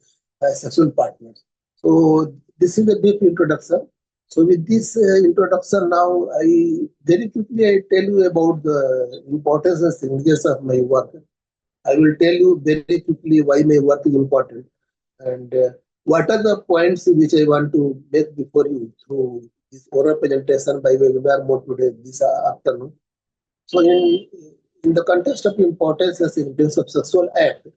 sexual partners. So this is a brief introduction. So with this introduction now, I very quickly tell you about the importance and significance of my work. I will tell you very quickly why my work is important and what are the points which I want to make before you through this oral presentation by webinar mode today this afternoon. So in the context of importance and significance of sexual act,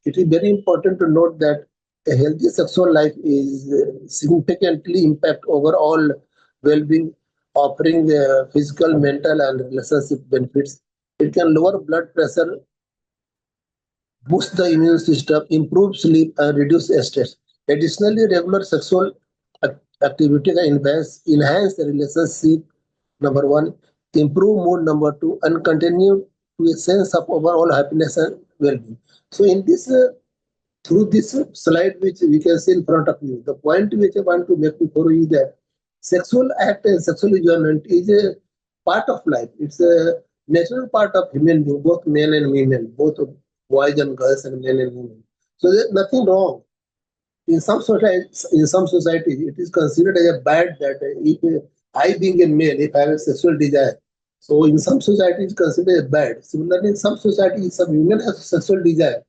it is very important to note that a healthy sexual life is significantly impact overall well-being, offering physical, mental, and relationship benefits. It can lower blood pressure, boost the immune system, improve sleep, and reduce stress. Additionally, regular sexual activity can enhance the relationship, number one, improve mood, number two, and continue to a sense of overall happiness and well-being. So, in this, through this slide which we can see in front of you, the point which I want to make before you is that sexual act and sexual enjoyment is a part of life. It's a natural part of human being, both men and women, both boys and girls and men and women. So there's nothing wrong. In some societies, it is considered as a bad that if I being a male, if I have a sexual desire, so in some societies, it's considered as bad. Similarly, in some societies, some women have sexual desire.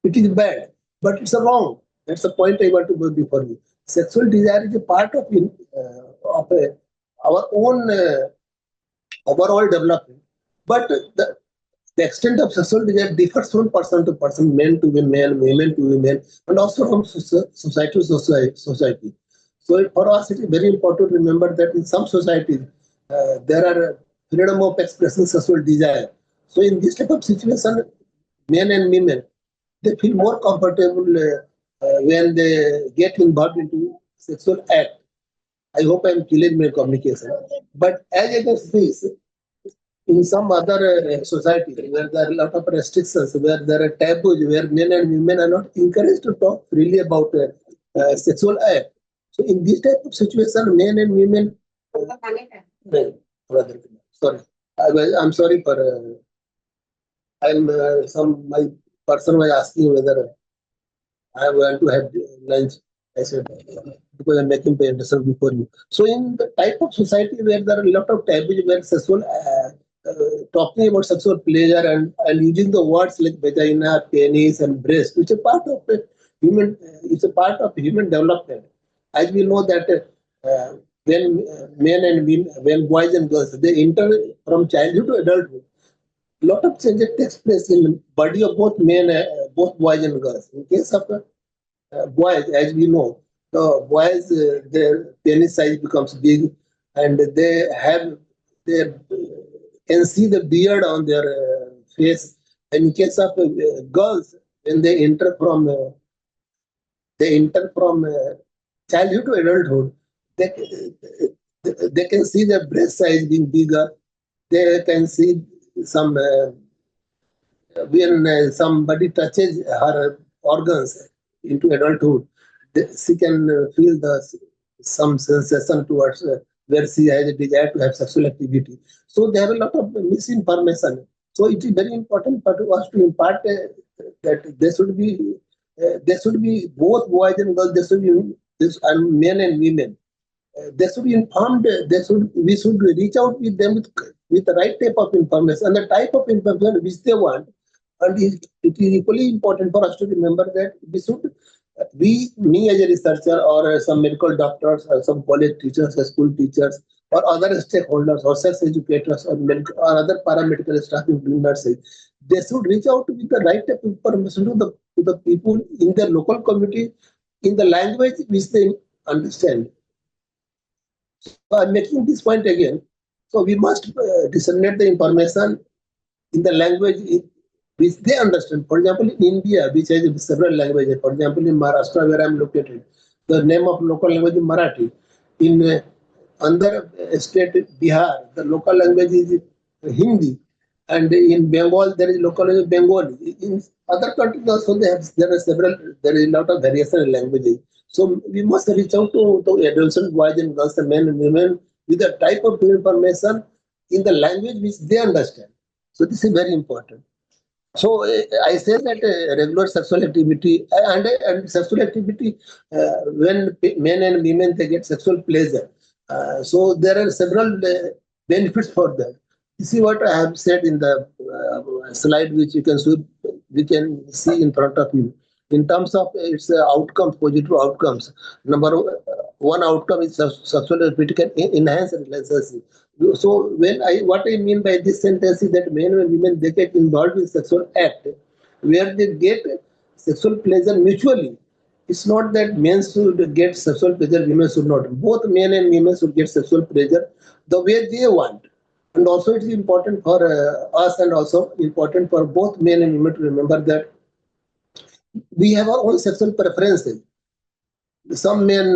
It is bad, but it's a wrong. That's the point I want to go before you. Sexual desire is a part of our own overall development, but the extent of sexual desire differs from person to person, men to women, women to women, and also from society to society. So for us, it is very important to remember that in some societies, there are freedom of expressing sexual desire. So in this type of situation, men and women, they feel more comfortable when they get involved into sexual act. I hope I'm clear in my communication. But as against this, in some other society where there are a lot of restrictions, where there are taboos, where men and women are not encouraged to talk freely about sexual act. So in this type of situation, men and women. Sorry, I'm sorry for. My person was asking whether I want to have lunch. I said, because I'm making the understand before you. So in the type of society where there are a lot of taboos, where sexual talking about sexual pleasure and using the words like vagina, penis, and breast, which is part of human. It's a part of human development. As we know that when men and women, when boys and girls, they enter from childhood to adulthood, a lot of changes takes place in the body of both men, both boys and girls. In case of boys, as we know, the boys, their penis size becomes big, and they have their can see the beard on their face. And in case of girls, when they enter from childhood to adulthood, they can see their breast size being bigger. They can see some when somebody touches her organs into adulthood, she can feel some sensation towards where she has a desire to have sexual activity. So there are a lot of misinformation. So it is very important for us to impart that there should be both boys and girls. There should be and men and women. They should be informed. We should reach out with them with the right type of information and the type of information which they want. And it is equally important for us to remember that me as a researcher or some medical doctors or some college teachers or school teachers or other stakeholders or sex educators or other paramedical staff including nurses, they should reach out with the right type of information to the people in their local community in the language which they understand. So I'm making this point again. So we must disseminate the information in the language which they understand. For example, in India, which has several languages. For example, in Maharashtra, where I'm located, the name of local language is Marathi. In other state, Bihar, the local language is Hindi. And in Bengal, there is local language Bengali. In other countries also, there is a lot of variation in languages. So we must reach out to adolescents, boys and girls, and men and women with a type of information in the language which they understand. So this is very important. So I say that regular sexual activity and sexual activity when men and women they get sexual pleasure. So there are several benefits for them. You see what I have said in the slide, which we can see in front of you. In terms of its outcomes, positive outcomes. one outcome is sexual reproductive can enhance relationship. So what I mean by this sentence is that men and women, they get involved in sexual act where they get sexual pleasure mutually. It's not that men should get sexual pleasure, women should not. Both men and women should get sexual pleasure the way they want. And also it's important for us and also important for both men and women to remember that we have our own sexual preferences. Some men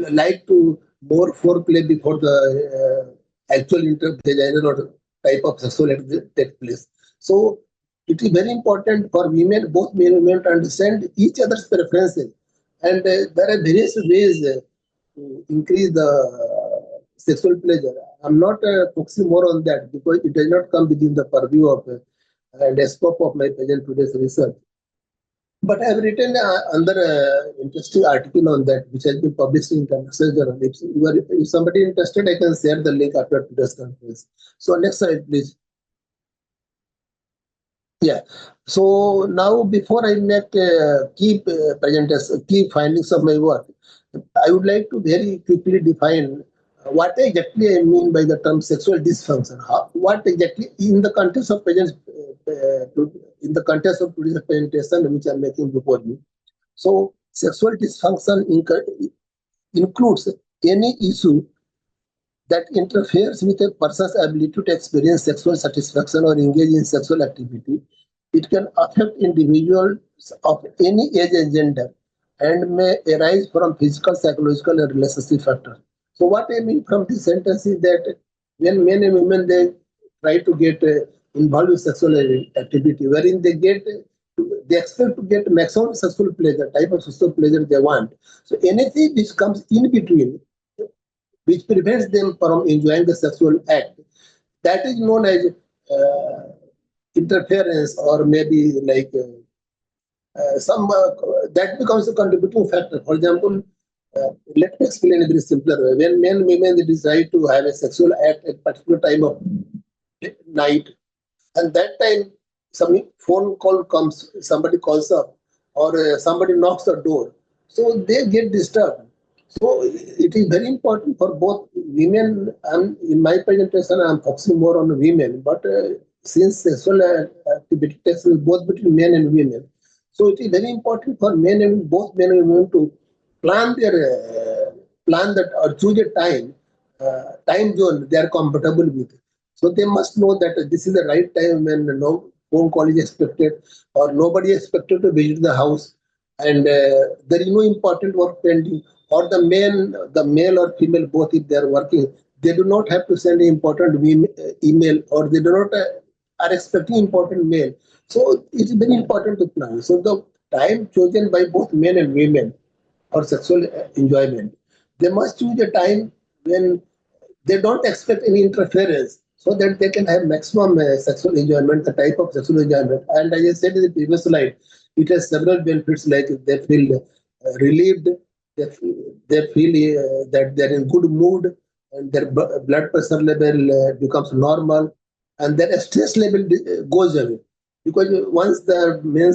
like to more foreplay before the actual intervaginal or type of sexual act takes place. So it is very important for women, both men and women, to understand each other's preferences. And there are various ways to increase the sexual pleasure. I'm not focusing more on that because it does not come within the purview of and the scope of my present today's research. But I've written another interesting article on that, which has been published in International Journal. If somebody is interested, I can share the link after today's conference. So next slide, please. Yeah. So now, before I make key findings of my work, I would like to very quickly define what exactly I mean by the term sexual dysfunction. What exactly in the context of today's presentation, which I'm making before you. So sexual dysfunction includes any issue that interferes with a person's ability to experience sexual satisfaction or engage in sexual activity. It can affect individuals of any age and gender and may arise from physical, psychological, and relationship factors. So what I mean from this sentence is that when men and women, they try to get involved in sexual activity, wherein they expect to get maximum sexual pleasure, type of sexual pleasure they want. So anything which comes in between, which prevents them from enjoying the sexual act, that is known as interference, or maybe like that becomes a contributing factor. For example, let me explain it in a simpler way. When men and women, they decide to have a sexual act at a particular time of night, and that time some phone call comes, somebody calls up, or somebody knocks the door, so they get disturbed. So it is very important for both women, and in my presentation I'm focusing more on women, but since sexual activity takes place both between men and women, so it is very important for both men and women to plan that or choose a time zone they are comfortable with. So they must know that this is the right time when no phone call is expected or nobody is expected to visit the house, and there is no important work pending. Or the male or female, both, if they are working, they do not have to send an important email, or they do not are expecting important mail. So it's very important to plan. So the time chosen by both men and women for sexual enjoyment, they must choose a time when they don't expect any interference, so that they can have maximum sexual enjoyment, the type of sexual enjoyment. And as I said in the previous slide, it has several benefits, like they feel relieved, they feel that they're in good mood, and their blood pressure level becomes normal, and their stress level goes away. Because once the men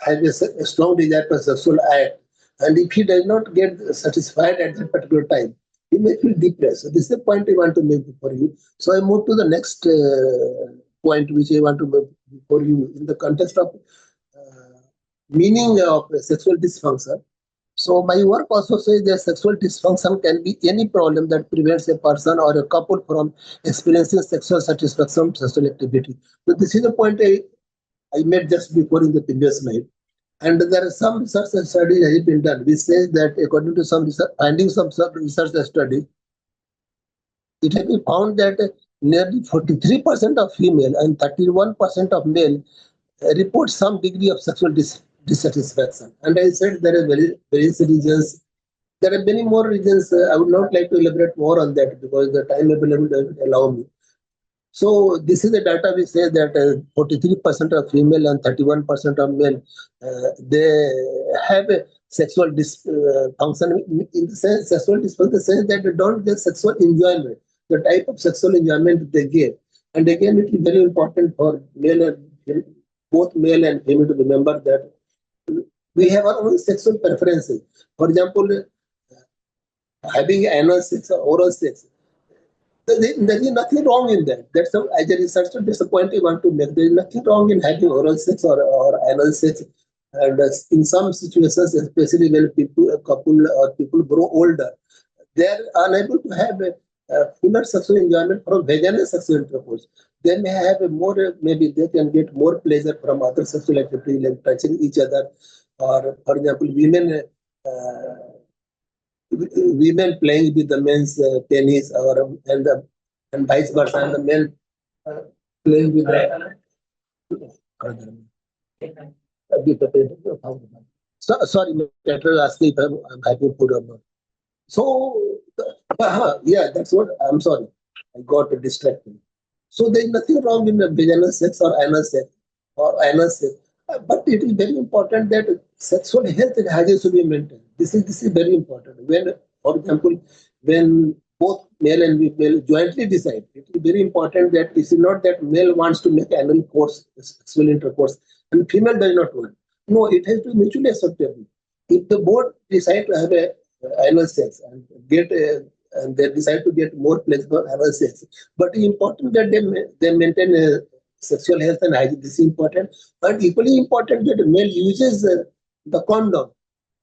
has a strong desire for sexual act, and if he does not get satisfied at that particular time, he may feel depressed. So this is the point I want to make for you. So I move to the next point, which I want to make for you in the context of meaning of sexual dysfunction. So my work also says that sexual dysfunction can be any problem that prevents a person or a couple from experiencing sexual satisfaction, sexual activity. So this is the point I made just before in the previous slide. And there are some research studies that have been done, which says that according to some findings of some research study, it has been found that nearly 43% of female and 31% of male report some degree of sexual dissatisfaction. And I said there are various reasons. There are many more reasons. I would not like to elaborate more on that because the time available doesn't allow me. So this is the data which says that 43% of female and 31% of male, they have a sexual dysfunction, in the sense, sexual dysfunction, the sense that they don't get sexual enjoyment, the type of sexual enjoyment they get. And again, it is very important for both male and female to remember that We have our own sexual preferences. For example, having anal sex or oral sex, there is nothing wrong in that. That's as a researcher, that's the point I want to make. There is nothing wrong in having oral sex or anal sex. And in some situations, especially when a couple or people grow older, they are unable to have a fuller sexual enjoyment from vaginal sexual intercourse. They may have maybe they can get more pleasure from other sexual activity like touching each other, or for example, women playing with the men's penis, and vice versa, and the men playing with the. Sorry, Peter asked me if I'm happy food or not. So, yeah, that's what I'm sorry. I got distracted. So there's nothing wrong in the vaginal sex or anal sex but it is very important that sexual health and hygiene should be maintained. This is very important. When, for example, when both male and female jointly decide, it is very important that it is not that male wants to make anal course, sexual intercourse, and female does not want. No, it has to be mutually acceptable. If the both decide to have a anal sex and and they decide to get more pleasure for anal sex, but it's important that they maintain sexual health and hygiene. This is important, but equally important that the male uses the condom,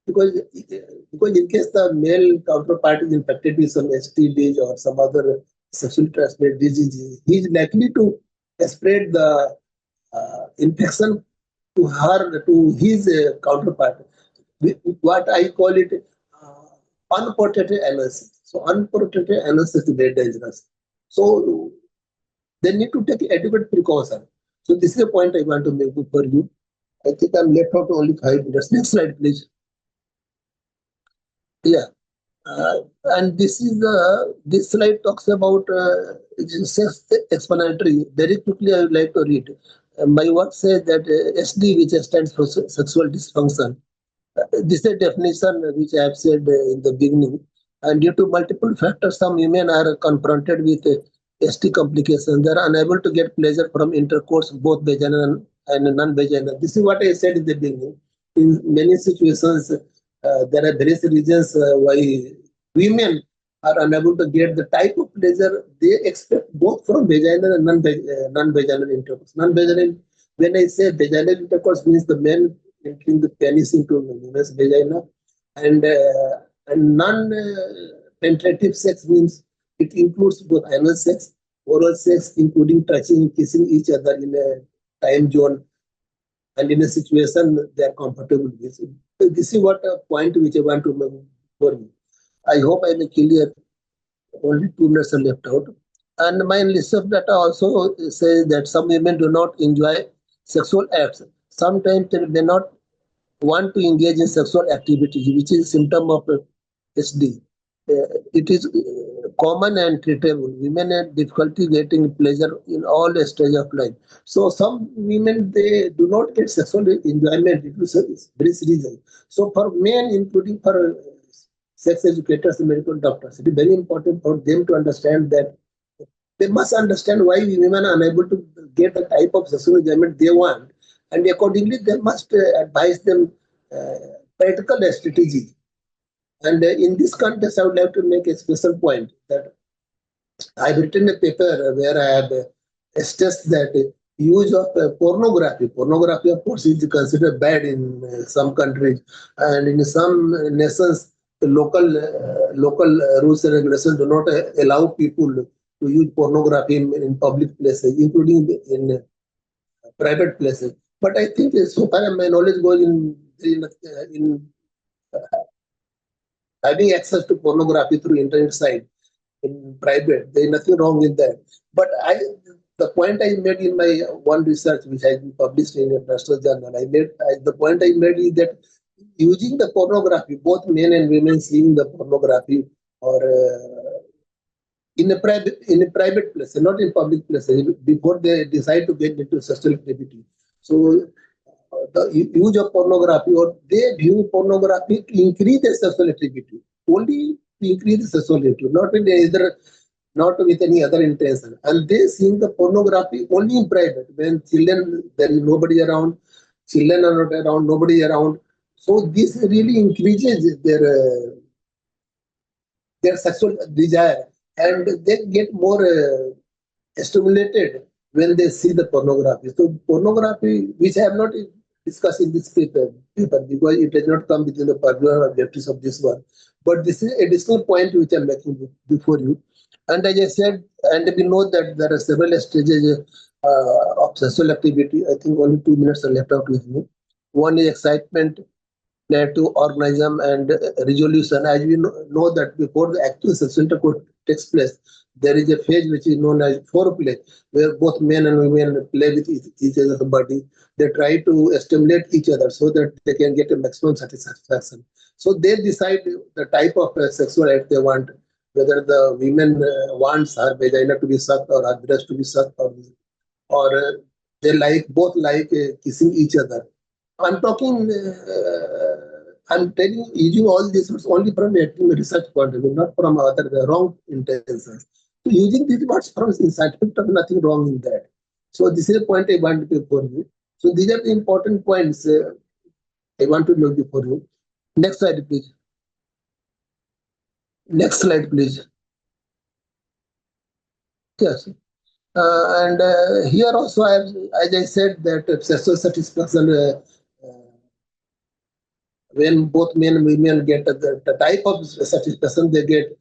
because in case the male counterpart is infected with some STDs or some other sexually transmitted disease, he is likely to spread the infection to his counterpart. What I call it unprotected anal sex. So unprotected anal sex is very dangerous. So they need to take adequate precaution. So this is a point I want to make for you. I think I'm left out only 5 minutes. Next slide, please. Yeah. And this slide talks about self-explanatory. Very quickly, I would like to read. My work says that SD, which stands for sexual dysfunction. This is a definition which I have said in the beginning. And due to multiple factors, some women are confronted with ST complications. They are unable to get pleasure from intercourse, both vaginal and non-vaginal. This is what I said in the beginning. In many situations, there are various reasons why women are unable to get the type of pleasure they expect both from vaginal and non-vaginal intercourse. Non-vaginal, when I say vaginal intercourse, means the men entering the penis into the woman's vagina, and non-penetrative sex means it includes both anal sex, oral sex, including touching, kissing each other in a time zone and in a situation they are comfortable with. So this is what a point which I want to make for you. I hope I may clear. Only 2 minutes are left out. And my list of data also says that some women do not enjoy sexual acts. Sometimes they may not want to engage in sexual activity, which is a symptom of SD. It is common and treatable. Women have difficulty getting pleasure in all stages of life. So some women, they do not get sexual enjoyment due to this reason. So for men, including for sex educators and medical doctors, it is very important for them to understand that they must understand why women are unable to get the type of sexual enjoyment they want, and accordingly they must advise them practical strategy. And in this context, I would like to make a special point that I've written a paper where I have stressed that use of pornography. Pornography, of course, is considered bad in some countries, and in some nations, the local rules and regulations do not allow people to use pornography in public places, including in private places. But I think so far my knowledge goes in having access to pornography through internet site in private. There is nothing wrong with that. But the point I made in my one research, which has been published in a national journal, the point I made is that using the pornography, both men and women seeing the pornography, or in a private place, not in public places, before they decide to get into sexual activity. So the use of pornography, or they view pornography to increase their sexual activity, only to increase the sexual activity, not with any other intention. And they seeing the pornography only in private, when children, there is nobody around, children are not around, nobody around. So this really increases their sexual desire, and they get more stimulated when they see the pornography. So pornography, which I have not discussed in this paper because it does not come within the particular objectives of this one. But this is additional point which I am making before you. And as I said, and we know that there are several stages of sexual activity. I think only 2 minutes are left out with me. One is excitement, to organism and resolution. As we know that before the actual sexual intercourse takes place, there is a phase which is known as foreplay, where both men and women play with each other's body. They try to stimulate each other so that they can get a maximum satisfaction. So they decide the type of sexual act they want, whether the women wants her vagina to be sucked or her breast to be sucked, or they both like kissing each other. I'm talking, I'm telling, using all these words only from a research point of view, not from other wrong intentions. So using these words from scientific, nothing wrong in that. So this is a point I want to make for you. So these are the important points I want to make before you. Next slide, please. Next slide, please. Yes. And here also, as I said, that sexual satisfaction when both men and women get the type of satisfaction they get,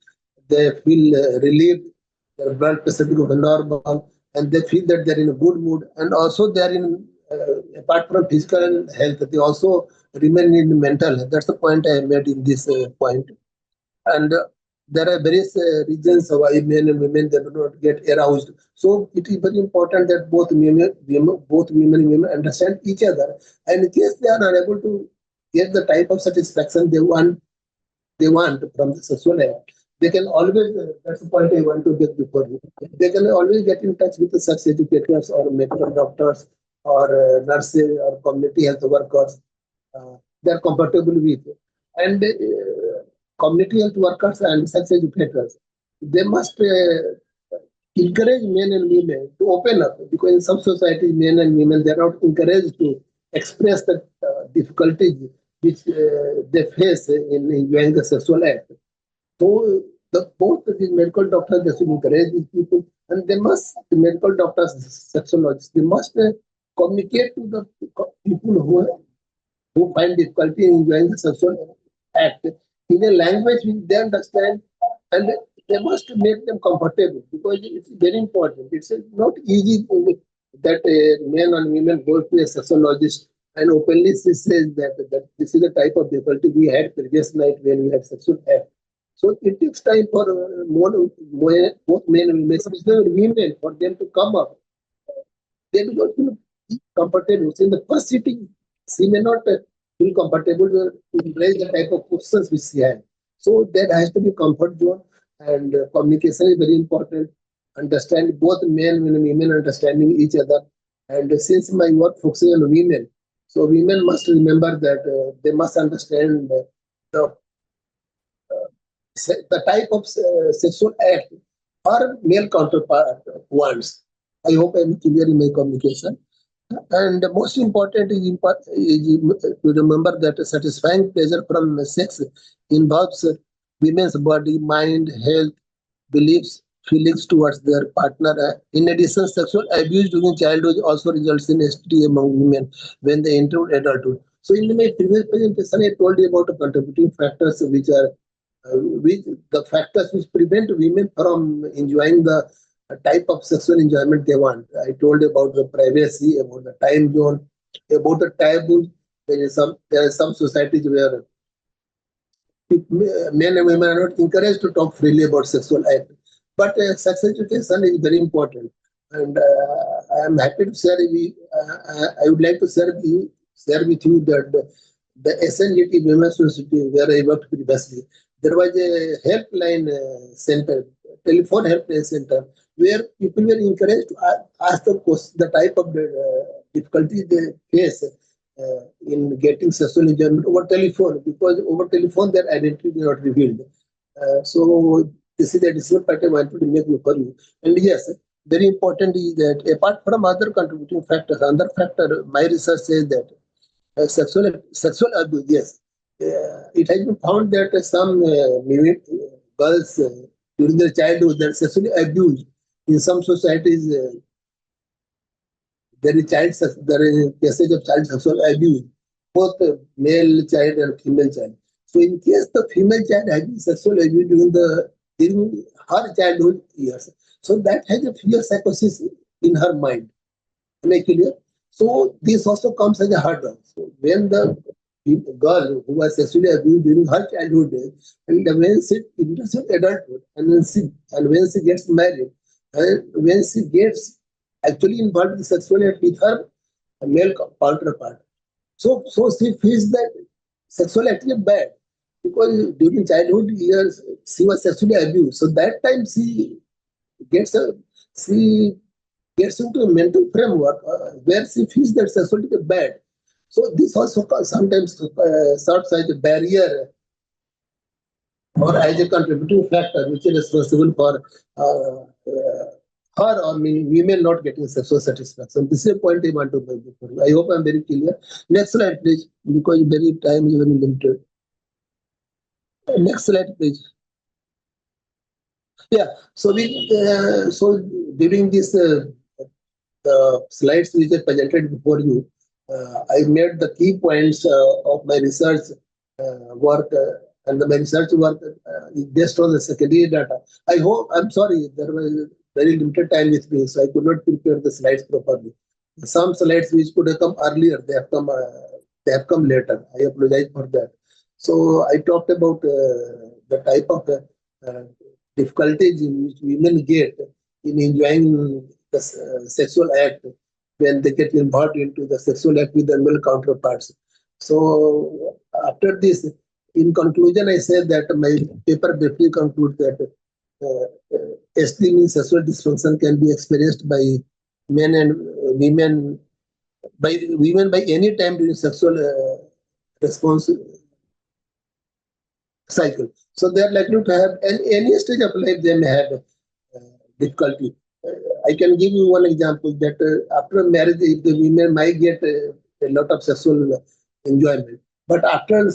they feel relieved, their blood pressure becomes normal, and they feel that they're in a good mood. And also, they're in, apart from physical health, they also remain in mental health. That's the point I made in this point. And there are various reasons why men and women they do not get aroused. So it is very important that both women and women understand each other. And in case they are unable to get the type of satisfaction they want from the sexual act, they can always, that's the point I want to get before you, they can always get in touch with the sex educators or medical doctors or nurses or community health workers they're comfortable with. And community health workers and sex educators, they must encourage men and women to open up, because in some societies, men and women, they're not encouraged to express the difficulties which they face in enjoying the sexual act. So both the medical doctors, they should encourage these people, and the medical doctors, sexologists, they must communicate to the people who find difficulty in enjoying the sexual act in a language which they understand, and they must make them comfortable, because it's very important. It's not easy that men and women go to a sexologist and openly says that this is the type of difficulty we had previous night when we had sexual act. So it takes time for both men and women, especially women, for them to come up. They will not feel comfortable. So in the first sitting, she may not feel comfortable to raise the type of questions which she has. So there has to be comfort zone, and communication is very important. Understand both men and women understanding each other. And since my work focuses on women, so women must remember that they must understand the type of sexual act or male counterpart wants. I hope I'm clear in my communication. And the most important is to remember that satisfying pleasure from sex involves women's body, mind, health, beliefs, feelings towards their partner. In addition, sexual abuse during childhood also results in STD among women when they enter adulthood. So in my previous presentation, I told you about the contributing factors which are the factors which prevent women from enjoying the type of sexual enjoyment they want. I told you about the privacy, about the time zone, about the taboo. There are some societies where men and women are not encouraged to talk freely about sexual act. But sex education is very important, and I am happy to share. I would like to share with you that the SNGT Women's University, where I worked previously, there was a helpline center, telephone helpline center, where people were encouraged to ask the type of difficulty they face in getting sexual enjoyment over telephone, because over telephone their identity is not revealed. So this is the additional part I wanted to make for you. And yes, very important is that apart from other contributing factors, another factor, my research says that Sexual abuse, yes. It has been found that some girls during their childhood are sexually abused. In some societies, there is cases of child sexual abuse, both male child and female child. So, in case the female child has been sexually abused during her childhood years, so that has a fear psychosis in her mind. Make it clear? So this also comes as a hurdle. So when the girl who was sexually abused during her childhood days, and when she enters adulthood, and when she gets married, and when she gets actually involved in sexuality with her male counterpart, so she feels that sexual actually bad because during childhood years she was sexually abused. So that time gets a she gets into a mental framework where she feels that sexuality is bad. So this also sometimes serves as a barrier or as a contributing factor which is responsible for her or women not getting sexual satisfaction. This is a point I want to make before you. I hope I'm very clear. Next slide, please, because very time is very limited. Next slide, please. Yeah. So during this the slides which I presented before you, I made the key points of my research work, and my research work is based on the secondary data. I'm sorry, there was very limited time with me, so I could not prepare the slides properly. Some slides which could have come earlier, they have come later. I apologize for that. So I talked about the type of difficulties in which women get in enjoying the sexual act when they get involved into the sexual act with their male counterparts. So after this, in conclusion, I said that my paper briefly concludes that ST means sexual dysfunction can be experienced by men and women by any time during sexual response cycle. So they are likely to have any stage of life they may have difficulty. I can give you one example that after marriage, if the women might get a lot of sexual enjoyment, but after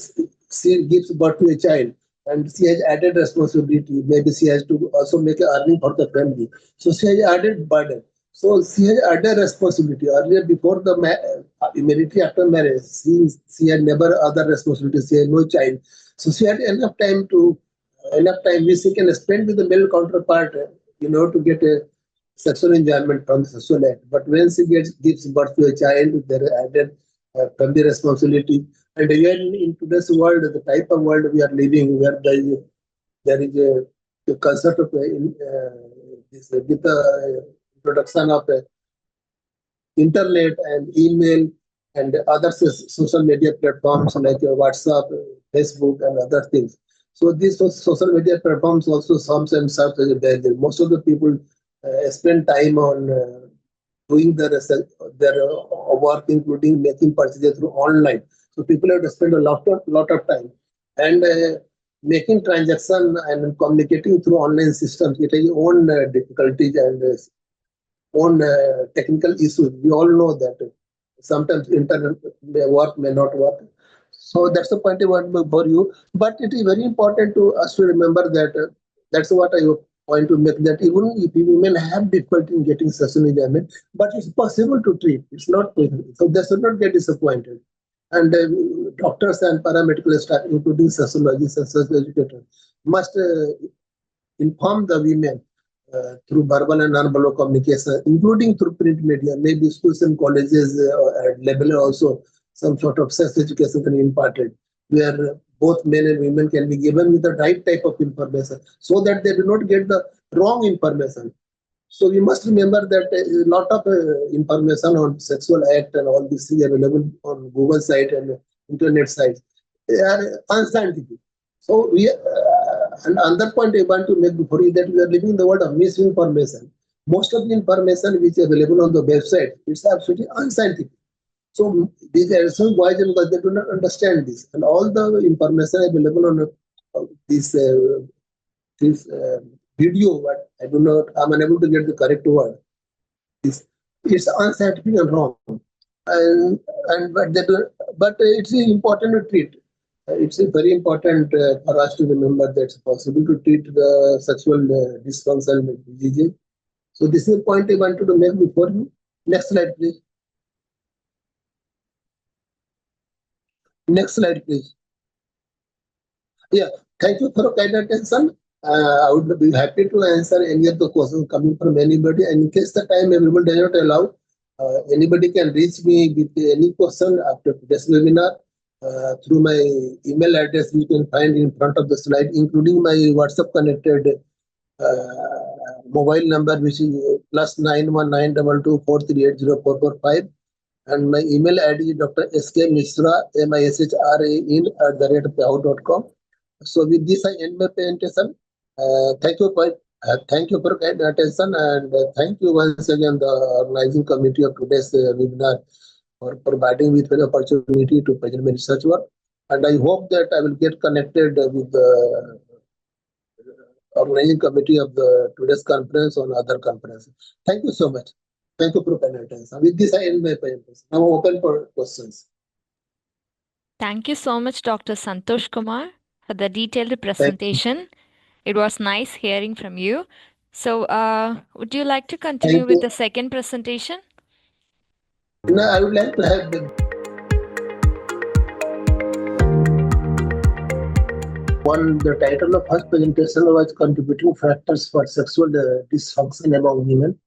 she gives birth to a child and she has added responsibility, maybe she has to also make an earning for the family. So she has added burden. So she has added responsibility. Earlier, before the immediately after marriage, she had never other responsibilities. She had no child. So she had enough time which she can spend with the male counterpart, to get a sexual enjoyment from the sexual act. But when she gives birth to a child, there is added family responsibility. And again, in today's world, the type of world we are living, where there is a concept of this with the introduction of internet and email and other social media platforms like WhatsApp, Facebook, and other things. So these social media platforms also sometimes serve as a barrier. Most of the people spend time on doing their work, including making purchases through online. So people have to spend a lot of time and making transaction and communicating through online systems. It has its own difficulties and own technical issues. We all know that sometimes internet may work, may not work. So that's the point I want for you. But it is very important to us to remember that that's what I want to make, that even if women have difficulty in getting sexual enjoyment, but it's possible to treat. It's not possible. So they should not get disappointed. And doctors and paramedical staff, including sociologists and social educators, must inform the women through verbal and non-verbal communication, including through print media, maybe schools and colleges at level also some sort of sex education can be imparted, where both men and women can be given with the right type of information so that they do not get the wrong information. So we must remember that a lot of information on sexual act and all this is available on Google site and internet sites. They are unscientific. So and another point I want to make before you, that we are living in the world of misinformation. Most of the information which is available on the website is absolutely unscientific. So these are some boys and girls, they do not understand this, and all the information available on this video, but I do not, I'm unable to get the correct word. It's unscientific and wrong. and but it's important to treat. It's very important for us to remember that it's possible to treat the sexual dysfunction diseases. So this is the point I wanted to make before you. Next slide, please. Next slide, please. Yeah, thank you for your kind attention. I would be happy to answer any of the questions coming from anybody. And in case the time available does not allow, anybody can reach me with any question after today's webinar through my email address you can find in front of the slide, including my WhatsApp connected mobile number, which is +919224380445. And my email ID is Dr. S.K. Mishra, mishra@yahoo.com. So with this, I end my presentation. Thank you for kind attention, and thank you once again the organizing committee of today's webinar for providing me with an opportunity to present my research work. And I hope that I will get connected with the organizing committee of the today's conference on other conferences. Thank you so much. Thank you for your kind attention. With this, I end my presentation. Now open for questions. Thank you so much, Dr. Santosh Kumar, for the detailed presentation. It was nice hearing from you. So, would you like to continue with the second presentation? No, I would like to have the the title of first presentation was Contributing Factors for Sexual Dysfunction Among Women.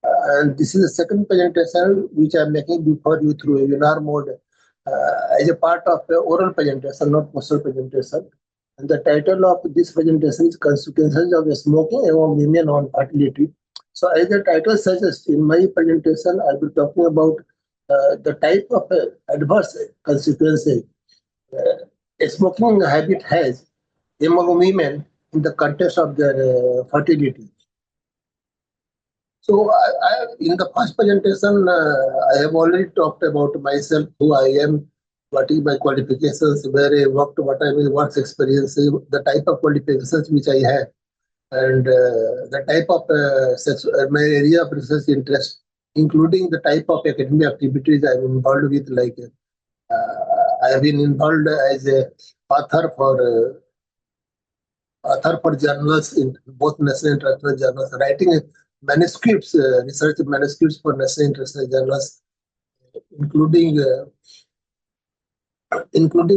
And this is the second presentation which I am making before you through a webinar mode as a part of the oral presentation, not poster presentation. And the title of this presentation is Consequences of Smoking Among Women on Fertility. So as the title suggests, in my presentation, I will be talking about the type of adverse consequences smoking habit has among women in the context of their fertility. So in the first presentation, I have already talked about myself, who I am, what is my qualifications, where I worked, what are my work experiences, the type of qualifications which I have, and the type of my area of research interest, including the type of academic activities I'm involved with, like I have been involved as a author for journals in both national and international journals, writing manuscripts, research manuscripts for national and international journals, including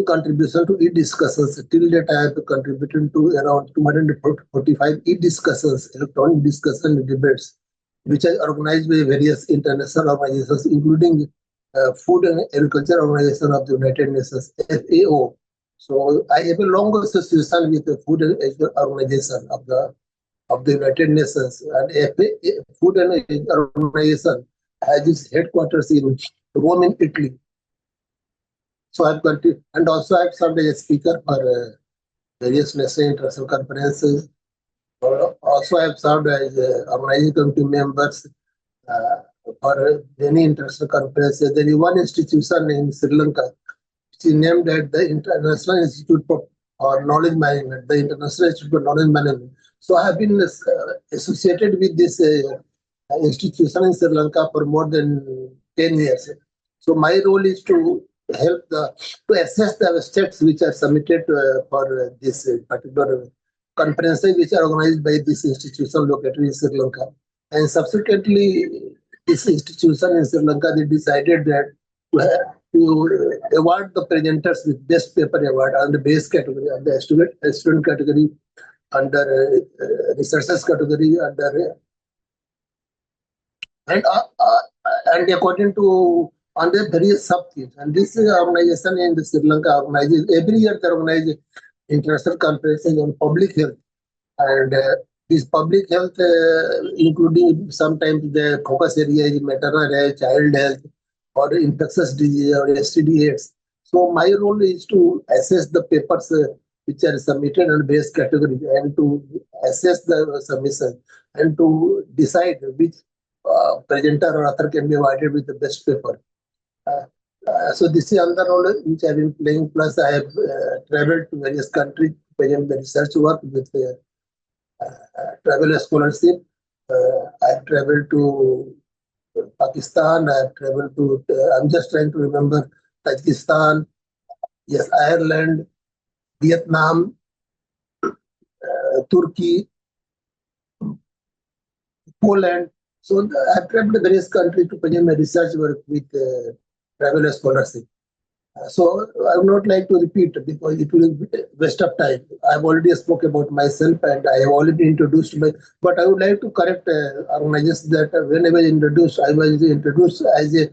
contribution to e-discussions. Till that, I have contributed to around 245 e-discussions, electronic discussion debates, which are organized by various international organizations, including Food and Agriculture Organization of the United Nations, FAO. So I have a long association with the Food and Agriculture Organization of the United Nations, and Food and Agriculture Organization has its headquarters in Rome, in Italy. So I've continued, and also I've served as a speaker for various national and international conferences. Also, I've served as organizing committee members for many international conferences. There is one institution in Sri Lanka, which is named at the International Institute for Knowledge Management, the International Institute for Knowledge Management. So I have been associated with this institution in Sri Lanka for more than 10 years. So my role is to help to assess the abstracts which are submitted for this particular conferences, which are organized by this institution located in Sri Lanka. And subsequently, this institution in Sri Lanka, they decided that to award the presenters with best paper award on the base category, on the student category, under researchers category, under and according to on the various sub-themes. And this organization in the Sri Lanka organizes every year, they organize international conferences on public health. And this public health, including sometimes the focus area is maternal health, child health, or infectious disease, or STD/AIDS. So my role is to assess the papers which are submitted on base category, and to assess the submission, and to decide which presenter or author can be awarded with the best paper. So this is another role which I have been playing. Plus, I have traveled to various countries to present the research work with travel scholarship. I have traveled to Pakistan. I have traveled to, I'm just trying to remember, Tajikistan, yes, Ireland, Vietnam, Turkey, Poland. So I've traveled to various countries to present my research work with travel scholarship. So I would not like to repeat because it will be waste of time. I've already spoke about myself and I have already introduced but I would like to correct organizers that when I was introduced as a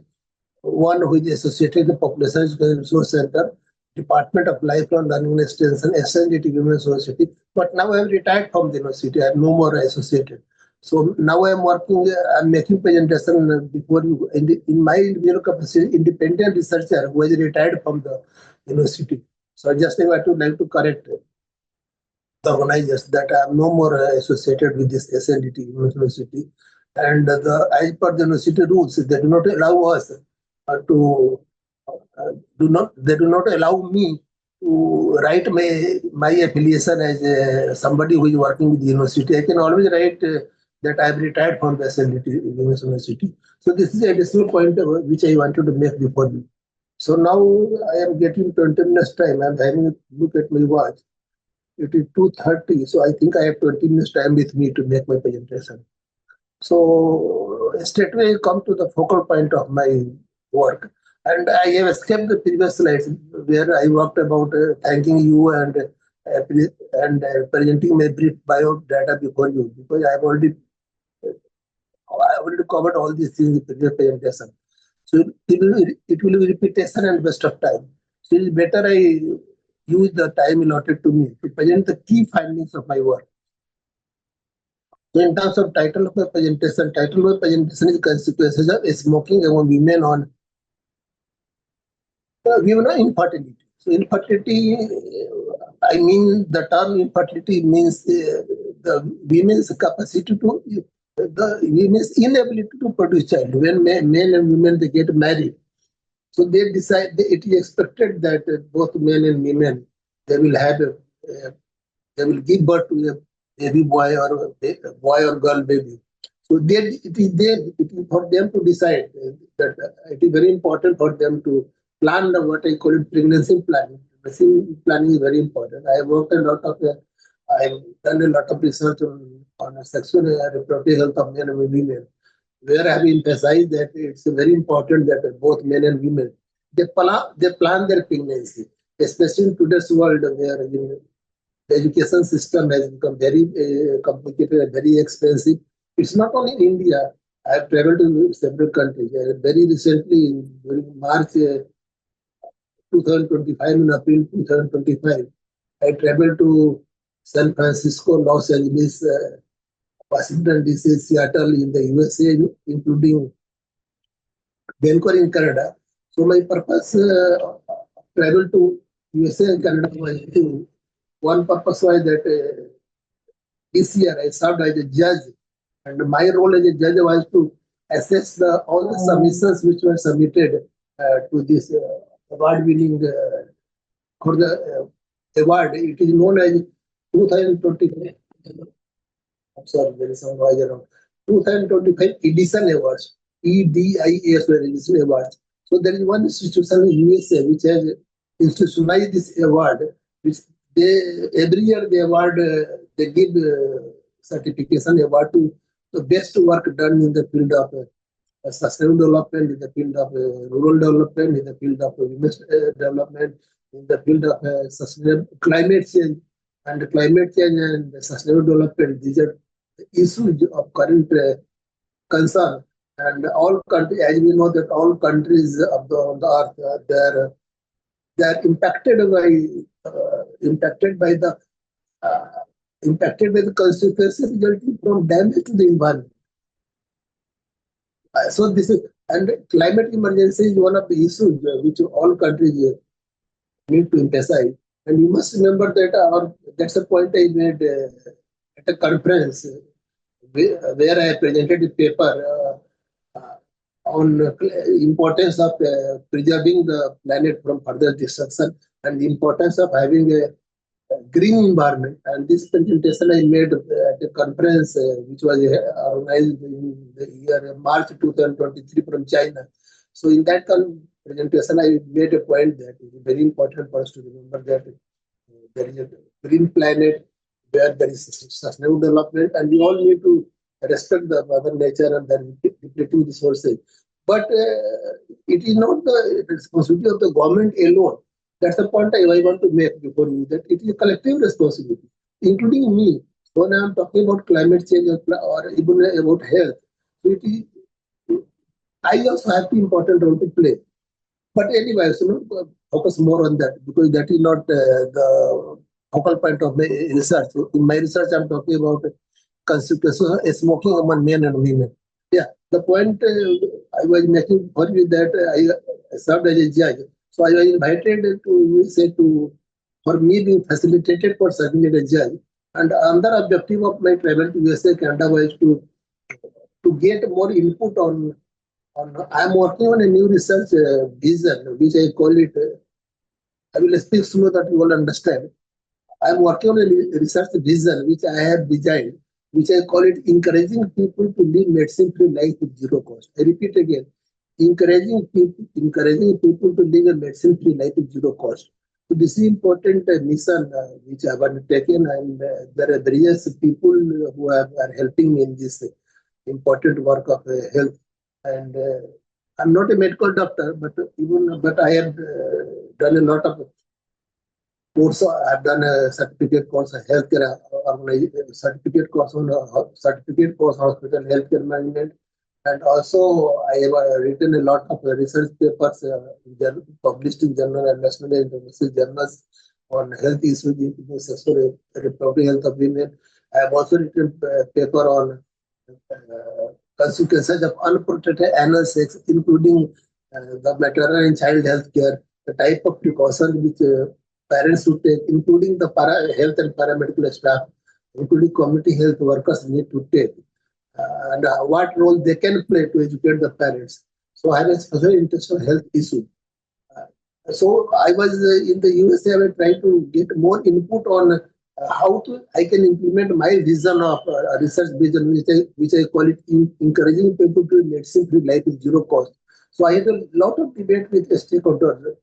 one who is associated with the Population Resource Center, Department of Lifelong Learning and Extension, SNDT Women's University. But now I have retired from the university. I am no more associated. So now I am working, I'm making presentation before you in my individual capacity, independent researcher who is retired from the university. So I just would like to correct the organizers that I am no more associated with this SNDT university. And as per the university rules, they do not allow us they do not allow me to write my affiliation as somebody who is working with the university. I can always write that I have retired from the SNDT university. So this is the additional point which I wanted to make before you. So now I am getting 20 minutes time. I am having a look at my watch. It is 2:30, so I think I have 20 minutes time with me to make my presentation. So straightway I come to the focal point of my work. And I have skipped the previous slides where I talked about thanking you and presenting my brief bio data before you, because I have already covered all these things in the previous presentation. So it will be repetition and waste of time. So it is better I use the time allotted to me to present the key findings of my work. So in terms of title of my presentation is Consequences of Smoking Among Women on Women infertility. So infertility, I mean the term infertility means the women's capacity to, the women's inability to produce child. When men and women they get married, so they decide it is expected that both men and women they will have they will give birth to a baby boy or girl baby. So it is for them to decide that it is very important for them to plan what I call it pregnancy planning. Pregnancy planning is very important. I have worked I've done a lot of research on sexual reproductive health of men and women, where I have emphasized that it's very important that both men and women they plan their pregnancy, especially in today's world where the education system has become very complicated and very expensive. It's not only in India. I have traveled to several countries. Very recently, during March 2025, in April 2025, I traveled to San Francisco, Los Angeles, Washington DC, Seattle in the USA, including Vancouver in Canada. So my purpose travel to USA and Canada was one purpose was that this year I served as a judge, and my role as a judge was to assess all the submissions which were submitted to this award-winning for the award. It is known as 2025. I'm sorry, there is some noise around. 2025 Edison Awards, EDIAS Edison Awards. So there is one institution in USA which has institutionalized this award, which every year they award, they give certification award to the best work done in the field of sustainable development, in the field of rural development, in the field of women's development, in the field of sustainable climate change. And climate change and sustainable development, these are issues of current concern. And all countries, as we know that all countries of the earth, they are impacted by the consequences resulting from damage to the environment. So this is, and climate emergency is one of the issues which all countries need to emphasize. And you must remember that that's a point I made at a conference where I presented a paper on importance of preserving the planet from further destruction and the importance of having a green environment. And this presentation I made at a conference which was organized in the year March 2023 from China. So in that presentation, I made a point that it is very important for us to remember that there is a green planet where there is sustainable development, and we all need to respect the mother nature and their depleting resources. But it is not the responsibility of the government alone. That's the point I want to make before you, that it is a collective responsibility, including me. When I am talking about climate change or even about health, so it is, I also have an important role to play. But anyway, so focus more on that, because that is not the focal point of my research. So in my research, I'm talking about consequences of smoking among men and women. Yeah, the point I was making for you that I served as a judge. So I was invited for me being facilitated for serving as a judge. And another objective of my travel to USA, Canada was to get more input on I'm working on a new research vision, which I call it, I will speak slow that you will understand. I'm working on a research vision, which I have designed, which I call it encouraging people to live medicine-free life with zero cost. I repeat again, encouraging people to live a medicine-free life with zero cost. So this is important mission which I have undertaken, and there are various people who are helping me in this important work of health. And I'm not a medical doctor, but I have done a lot of course. I've done a certificate course, healthcare organization, certificate course on hospital healthcare management, and also I have written a lot of research papers published in journal and national and international journals on health issues, including sexual reproductive health of women. I have also written a paper on consequences of unprotected anal sex, including the maternal and child health care, the type of precaution which parents should take, including the health and paramedical staff, including community health workers need to take, and what role they can play to educate the parents. So I have a special interest in health issue. So I was in the USA, I was trying to get more input on how I can implement my vision of research vision, which I call it encouraging people to medicine-free life with zero cost. So I had a lot of debate with stakeholders.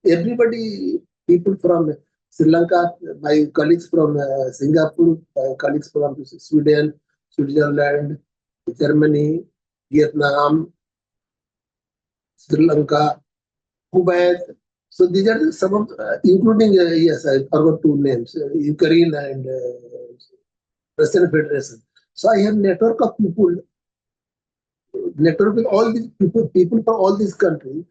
Everybody, people from Sri Lanka, my colleagues from Singapore, my colleagues from Sweden, Switzerland, Germany, Vietnam, Sri Lanka, Kuwait. So these are some of, including, yes, I forgot two names, Ukraine and Russian Federation. So I have network of people, network with all these people from all these countries.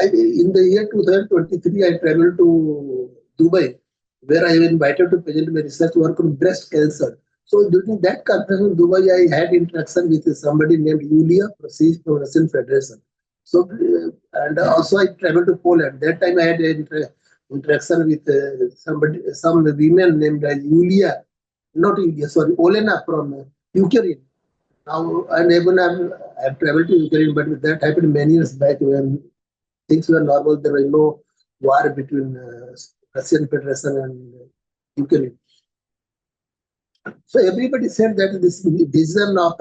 In the year 2023, I traveled to Dubai, where I was invited to present my research work on breast cancer. So during that conference in Dubai, I had interaction with somebody named Yulia, she's from Russian Federation. So, and also I traveled to Poland. That time I had interaction with some women named Yulia, not Yulia, sorry, Olena from Ukraine. Now, and even I've traveled to Ukraine, but that happened many years back when things were normal. There was no war between Russian Federation and Ukraine. So everybody said that this vision of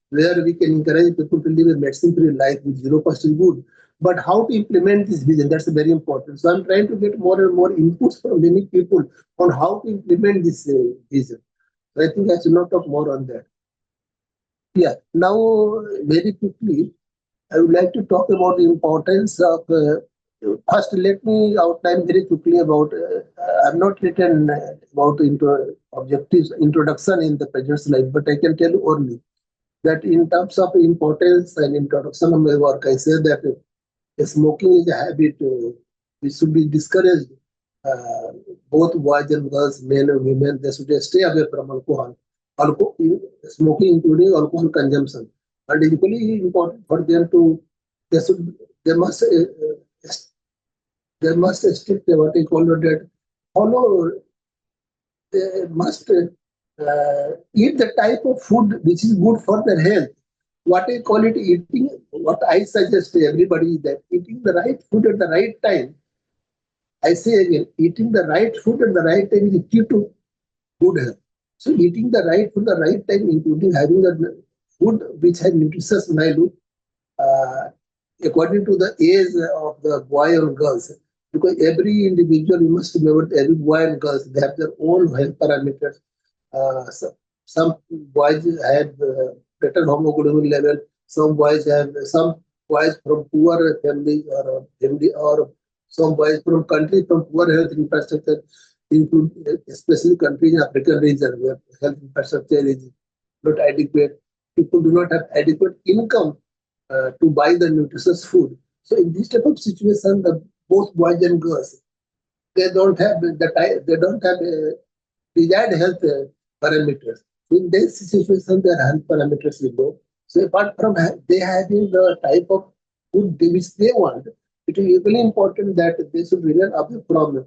where we can encourage people to live a medicine-free life with zero cost is good. But how to implement this vision, that's very important. So I'm trying to get more and more inputs from many people on how to implement this vision. So I think I should not talk more on that. Yeah, now very quickly, I would like to talk about the importance of, first let me outline very quickly about, I've not written about objectives, introduction in the present slide, but I can tell you only that in terms of importance and introduction of my work, I say that smoking is a habit which should be discouraged. Both boys and girls, men and women, they should stay away from alcohol. Smoking, including alcohol consumption. And equally important for them to, they must stick to what I call it, follow, they must eat the type of food which is good for their health. What I call it eating, what I suggest to everybody is that eating the right food at the right time I say again, eating the right food at the right time is the key to good health. So eating the right food at the right time, including having the food which has nutritious value, uh, according to the age of the boy or girls. Because every individual, you must remember, every boy and girls, they have their own health parameters. Some boys have better hemoglobin level. Some boys from poor family or some boys from countries from poor health infrastructure, include especially countries in African region where health infrastructure is not adequate. People do not have adequate income to buy the nutritious food. So in this type of situation, both boys and girls, they don't have desired health parameters. In this situation, their health parameters will go. So apart from they having the type of food which they want, it is equally important that they should remain away from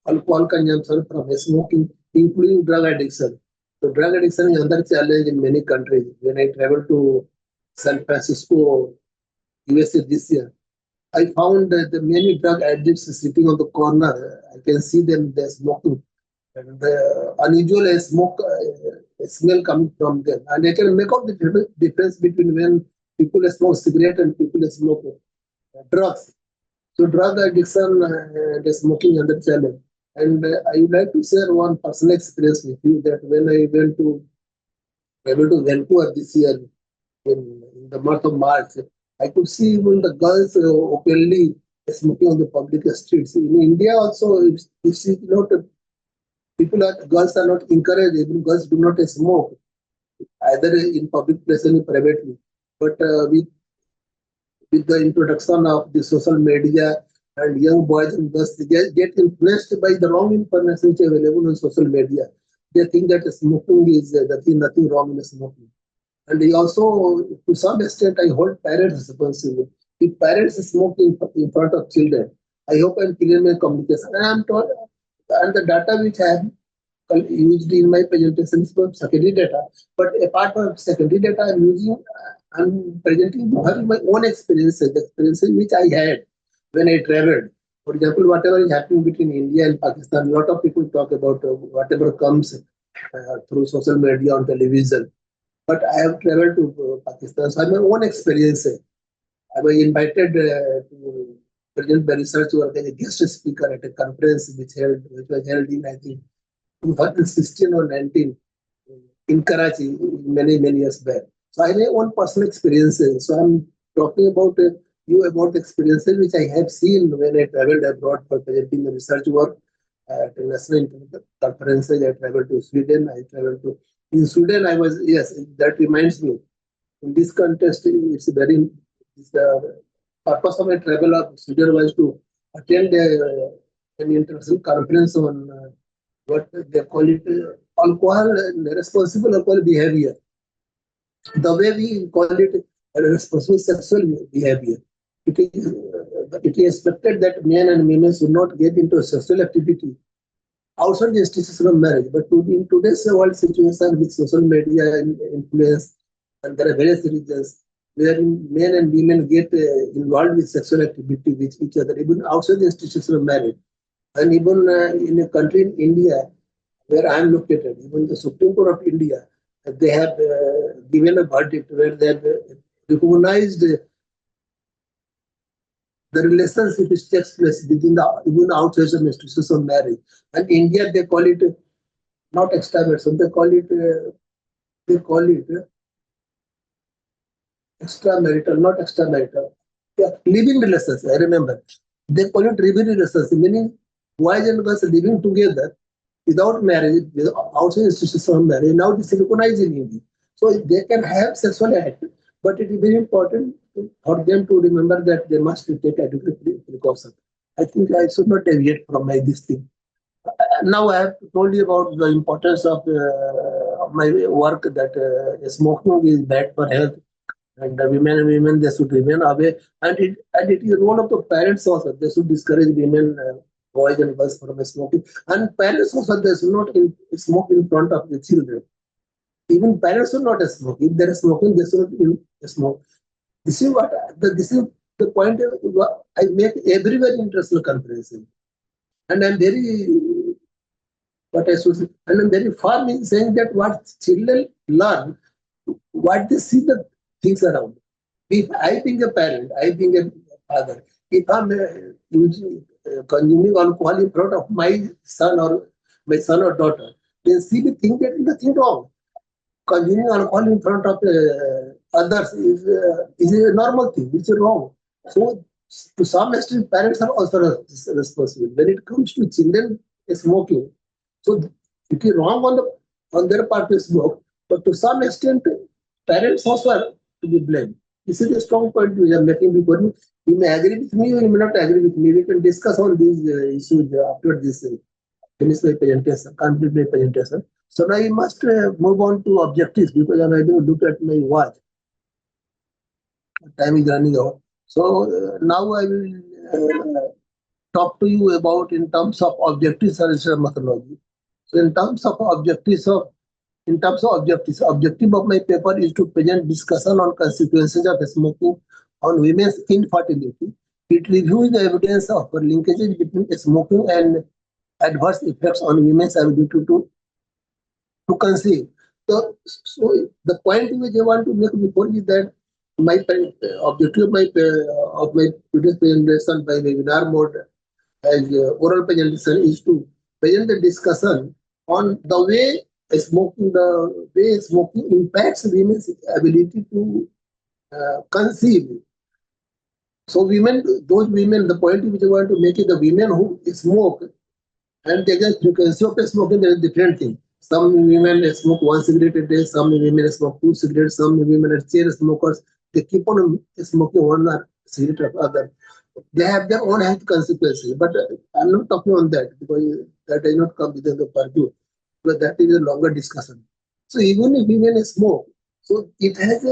alcohol consumption, from smoking, including drug addiction. So drug addiction is another challenge in many countries. When I traveled to San Francisco, USA this year, I found that the many drug addicts sitting on the corner. I can see them, they're smoking. And the unusual smell coming from them. And I can make out the difference between when people smoke cigarette and people smoke drugs. So drug addiction and smoking under challenge. And I would like to share one personal experience with you that when I traveled to Vancouver this year in the month of March, I could see even the girls openly smoking on the public streets. In India also, it's not girls are not encouraged. Even girls do not smoke either in public place or privately. But with the introduction of the social media and young boys and girls, they get influenced by the wrong information which is available on social media. They think that smoking is nothing wrong in smoking. And also, to some extent, I hold parents responsible. If parents smoke in front of children, I hope I'm clear my communication. And I'm told, and the data which I have used in my presentation is from secondary data. But apart from secondary data, I'm presenting my own experiences, the experiences which I had when I traveled. For example, whatever is happening between India and Pakistan, a lot of people talk about whatever comes through social media on television. But I have traveled to Pakistan, so I have my own experience. I was invited to present my research work as a guest speaker at a conference which was held in, I think, 2016 or 19 in Karachi many years back. So I have my own personal experiences. So I'm talking about you about experiences which I have seen when I traveled abroad for presenting the research work at national conferences. I traveled to Sweden. In Sweden, that reminds me. In this context, the purpose of my travel of Sweden was to attend an international conference on what they call it alcohol and responsible alcohol behavior. The way we call it responsible sexual behavior. It is expected that men and women should not get into sexual activity outside the institution of marriage. But in today's world situation with social media influence, and there are various regions where men and women get involved with sexual activity with each other, even outside the institution of marriage. And even in a country in India, where I am located, even the Supreme Court of India, they have given a verdict where they have recognized the relationship which takes place within even outside the institutions of marriage. And India, they call it not extramarital, they call it extramarital, not extramarital. Yeah, living relations, I remember. They call it living relations, meaning boys and girls living together without marriage, outside institutions of marriage. Now this is recognized in India. So they can have sexual act, but it is very important for them to remember that they must take adequate precaution. I think I should not deviate from this thing. Now I have told you about the importance of my work that smoking is bad for health, and the women they should remain away, and it is role of the parents also. They should discourage women, boys and girls from smoking, and parents also they should not smoke in front of the children. Even parents should not smoke. If they are smoking, they should not smoke. This is the point I make everywhere international conferences, and I'm very what I should say, and I'm very firm in saying that what children learn, what they see the things around. If I being a parent, I being a father, if I'm consuming alcohol in front of my son or daughter, then she will think that nothing wrong. Consuming alcohol in front of others is a normal thing, which is wrong. So, to some extent, parents are also responsible. When it comes to children smoking, so it is wrong on their part to smoke, but to some extent, parents also are to be blamed. This is a strong point we are making before you. You may agree with me or you may not agree with me. We can discuss on these issues after this finish my presentation, complete my presentation. So now I must move on to objectives because I'm having a look at my watch. Time is running out. So now I will talk to you about in terms of objectives and methodology. So in terms of objective of my paper is to present discussion on consequences of smoking on women's infertility. It reviews the evidence of linkages between smoking and adverse effects on women's ability to conceive. So the point which I want to make before is that my objective of my today's presentation by webinar mode as oral presentation is to present the discussion on the way smoking impacts women's ability to conceive. So those women, the point which I want to make is the women who smoke and they get frequency of smoking, there is different thing. Some women smoke 1 cigarette a day, some women smoke 2 cigarettes, some women are chain smokers. They keep on smoking 1 cigarette after other. They have their own health consequences, but I'm not talking on that because that does not come within the purview. But that is a longer discussion. So even if women smoke, so it has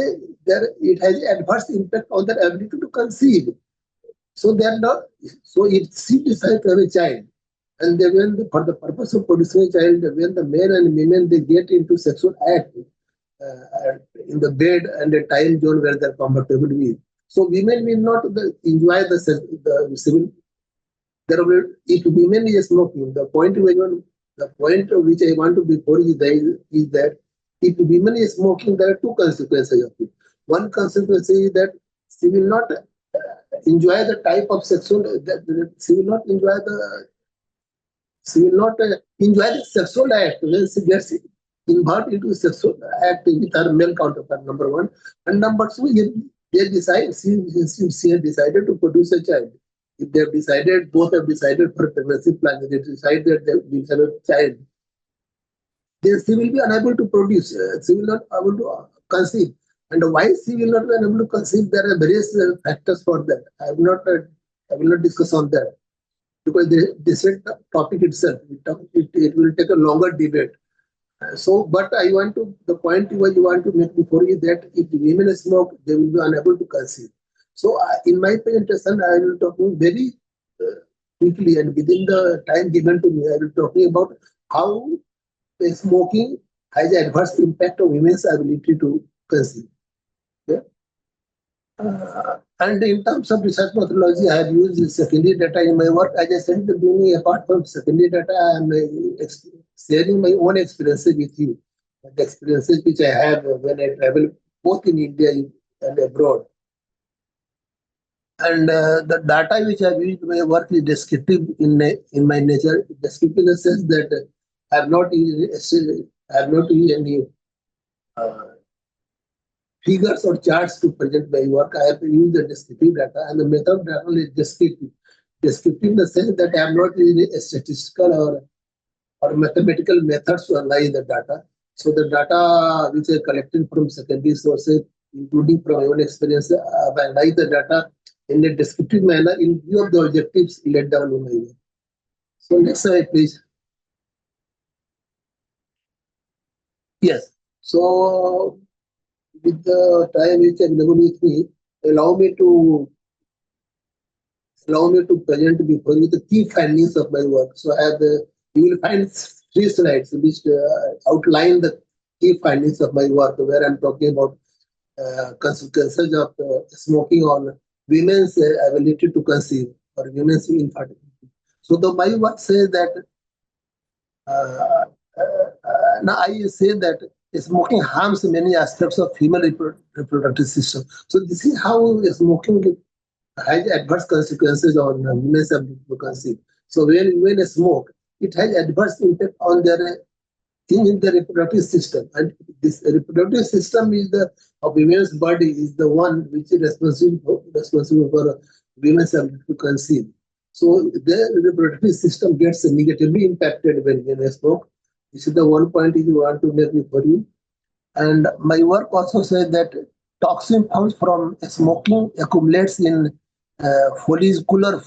adverse impact on their ability to conceive. So if she decides to have a child, and for the purpose of producing a child, when the men and women they get into sexual act in the bed and a time zone where they're comfortable with, so women will not enjoy the civil. If women is smoking, the point which I want to be before is that if women is smoking, there are 2 consequences of it. One consequence is that she will not enjoy the type of sexual she will not enjoy the sexual act when she gets involved into sexual act with her male counterpart, number 1. And number 2, if they decide, she has decided to produce a child. If they have decided, both have decided for pregnancy plan, they decide that they will have a child, then she will be unable to produce. She will not be able to conceive. And why she will not be able to conceive? There are various factors for that. I will not discuss on that because this is the topic itself. It will take a longer debate. But the point you want to make before is that if women smoke, they will be unable to conceive. So in my presentation, I will talk very quickly and within the time given to me, I will talking about how smoking has adverse impact on women's ability to conceive. Yeah? And in terms of research methodology, I have used secondary data in my work. As I said in the beginning, apart from secondary data, I am sharing my own experiences with you. The experiences which I have when I travel both in India and abroad. And the data which I used in my work is descriptive in my nature. Descriptive in the sense that I have not used any figures or charts to present my work. I have to use the descriptive data, and the method of data is descriptive. Descriptive in the sense that I am not using a statistical or mathematical methods to analyze the data. So the data which I collected from secondary sources, including from my own experience, I have analyzed the data in a descriptive manner in view of the objectives laid down in my work. So next slide, please. Yes. So with the time which is available with me, allow me to present before you the key findings of my work. So you will find 3 slides which outline the key findings of my work, where I'm talking about consequences of smoking on women's ability to conceive or women's infertility. So my work says that now I say that smoking harms many aspects of female reproductive system. So this is how smoking has adverse consequences on women's ability to conceive. So when women smoke, it has adverse impact on their in the reproductive system, and this reproductive system is the of women's body is the one which is responsible for women's ability to conceive. So the reproductive system gets negatively impacted when women smoke. This is the one point you want to make for you. And my work also says that toxin found from smoking accumulates in follicular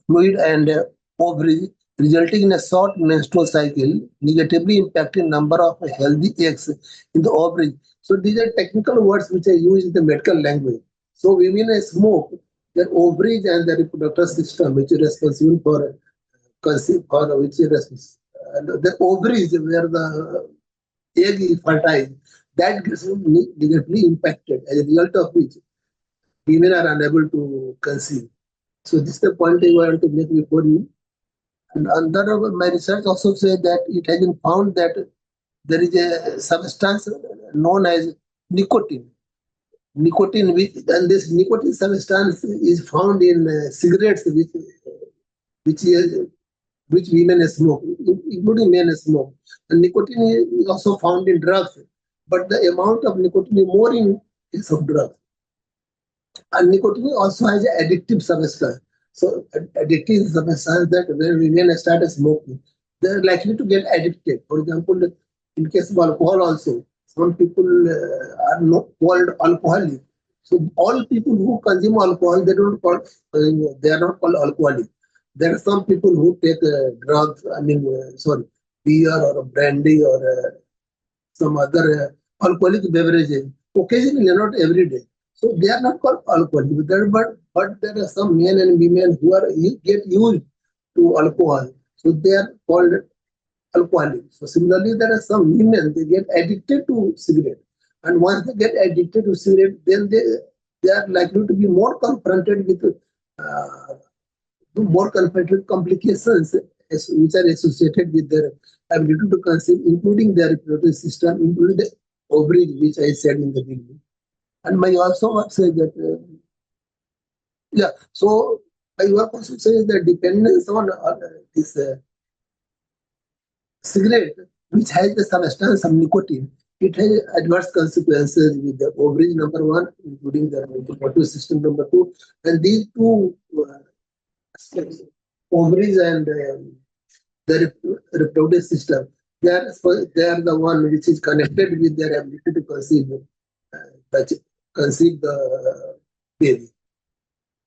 fluid and ovary, resulting in a short menstrual cycle, negatively impacting number of healthy eggs in the ovary. So these are technical words which I use in the medical language. So women smoke, their ovaries and the reproductive system, which is responsible for conceive, for which is responsible. The ovaries where the egg is fertile, that gets negatively impacted, as a result of which women are unable to conceive. So this is the point I want to make before you. And under my research also said that it has been found that there is a substance known as nicotine. Nicotine, and this nicotine substance is found in cigarettes, which women smoke, including men smoke. And nicotine is also found in drugs, but the amount of nicotine is more in case of drugs. And nicotine also has an addictive substance. So addictive substance that when women start smoking, they're likely to get addicted. For example, in case of alcohol also, some people are not called alcoholic. So all people who consume alcohol, they are not called alcoholic. There are some people who take drugs, beer or brandy or some other alcoholic beverages, occasionally, not every day. So they are not called alcoholic, but there are some men and women who get used to alcohol. So they are called alcoholic. So similarly, there are some women, they get addicted to cigarette. And once they get addicted to cigarette, then they are likely to be more confronted with complications which are associated with their ability to conceive, including their reproductive system, including the ovary, which I said in the beginning. And my also work says that, so my work also says that dependence on this cigarette, which has the substance of nicotine, it has adverse consequences with the ovary, number one, including the reproductive system, number two. And these two ovaries and the reproductive system, they are the one which is connected with their ability to conceive the baby.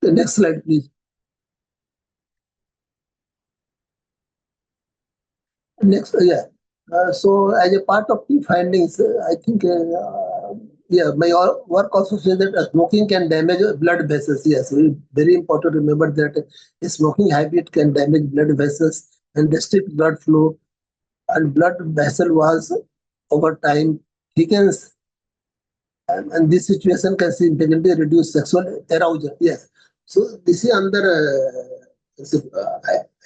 The next slide, please. Next, so as a part of key findings, I think, my work also says that smoking can damage blood vessels. Yes, very important to remember that a smoking habit can damage blood vessels and restrict blood flow, and blood vessel walls over time thickens, and this situation can significantly reduce sexual arousal. Yes, so this is under.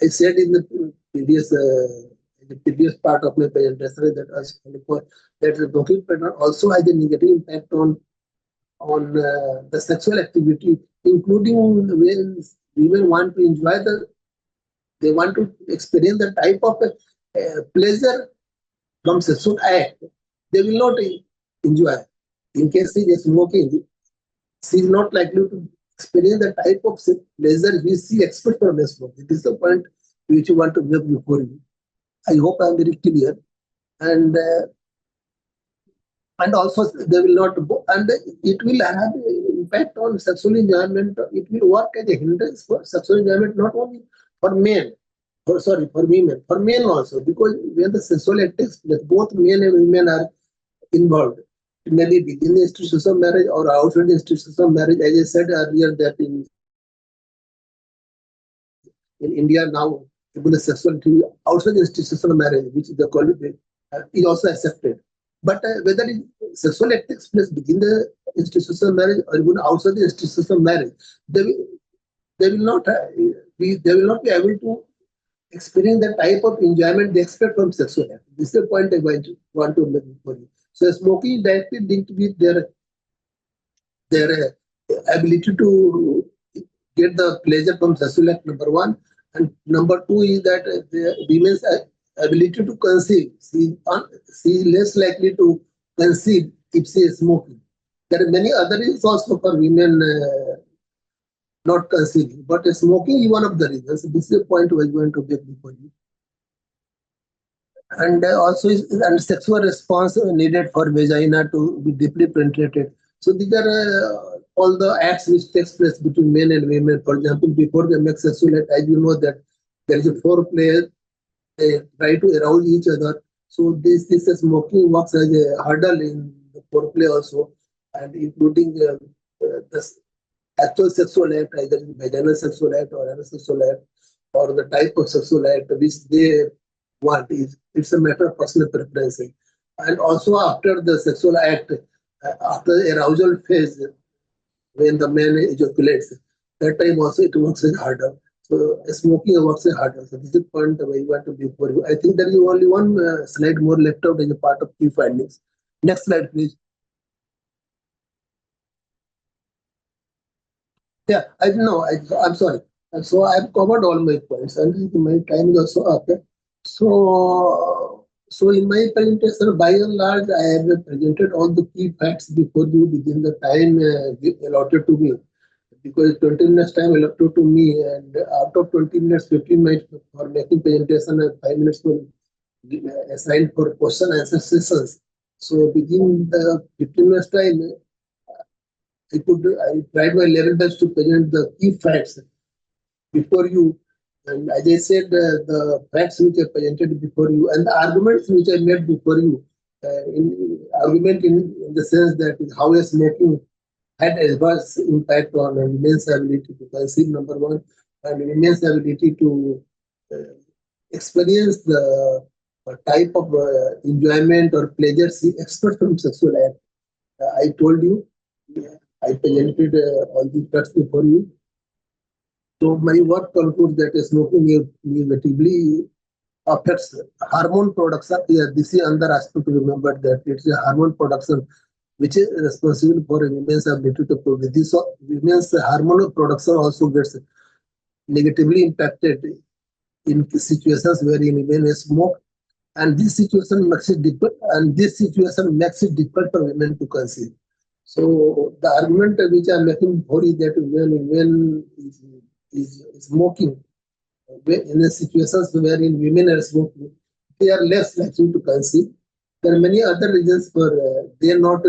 I said in the previous part of my presentation that the smoking pattern also has a negative impact on the sexual activity, including when women want to enjoy they want to experience the type of pleasure from sexual act, they will not enjoy. In case she is smoking, she is not likely to experience the type of pleasure which she expects from a smoking. This is the point which you want to make before you. I hope I am very clear. And also they will not, and it will have impact on sexual enjoyment. It will work as a hindrance for sexual enjoyment, not only for men, for women, for men also, because when the sexual act takes place, both men and women are involved. Maybe within the institutions of marriage or outside the institutions of marriage. As I said earlier, that in India now, even the sexuality outside the institutions of marriage, which is the quality, is also accepted. But whether sexual act takes place within the institutional marriage or even outside the institutional marriage, they will not be able to experience the type of enjoyment they expect from sexual act. This is the point I want to make for you. So smoking directly linked with their ability to get the pleasure from sexual act, number one. And number two is that the women's ability to conceive. She is less likely to conceive if she is smoking. There are many other reasons also for women not conceiving, but smoking is one of the reasons. This is the point we are going to make before you. And also and sexual response needed for vagina to be deeply penetrated. So these are all the acts which takes place between men and women. For example, before they make sexual act, as you know that there is a foreplay, they try to arouse each other. So this smoking works as a hurdle in the foreplay also, and including the actual sexual act, either vaginal sexual act or anal sexual act, or the type of sexual act which they want. It's a matter of personal preference. And also after the sexual act, after the arousal phase, when the man ejaculates, that time also it works as harder. So smoking works as harder. So this is the point where you want to be for you. I think there is only one slide more left out as a part of key findings. Next slide, please. Yeah, I know. I'm sorry. So I've covered all my points, and my time is also up. So in my presentation, by and large, I have presented all the key facts before you within the time allotted to me. Because 20 minutes time allotted to me, and out of 20 minutes, 15 minutes for making presentation and 5 minutes for assigned for question and answer sessions. So within the 15 minutes time, I tried my level best to present the key facts before you. And as I said, the facts which I presented before you and the arguments which I made before you, argument in the sense that how a smoking had adverse impact on women's ability to conceive, number one, and women's ability to experience the type of enjoyment or pleasure she expects from sexual act. I told you, I presented all these facts before you. So my work concludes that smoking negatively affects hormone production. Yeah, this is another aspect to remember, that it's a hormone production which is responsible for women's ability to produce. This women's hormonal production also gets negatively impacted in situations wherein women smoke, and this situation makes it difficult. For women to conceive. So the argument which I am making for is that when women is smoking, in the situations wherein women are smoking, they are less likely to conceive. There are many other reasons for they are not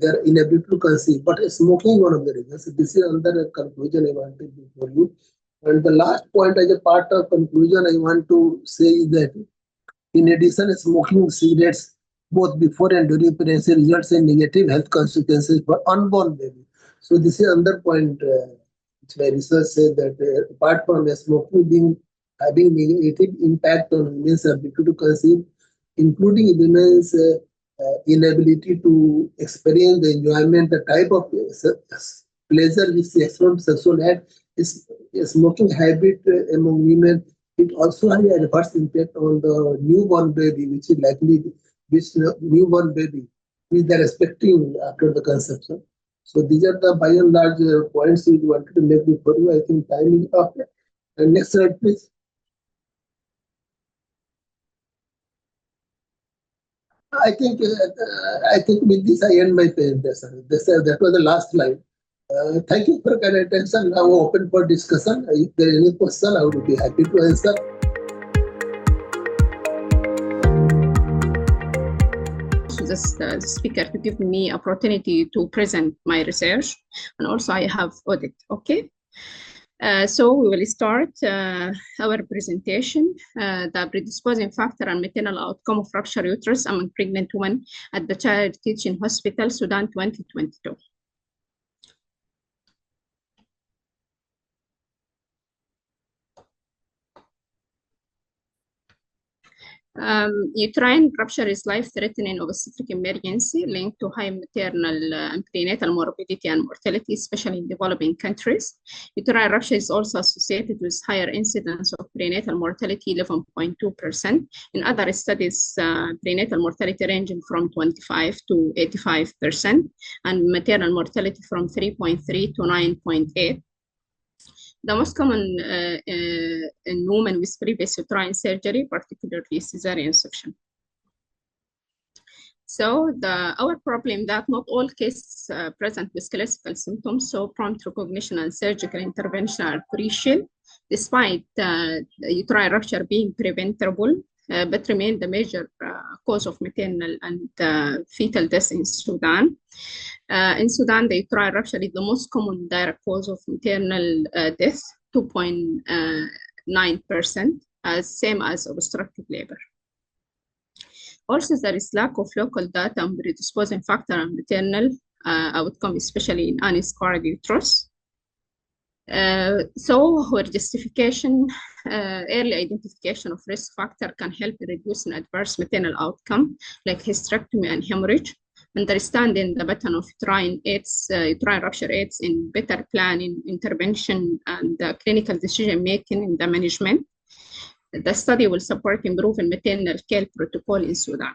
their inability to conceive, but smoking is one of the reasons. This is another conclusion I want to give for you. And the last point, as a part of conclusion, I want to say is that in addition, smoking cigarettes both before and during pregnancy results in negative health consequences for unborn baby. So this is another point which my research says, that apart from smoking having negative impact on women's ability to conceive, including women's inability to experience the enjoyment, the type of pleasure which they experience from sexual act, is smoking habit among women. It also has a adverse impact on the newborn baby, which newborn baby which they are expecting after the conception. So these are the by and large points we wanted to make before you. I think time is up. And next slide, please. I think with this I end my presentation. That was the last slide. Thank you for your attention. Now open for discussion. If there is any question, I would be happy to answer. The speaker to give me opportunity to present my research, and also I have audit. Okay. So we will start our presentation, the predisposing factor and maternal outcome of rupture uterus among pregnant women at Bashair Teaching Hospital, Sudan, 2022. Uterine rupture is life-threatening obstetric emergency linked to high maternal and perinatal morbidity and mortality, especially in developing countries. Uterine rupture is also associated with higher incidence of perinatal mortality, 11.2%. In other studies, perinatal mortality ranging from 25 to 85%, and maternal mortality from 3.3 to 9.8. The most common in women with previous uterine surgery, particularly cesarean section. So our problem that not all cases present with classical symptoms, so prompt recognition and surgical intervention are crucial, despite the uterine rupture being preventable, but remain the major cause of maternal and fetal death in Sudan. In Sudan, the uterine rupture is the most common direct cause of maternal death, 2.9%, same as obstructive labor. Also, there is lack of local data on predisposing factor and maternal outcome, especially in unscarred uterus. So, where justification, early identification of risk factor can help reduce an adverse maternal outcome, like hysterectomy and hemorrhage. Understanding the pattern of uterine rupture aids in better planning, intervention, and clinical decision-making in the management. The study will support improving maternal care protocol in Sudan.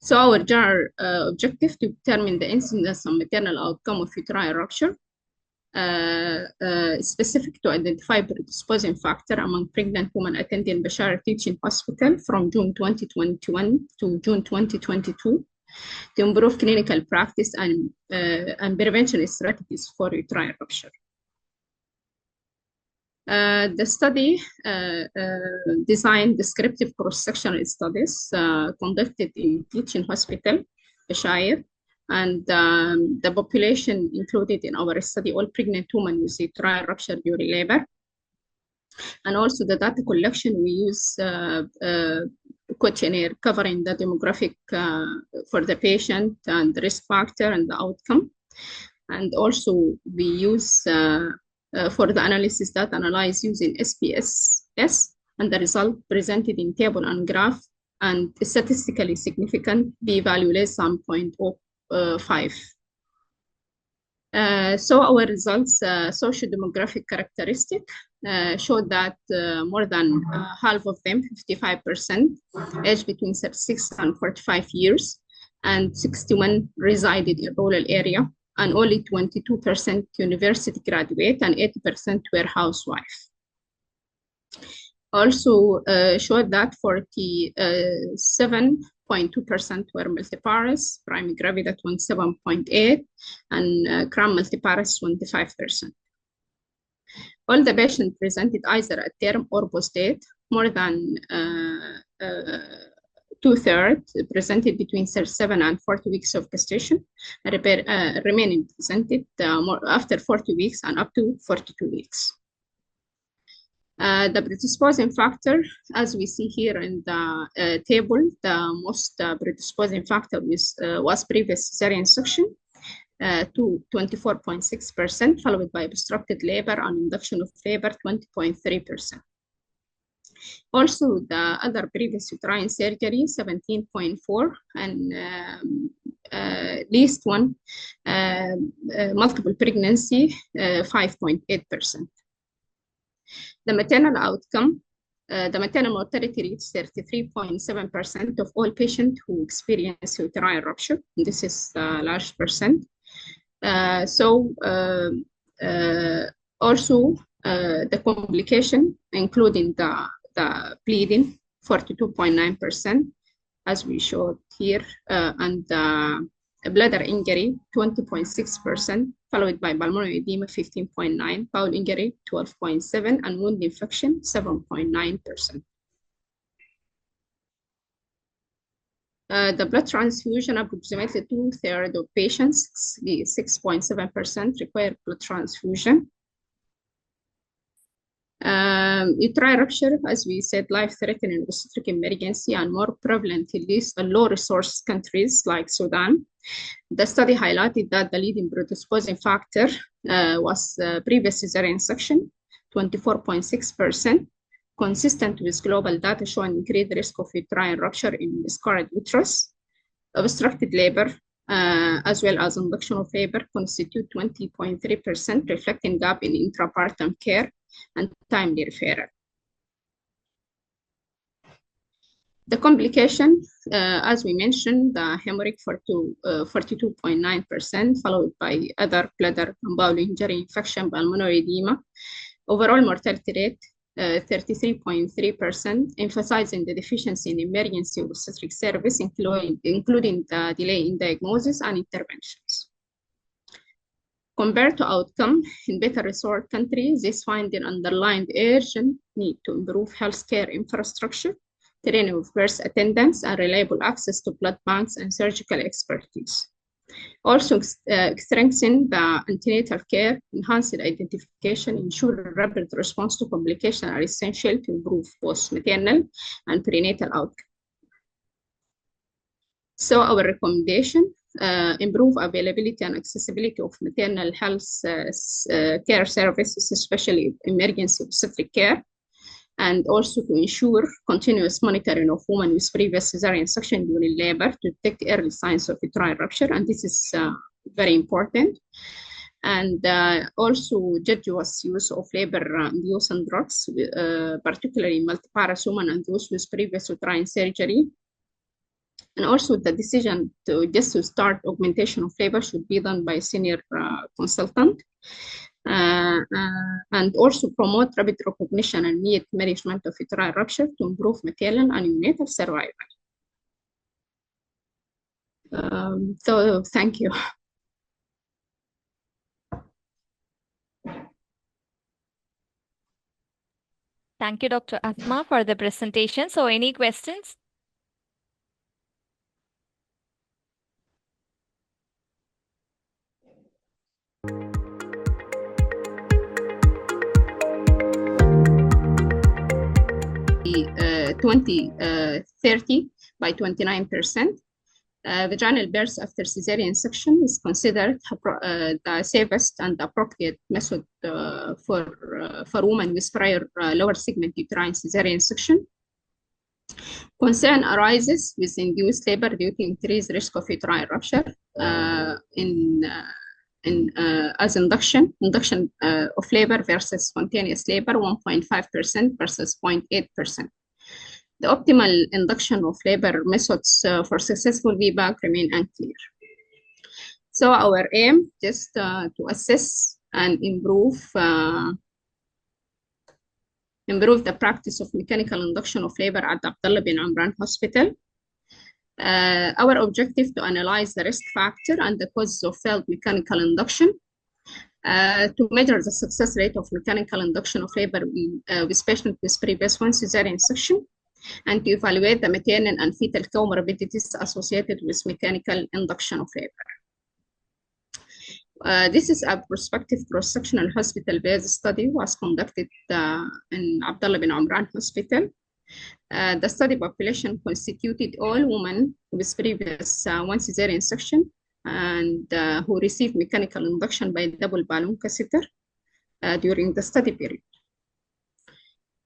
So our general objective to determine the incidence and maternal outcome of uterine rupture, specific to identify predisposing factor among pregnant women attending Bashair Teaching Hospital from June 2021 to June 2022 to improve clinical practice and prevention strategies for uterine rupture. The study designed descriptive cross-sectional studies conducted in Teaching Hospital, Bashair, and the population included in our study, all pregnant women with uterine rupture during labor. And also the data collection, we use questionnaire covering the demographic for the patient and the risk factor and the outcome. And also we use for the analysis that analyze using SPSS, and the result presented in table and graph, and statistically significant p-value less than 0.05. So our results, socio-demographic characteristic, showed that more than half of them, 55%, aged between 36 and 45 years, and 61 resided in rural area, and only 22% university graduate, and 80% were housewife. Also showed that 47.2% were multiparous, primary gravida 27.8%, and cram multiparous 25%. All the patients presented either at term or post-date. More than two-thirds presented between 37 and 40 weeks of gestation, remaining presented after 40 weeks and up to 42 weeks. The predisposing factor, as we see here in the table, the most predisposing factor was previous cesarean section, to 24.6%, followed by obstructed labor and induction of labor, 20.3%. Also, the other previous uterine surgery, 17.4%, and least one, multiple pregnancy, 5.8%. The maternal outcome, the maternal mortality reached 33.7% of all patients who experience uterine rupture. This is a large percent. Also, the complication, including the bleeding, 42.9%, as we showed here, and bladder injury, 20.6%, followed by pulmonary edema, 15.9%, bowel injury, 12.7%, and wound infection, 7.9%. The blood transfusion, approximately two-thirds of patients, 6.7%, require blood transfusion. Uterine rupture, as we said, life-threatening obstetric emergency and more prevalent in these low-resource countries like Sudan. The study highlighted that the leading predisposing factor was previous cesarean section, 24.6%, consistent with global data showing increased risk of uterine rupture in miscarried uterus. Obstructed labor, as well as induction of labor, constitute 20.3%, reflecting gap in intrapartum care and timely referral. The complication, as we mentioned, the hemorrhage 42.9%, followed by other bladder and bowel injury, infection, pulmonary edema. Overall mortality rate, 33.3%, emphasizing the deficiency in emergency obstetric service, including the delay in diagnosis and interventions. Compared to outcome, in better resource countries, this finding underlined urgent need to improve healthcare infrastructure, training of birth attendants, and reliable access to blood banks and surgical expertise. Also, strengthen the antenatal care, enhance the identification, ensure rapid response to complications are essential to improve both maternal and perinatal outcome. So our recommendation, improve availability and accessibility of maternal health care services, especially emergency obstetric care, and also to ensure continuous monitoring of women with previous cesarean section during labor to detect early signs of uterine rupture, and this is very important. And also judicious use of labor-inducing drugs, particularly multiparous women and those with previous uterine surgery. And also the decision to start augmentation of labor should be done by a senior consultant. And also promote rapid recognition and immediate management of uterine rupture to improve maternal and neonatal survival. So thank you. Thank you, Dr. Asma, for the presentation. So any questions? Uh, 2030 by 29%. Vaginal birth after cesarean section is considered the safest and appropriate method for women with prior lower segment uterine cesarean section. Concern arises with induced labor due to increased risk of uterine rupture as induction of labor versus spontaneous labor, 1.5% versus 0.8%. The optimal induction of labor methods for successful VBAC remain unclear. So our aim is to assess and improve the practice of mechanical induction of labor at the Abdullah bin Amran Hospital. Our objective to analyze the risk factor and the causes of failed mechanical induction, to measure the success rate of mechanical induction of labor with patients with previous cesarean section, and to evaluate the maternal and fetal comorbidities associated with mechanical induction of labor. This is a prospective cross-sectional hospital-based study was conducted in Abdullah bin Amran Hospital. The study population constituted all women with previous cesarean section and who received mechanical induction by double balloon catheter during the study period.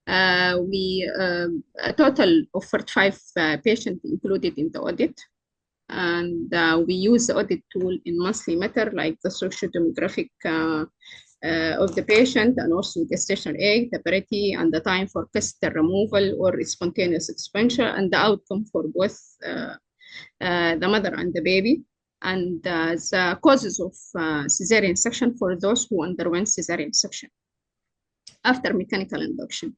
A total of 45 patients included in the audit, and we use the audit tool in monthly matter like the sociodemographic of the patient, and also gestation age, the parity, and the time for catheter removal or spontaneous expansion, and the outcome for both the mother and the baby, and the causes of cesarean section for those who underwent cesarean section after mechanical induction.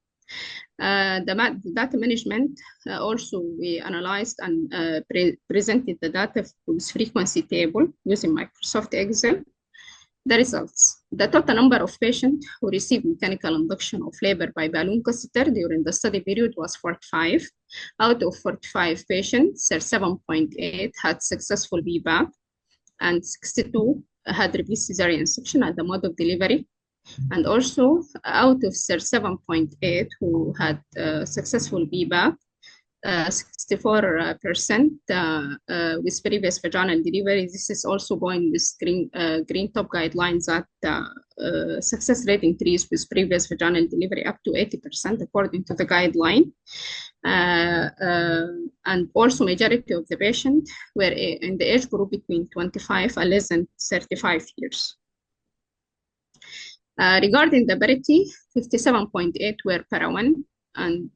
The data management, also we analyzed and presented the data with frequency table using Microsoft Excel. The results: the total number of patients who received mechanical induction of labor by balloon catheter during the study period was 45. Out of 45 patients, 37.8 had successful VBAC, and 62 had repeat cesarean section at the mode of delivery. And also, out of 37.8 who had successful VBAC, 64% with previous vaginal delivery. This is also going with green top guidelines that success rate increased with previous vaginal delivery up to 80% according to the guideline. And also majority of the patients were in the age group between 25 and less than 35 years. Regarding the parity, 57.8 were para 1 and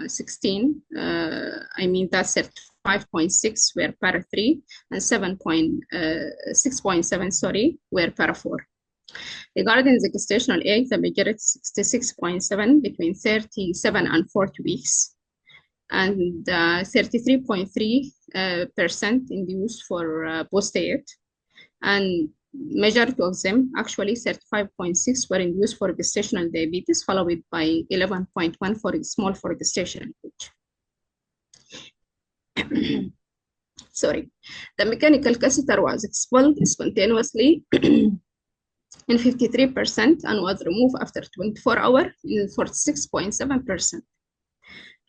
16, I mean that's 5.6 were para 3 and 6.7, sorry, were para 4. Regarding the gestational age, the majority 66.7 between 37 and 40 weeks, and 33.3% induced for posterior, and majority of them, actually 35.6 were induced for gestational diabetes, followed by 11.1 for small for gestational age. Sorry. The mechanical catheter was expelled spontaneously in 53% and was removed after 24 hours in 46.7%.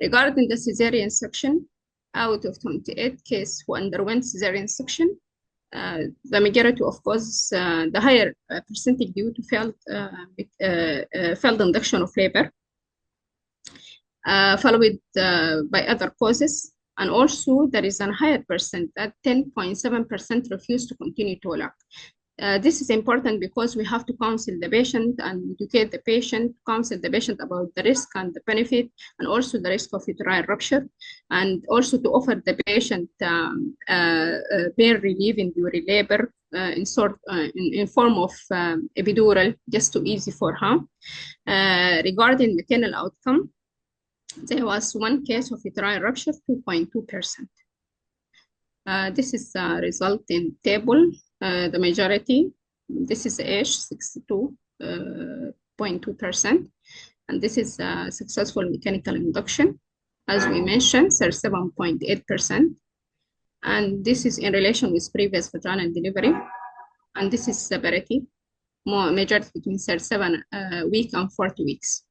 Regarding the cesarean section, out of 28 cases who underwent cesarean section, the majority of causes, the higher percentage due to failed induction of labor, followed by other causes. And also there is a higher percent, that 10.7% refuse to continue to lack. This is important because we have to counsel the patient and educate the patient, counsel the patient about the risk and the benefit, and also the risk of uterine rupture, and also to offer the patient pain relief during labor in form of epidural, just to easy for her. Regarding maternal outcome, there was one case of uterine rupture, 2.2%. This is a result in table. The majority, this is age 62.2%, and this is successful mechanical induction, as we mentioned, 37.8%, and this is in relation with previous vaginal delivery, and this is severity, more majority between 37 weeks and 40 weeks.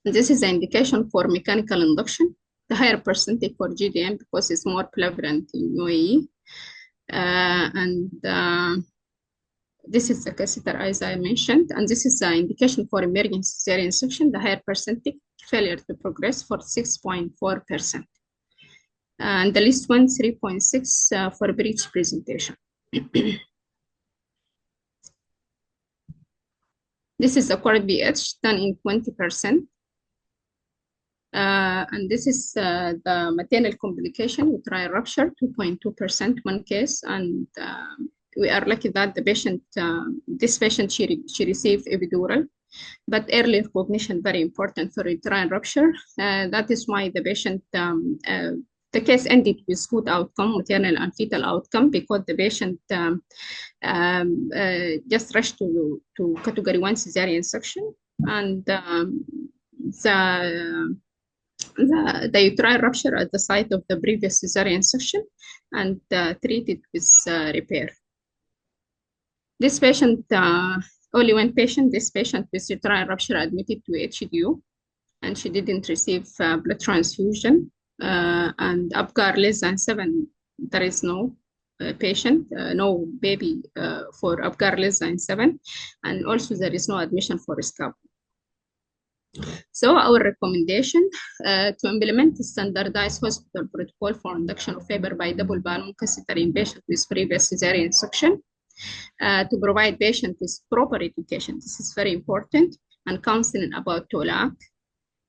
This is an indication for mechanical induction. The higher percentage for GDM because it's more prevalent in UAE. This is the catheter, as I mentioned, and this is an indication for emergency cesarean section. The higher percentage failure to progress for 6.4%. And the least one, 3.6 for breech presentation. This is the core BH done in 20%. And this is the maternal complication, uterine rupture, 2.2% one case. And we are lucky that the patient, this patient, she received epidural, but early recognition very important for uterine rupture. That is why the patient, the case ended with good outcome, maternal and fetal outcome, because the patient just rushed to category 1 cesarean section, and the uterine rupture at the site of the previous cesarean section and treated with repair. This patient, only one patient, this patient with uterine rupture admitted to HDU, and she didn't receive blood transfusion, and Apgar less than 7, there is no patient, no baby for Apgar less than 7, and also there is no admission for scalp. So our recommendation to implement the standardized hospital protocol for induction of labor by double balloon catheter in patients with previous cesarean section, to provide patients with proper education. This is very important, and counseling about TOLAC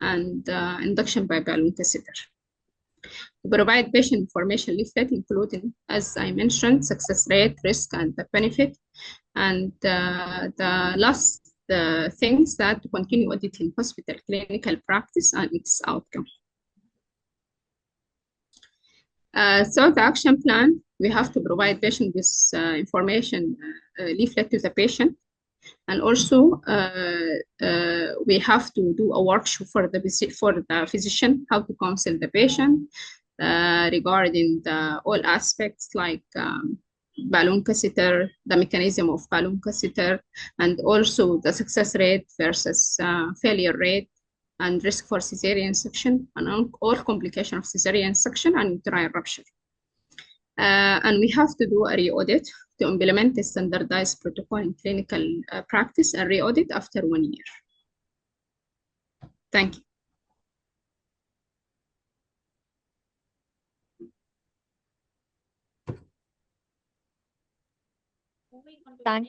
and induction by balloon catheter. To provide patient information leaflet, including, as I mentioned, success rate, risk, and the benefit, and the last things that to continue auditing hospital clinical practice and its outcome. So the action plan, we have to provide patient with information leaflet to the patient, and also we have to do a workshop for the physician, how to counsel the patient regarding all aspects like balloon catheter, the mechanism of balloon catheter, and also the success rate versus failure rate, and risk for cesarean section and or complication of cesarean section and uterine rupture. And we have to do a re-audit to implement a standardized protocol in clinical practice and re-audit after 1 year. Thank you. Thank,